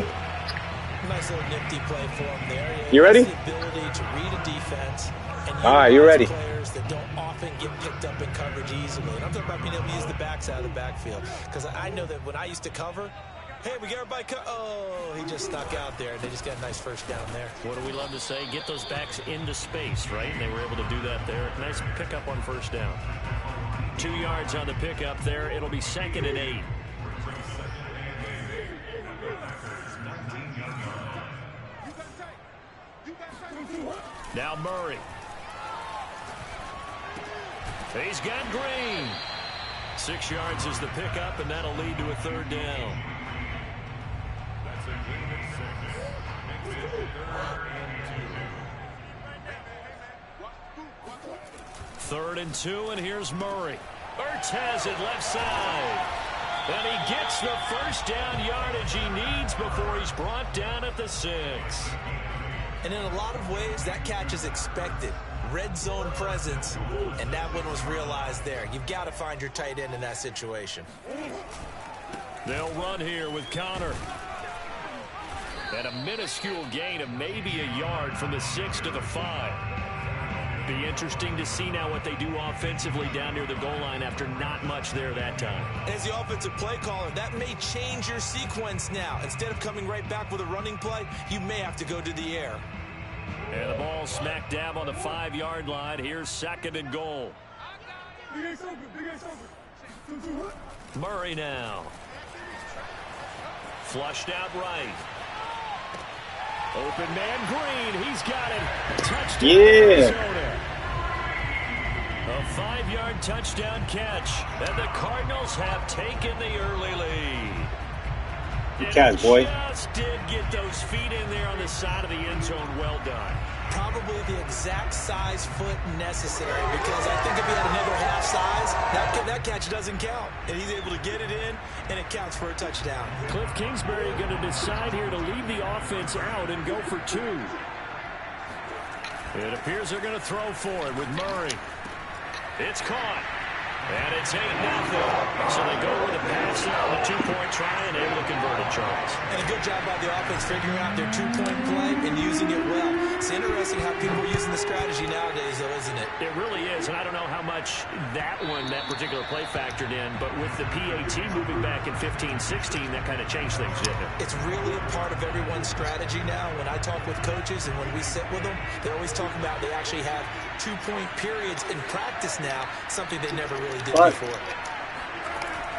Nice little nifty play for him there. You ready? The ability to read a defense and all right, you ready? Players that don't often get picked up in coverage easily. And I'm talking about being able to use the backside of the backfield. Because I know that when I used to cover, hey, we got everybody oh, he just snuck out there, and they just got a nice first down there. What do we love to say? Get those backs into space, right? And they were able to do that there. Nice pickup on first down. 2 yards on the pickup there. It'll be 2nd and 8. Now Murray. He's got Green. 6 yards is the pickup, and that'll lead to a 3rd down. That's a gain of 6. Makes it 3rd and 2, and here's Murray. Ertz has it left side. And he gets the first down yardage he needs before he's brought down at the 6. And in a lot of ways, that catch is expected. Red zone presence, and that one was realized there. You've got to find your tight end in that situation. They'll run here with Connor. And a minuscule gain of maybe a yard from the 6 to the 5. Be interesting to see now what they do offensively down near the goal line after not much there that time. As the offensive play caller, that may change your sequence now. Instead of coming right back with a running play, you may have to go to the air. And the ball smack dab on the 5-yard line. Here's 2nd and goal. Murray now. Flushed out right. Open man Green. He's got it. Touchdown Arizona. A 5-yard touchdown catch. And the Cardinals have taken the early lead. Good catch, boy. Just did get those feet in there on the side of the end zone. Well done. Probably the exact size foot necessary, because I think if he had another half size, that catch doesn't count. And he's able to get it in, and it counts for a touchdown. Cliff Kingsbury going to decide here to leave the offense out and go for 2. It appears they're going to throw for it with Murray. It's caught. And it's 8-0. So they go with a pass out, the 2-point try, and able to convert it, Charles. And a good job by the offense figuring out their 2-point play and using it well. It's interesting how people are using the strategy nowadays, though, isn't it? It really is, and I don't know how much that particular play factored in, but with the PAT moving back in 15-16, that kind of changed things, didn't it? It's really a part of everyone's strategy now. When I talk with coaches and when we sit with them, they always talk about they actually have 2-point periods in practice now, something they never really did before.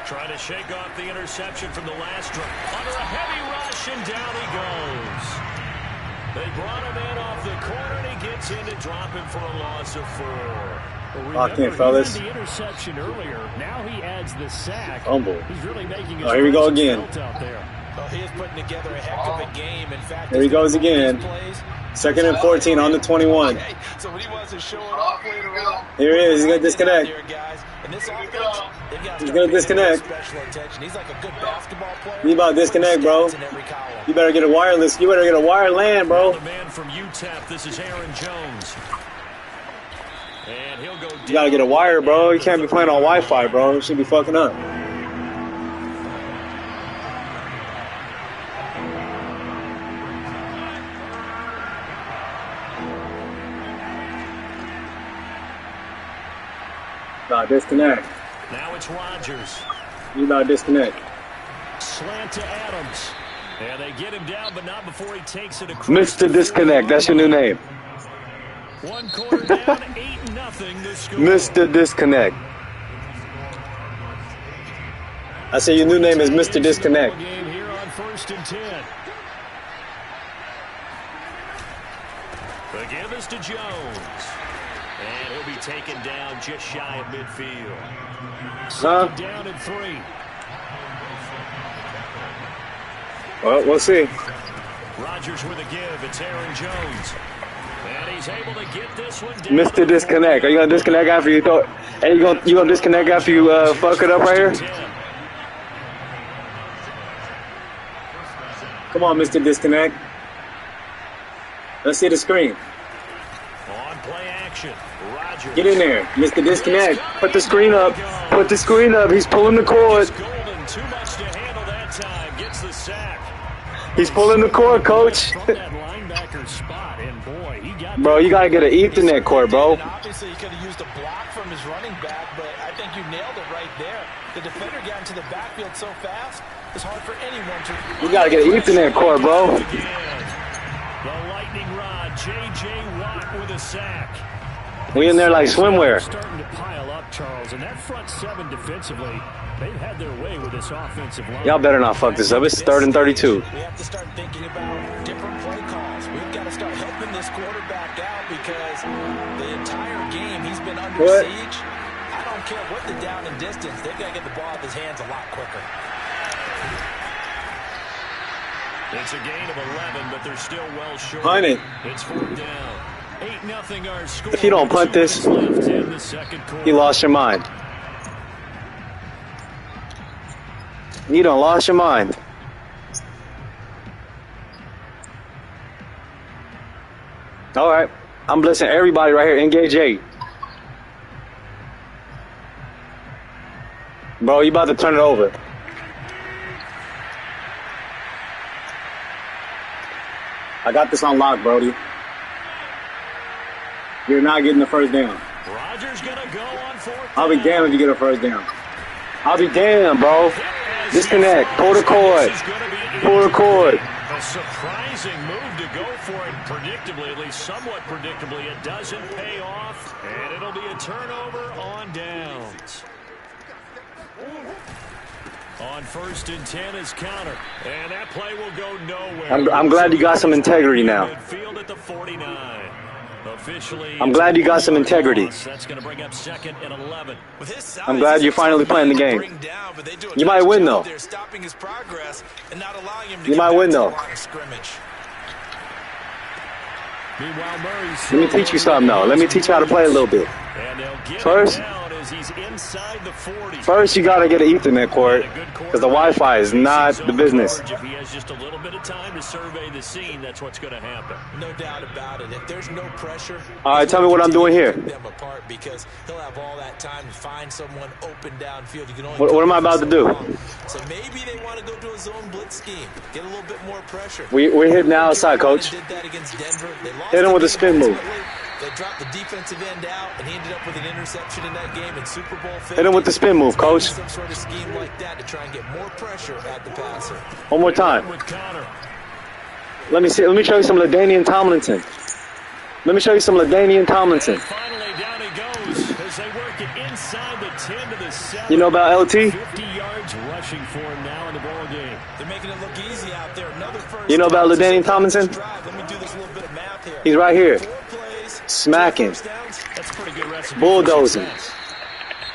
Trying to shake off the interception from the last drive. Under a heavy rush, and down he goes. They brought him in off the corner, and he gets in to drop him for a loss of 4. Lock in, fellas. The interception earlier. Now he adds the sack. Humble. He's really making his here we go again. out there. Well, he is putting together a heck of a game. In fact, Here he goes again. 2nd and 14 on the 21. Okay, so when he wants to show it off later on. Here he is. He's going to disconnect. He's going to disconnect. He's like a good basketball player. You about to disconnect, bro. You better get a wireless. You better get a wire LAN, bro. The man from UTEP, this is Aaron Jones. And he'll go down. You got to get a wire, bro. You can't be playing on Wi-Fi, bro. You should be fucking up. About to disconnect. Now it's Rodgers. You about to disconnect. Slant to Adams. And they get him down, but not before he takes it across. Mr. Disconnect. That's your new name. One quarter down, 8-0 the score. Mr. Disconnect. I say your new name is Mr. Disconnect. Game here on 1st and 10. The give is to Jones. And he'll be taken down just shy of midfield. Second down and 3. Well, we'll see. Rodgers with a give. It's Aaron Jones. And he's able to get this one down. Mr. Disconnect. Are you gonna disconnect after you throw? Hey, you gonna disconnect after you fuck it up right here? Come on, Mr. Disconnect. Let's see the screen. On play action. Rodgers. Get in there, Mr. Disconnect. Put the screen up. Put the screen up. He's pulling the cord. Golden, too much to handle that time. Gets the sack. He's pulling the cord, coach. From that linebacker spot, and boy, he got. Bro, you gotta get an Ethernet cord, bro. Obviously, he could have used a block from his running back, but I think you nailed it right there. The defender got into the backfield so fast, it's hard for anyone to. You gotta get an Ethernet cord, bro. The lightning rod, J.J. Watt with a sack. We in there like swimwear. Starting to pile up, Charles, and that front seven defensively, they've had their way with this offensive line. Y'all better not fuck this up. It's 3rd and 32. We have to start thinking about different play calls. We've got to start helping this quarterback out because the entire game he's been under siege. I don't care what the down and distance. They've got to get the ball out of his hands a lot quicker. It's a gain of 11, but they're still well short. Punt it. It's 4th down. 8-0 our score. If you don't punt this, you lost your mind. You done lost your mind. All right. I'm blessing everybody right here. Engage 8. Bro, you about to turn it over. I got this on lock, Brody. You're not getting the first down. Rodgers gonna go on 4th. I'll be damned if you get a first down. I'll be damned, bro. Disconnect. Pull the cord. Pull the cord. A surprising move to go for it predictably, at least somewhat predictably. It doesn't pay off, and it'll be a turnover on downs. On 1st and 10 is counter, and that play will go nowhere. I'm glad you got some integrity now. Midfield at the 49. Officially, I'm glad you got some integrity. That's going to bring up 2nd and 11. I'm glad you're finally playing the game. You might win, though. You might win, though. Let me teach you something, though. Let me teach you how to play a little bit. First, you got to get an Ethernet cord because the Wi-Fi is not the business. If he has just a little bit of time to survey the scene, that's what's going to happen. No doubt about it. If there's no pressure, all right, tell me what I'm doing here. Them apart because he'll have all that time to find someone open downfield. You can only what am I about to do? So maybe they want to go to a zone blitz scheme, get a little bit more pressure. We're hitting the outside, coach. Did that against Denver. Hit him with a spin move. They dropped the defensive end out, and he ended up with an interception in that game in Super Bowl 50. Hit him with the spin move, coach. Some sort of scheme like that to try and get more pressure at the passer. One more time. Let me see. Let me show you some LaDainian Tomlinson. Let me show you some LaDainian Tomlinson. Finally, down he goes as they work it inside the 10 to the 7. You know about LT? 50 yards rushing for him now in the ball game. They're making it look easy out there. Another first. You know about LaDainian Tomlinson? Let me do this little bit of math here. He's right here. 4 plays, Smacking. That's a pretty good recipe. Bulldozing.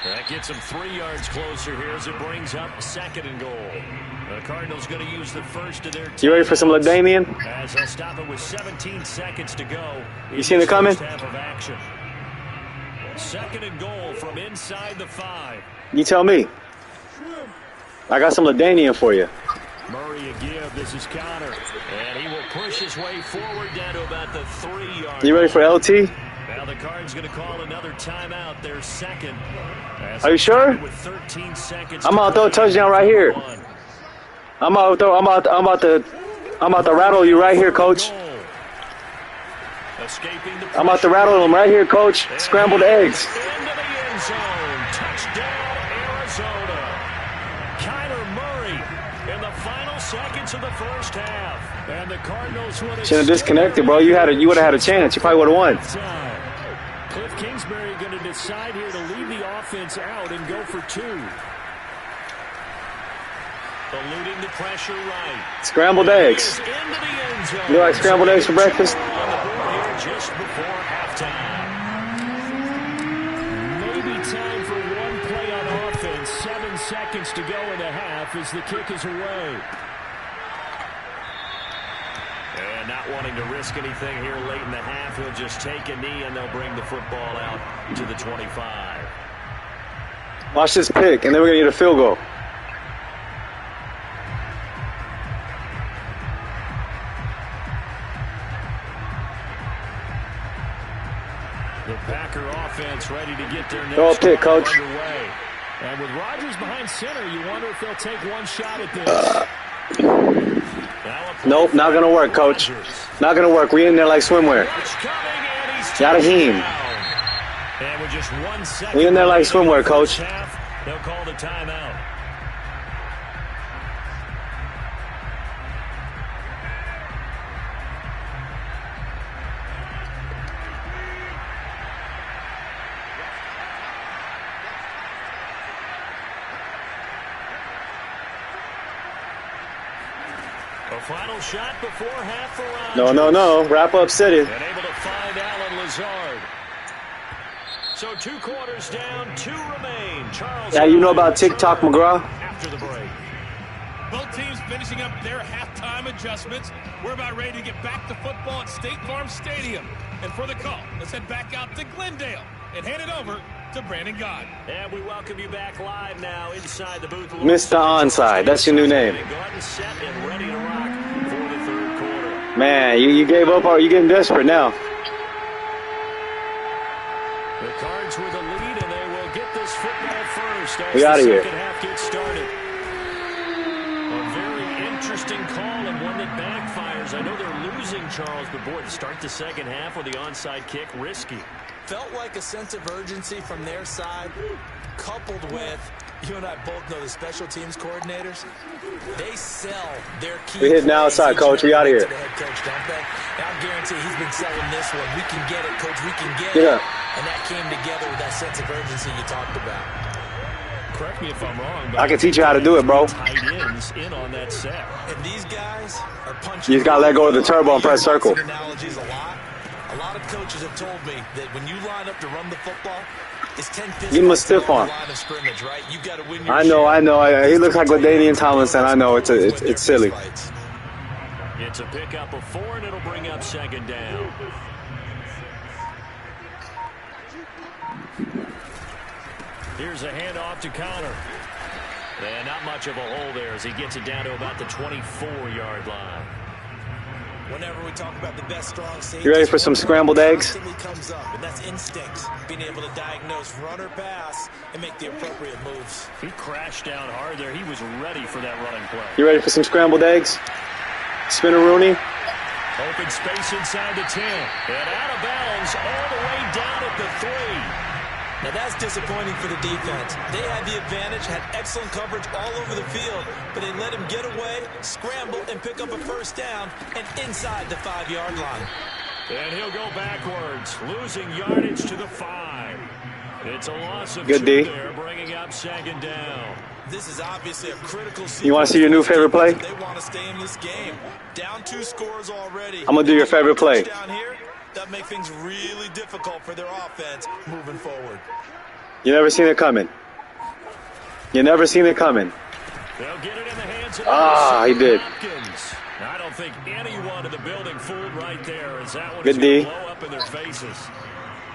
That gets them 3 yards closer here as it brings up 2nd and goal. The Cardinals going to use the first of their team. You ready for some LaDainian? As they'll stop it with 17 seconds to go. You seen it coming? Half of action. 2nd and goal from inside the 5. You tell me. I got some LaDainian for you. Murray a give. This is Connor. And he will push his way forward down to about the 3-yard. You ready for LT? Now the Cards going to call another timeout. Their second. Are you sure? With 13 seconds I'm about to throw a touchdown right here. I'm about to rattle you right here, coach. I'm about to rattle them right here, coach. Scrambled eggs. Into the end zone. Touchdown, Arizona. Kyler Murray in the final seconds of the first half. And the Cardinals would have Should have disconnected, bro. You would have had a chance. You probably would have won. Cliff Kingsbury going to decide here to leave the offense out and go for 2. Eluding the pressure right. Scrambled eggs. You like scrambled eggs for breakfast? On the board here just before halftime. Maybe time for one play on offense. 7 seconds to go in the half as the kick is away. And not wanting to risk anything here late in the half, he'll just take a knee and they'll bring the football out to the 25. Watch this pick, and then we're going to get a field goal. The Packer offense ready to get their next Throw a pick, coach. Underway. And with Rodgers behind center, you wonder if they'll take one shot at this. Nope, not going to work, coach. Not going to work. We in there like swimwear. Got a heme. And with just 1 second, we in there like swimwear, coach. They'll call the timeout. A final shot before half for Rodgers. No. Wrap up city. And able to find Allen Lazard. So 2 quarters down, 2 remain. Charles. Yeah, you know about TikTok, McGraw? After the break. Both teams finishing up their halftime adjustments. We're about ready to get back to football at State Farm Stadium. And for the call, let's head back out to Glendale and hand it over to Brandon God. And we welcome you back live now inside the booth. Mr. Onside, that's your new name. Go ahead and set and ready to rock for the 3rd quarter. Man, you gave up, or you getting desperate now? The Cards with a lead, and they will get this football first as We out of the here. second half gets started. A very interesting call and one that backfires. I know they're losing, Charles, but boy, to start the second half with the onside kick, risky. Felt like a sense of urgency from their side, coupled with, you and I both know the special teams coordinators, they sell their key. We hitting outside, coach. We out of here. To the head coach, don't they? And I guarantee he's been selling this one. We can get it, coach. We can get it. And that came together with that sense of urgency you talked about. Correct me if I'm wrong, but I can teach you how to do it, bro. Tight ends in on that set. And these guys are punching. You just got to let go of the turbo and press circle. Analogies a lot of coaches have told me that when you line up to run the football, it's 10 Give him a stiff arm. line of scrimmage, right? You got to win your I know. He looks like LaDainian Tomlinson. I know. It's silly. It's a pickup of 4, and it'll bring up 2nd down. Here's a handoff to Connor. And not much of a hole there as he gets it down to about the 24-yard line. Whenever we talk about the best strong safety, You ready for some scrambled eggs? Comes up, and that's instinct, being able to diagnose run or pass and make the appropriate moves. He crashed down hard there. He was ready for that running play. You ready for some scrambled eggs? Spinner-Rooney? Open space inside the 10. And out of bounds all the way down at the 3. Now that's disappointing for the defense. They had the advantage, had excellent coverage all over the field, but they let him get away, scramble, and pick up a first down, and inside the 5-yard line. And he'll go backwards, losing yardage to the 5. It's a loss of Good 2 D. there, bringing up 2nd down. This is obviously a critical sequence. You want to see your new favorite play? They want to stay in this game. Down 2 scores already. I'm going to do your favorite play. Down here, That makes things really difficult for their offense moving forward. You never seen it coming. You never seen it coming. They'll get it in the hands of he did. Hopkins. I don't think anyone in the building fooled right there, as that one Good is going D. to blow up in their faces.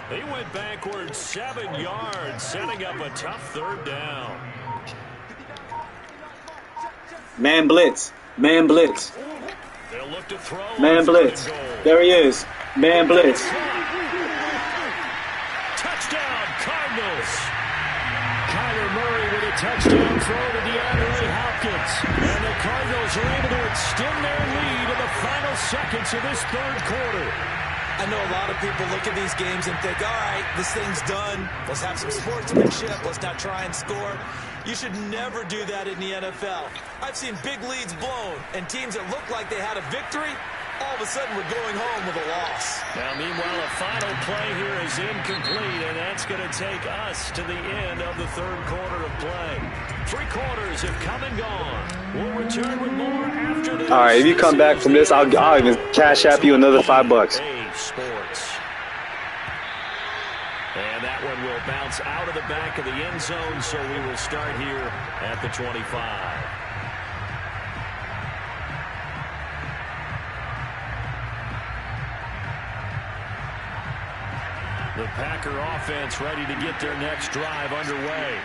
He went backwards 7 yards, setting up a tough third down. Man blitz. Man blitz. They'll look to throw. Man blitz. There he is. Man blitz. Touchdown, Cardinals. Kyler Murray with a touchdown throw to DeAndre Hopkins. And the Cardinals are able to extend their lead in the final seconds of this third quarter. I know a lot of people look at these games and think, all right, this thing's done. Let's have some sportsmanship. Let's not try and score. You should never do that in the NFL. I've seen big leads blown, and teams that looked like they had a victory, all of a sudden we're going home with a loss. Now, meanwhile, a final play here is incomplete, and that's going to take us to the end of the third quarter of play. 3 quarters have come and gone. We'll return with more after this. All right, if you come back from this, I'll even cash app you another $5. Sports. And that one will bounce out of the back of the end zone, so we will start here at the 25. The Packer offense ready to get their next drive underway.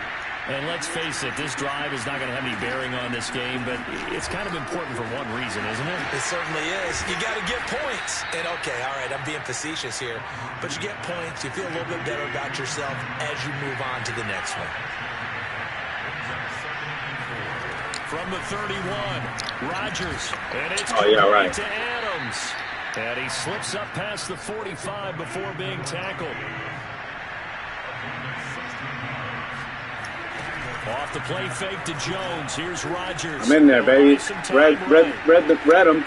And let's face it, this drive is not going to have any bearing on this game, but it's kind of important for one reason, isn't it? It certainly is. You got to get points. And, okay, all right, I'm being facetious here, but you get points, you feel a little bit better about yourself as you move on to the next one. From the 31, Rodgers. And it's right. to Adams. And he slips up past the 45 before being tackled. Off the play fake to Jones. Here's Rodgers. I'm in there, baby. Read him.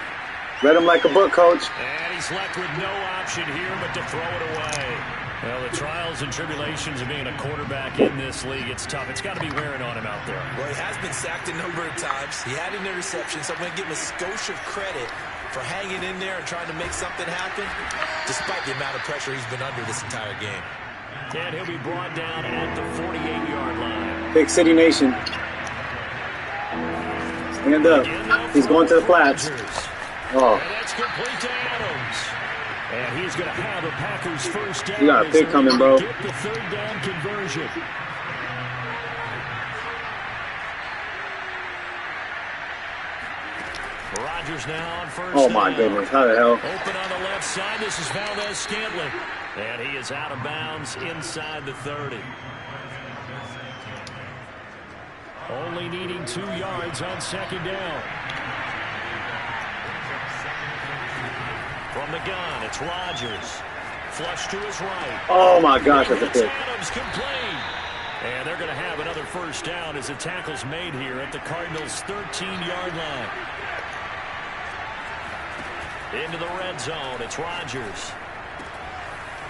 Read him like a book, coach. And he's left with no option here but to throw it away. Well, the trials and tribulations of being a quarterback in this league, it's tough. It's got to be wearing on him out there. Well, he has been sacked a number of times. He had an interception, so I'm going to give him a skosh of credit for hanging in there and trying to make something happen, despite the amount of pressure he's been under this entire game. And he'll be brought down at the 48-yard line. Big City Nation. Stand up. He's going to the flats. Oh. And that's complete to Adams. And he's going to have a Packers first down. You got a pick coming, bro. Get the third down conversion. Rodgers now on first Oh, my down. goodness. How the hell? Open on the left side. This is Valdez-Scantling. And he is out of bounds inside the 30. Only needing 2 yards on second down. From the gun, it's Rodgers. Flush to his right. Oh, my gosh, that's a pick. Adams complete. And they're going to have another first down as the tackle's made here at the Cardinals' 13-yard line. Into the red zone, it's Rodgers.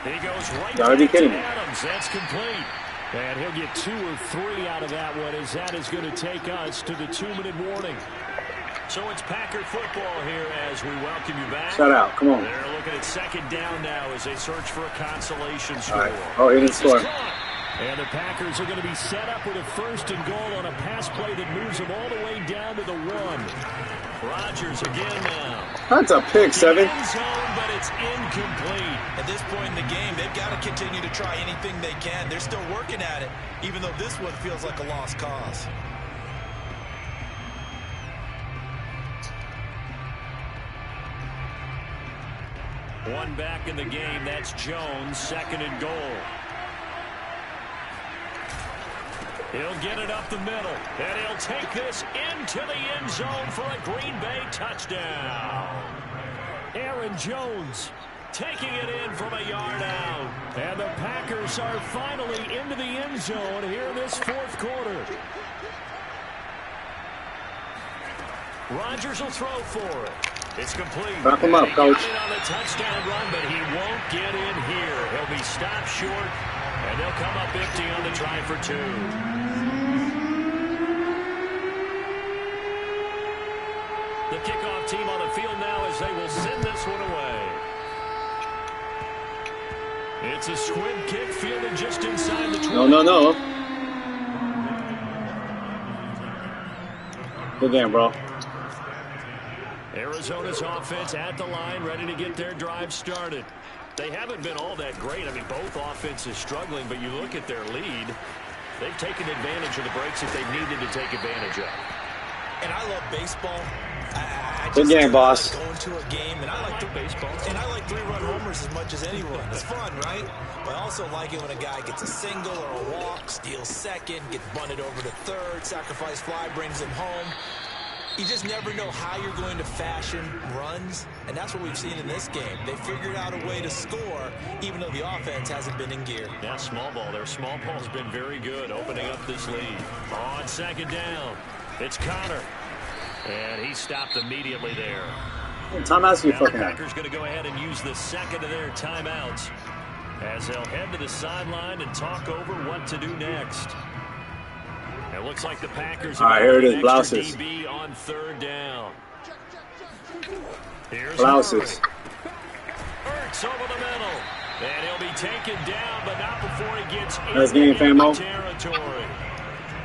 He goes right Gotta be back to kidding me. Adams. That's complete. And he'll get 2 or 3 out of that one, as that is going to take us to the 2-minute warning. So it's Packer football here as we welcome you back. Shut out. Come on. They're looking at second down now as they search for a consolation score. All right. Oh, he didn't score. And the Packers are going to be set up with a first and goal on a pass play that moves them all the way down to the 1. Rodgers again now. That's a pick, 7. End zone, but it's incomplete. At this point in the game, they've got to continue to try anything they can. They're still working at it, even though this one feels like a lost cause. One back in the game. That's Jones, second and goal. He'll get it up the middle, and he'll take this into the end zone for a Green Bay touchdown. Aaron Jones taking it in from a yard out. And the Packers are finally into the end zone here in this fourth quarter. Rodgers will throw for it. It's complete. Wrap him up, coach. He got it on the touchdown run, but he won't get in here. He'll be stopped short, and they'll come up empty on the try for 2. The kickoff team on the field now as they will send this one away. It's a squib kick fielded just inside the 20. No, no, no. Good game, bro. Arizona's offense at the line, ready to get their drive started. They haven't been all that great. I mean, both offenses struggling, but you look at their lead, they've taken advantage of the breaks that they've needed to take advantage of. And I love baseball. Good game, boss. Going to a game, and I like baseball. And I like 3-run homers as much as anyone. It's fun, right? But I also like it when a guy gets a single or a walk, steals second, gets bunted over to third, sacrifice fly, brings him home. You just never know how you're going to fashion runs, and that's what we've seen in this game. They figured out a way to score, even though the offense hasn't been in gear. Yeah, small ball. Their small ball's been very good, opening up this lead. On second down, it's Connor. And he stopped immediately there. Timeouts you now fucking the Packers going to go ahead and use the second of their timeouts as they'll head to the sideline and talk over what to do next. It looks like the Packers are here it is, blouses. DB on third down. Here's Blouses. Ertz over the middle. And he'll be taken down, but not before he gets into territory.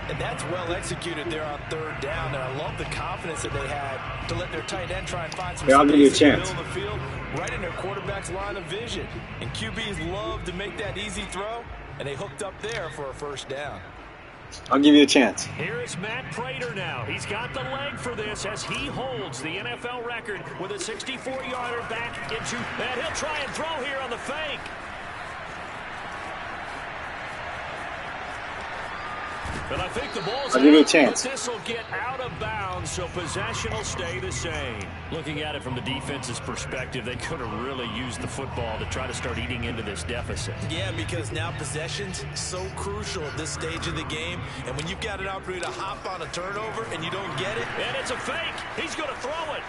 And that's well executed there on third down. And I love the confidence that they had to let their tight end try and find some I'll give you a space in the chance. middle of the field, right in their quarterback's line of vision. And QBs love to make that easy throw, and they hooked up there for a first down. I'll give you a chance. Here's Matt Prater now. He's got the leg for this as he holds the NFL record with a 64-yarder back into, and he'll try and throw here on the fake. But I think the ball's I'll give you a chance. But this will get out of bounds, so possession will stay the same. Looking at it from the defense's perspective, they could have really used the football to try to start eating into this deficit. Yeah, because now possession's so crucial at this stage of the game. And when you've got an opportunity to hop on a turnover and you don't get it. And it's a fake. He's going to throw it.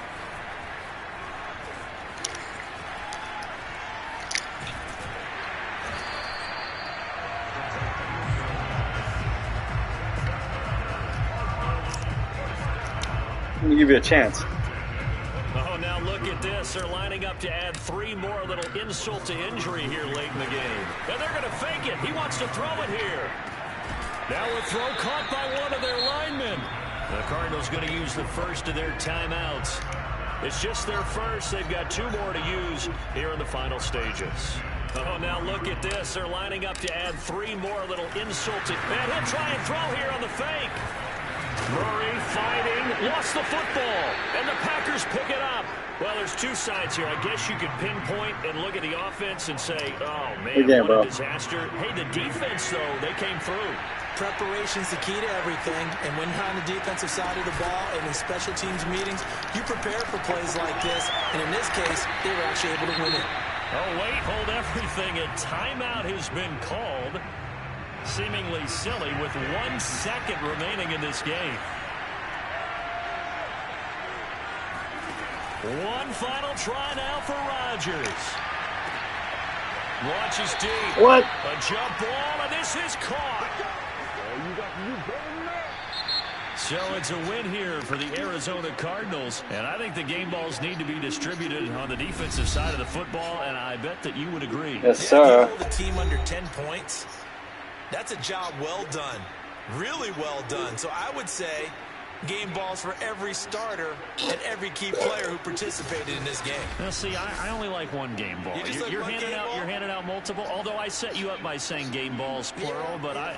Let me give you a chance. Oh, now look at this. They're lining up to add 3 more, little insult to injury here late in the game. And they're going to fake it. He wants to throw it here. Now a throw caught by one of their linemen. The Cardinals going to use the first of their timeouts. It's just their first. They've got 2 more to use here in the final stages. Oh, now look at this. They're lining up to add 3 more, little insult to... And he'll try and throw here on the fake. Murray fighting, lost the football, and the Packers pick it up. Well, there's 2 sides here. I guess you could pinpoint and look at the offense and say, oh, man, what a disaster. Hey, the defense, though, they came through. Preparation's the key to everything, and when you're on the defensive side of the ball and in special teams meetings, you prepare for plays like this, and in this case, they were actually able to win it. Oh, wait, hold everything. A timeout has been called. Seemingly silly with 1 second remaining in this game. One final try now for Rodgers. Launches deep. What? A jump ball, and this is caught. So it's a win here for the Arizona Cardinals, and I think the game balls need to be distributed on the defensive side of the football, and I bet that you would agree. Yes, sir. You hold the team under 10 points. That's a job well done, really well done. So I would say game balls for every starter and every key player who participated in this game. Now, see, I only like 1 game ball. You're handing out multiple. Although I set you up by saying game balls plural, but I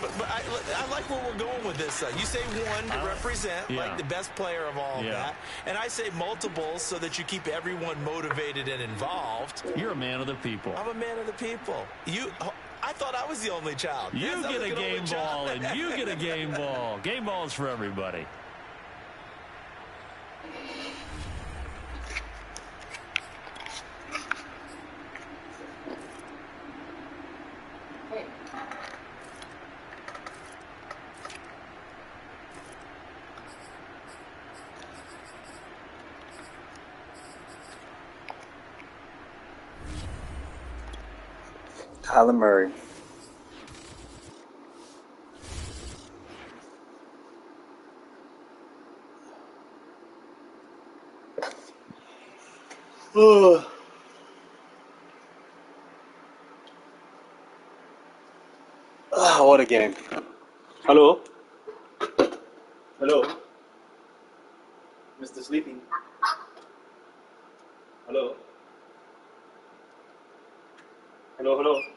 like where we're going with this. You say 1 to represent like the best player of all of that, and I say multiples so that you keep everyone motivated and involved. You're a man of the people. I'm a man of the people. I thought I was the only child. You get a game ball, and you get a game ball. Game balls for everybody. Kyler Murray. What a game. Hello? Hello? Mr. Sleeping. Hello? Hello, hello?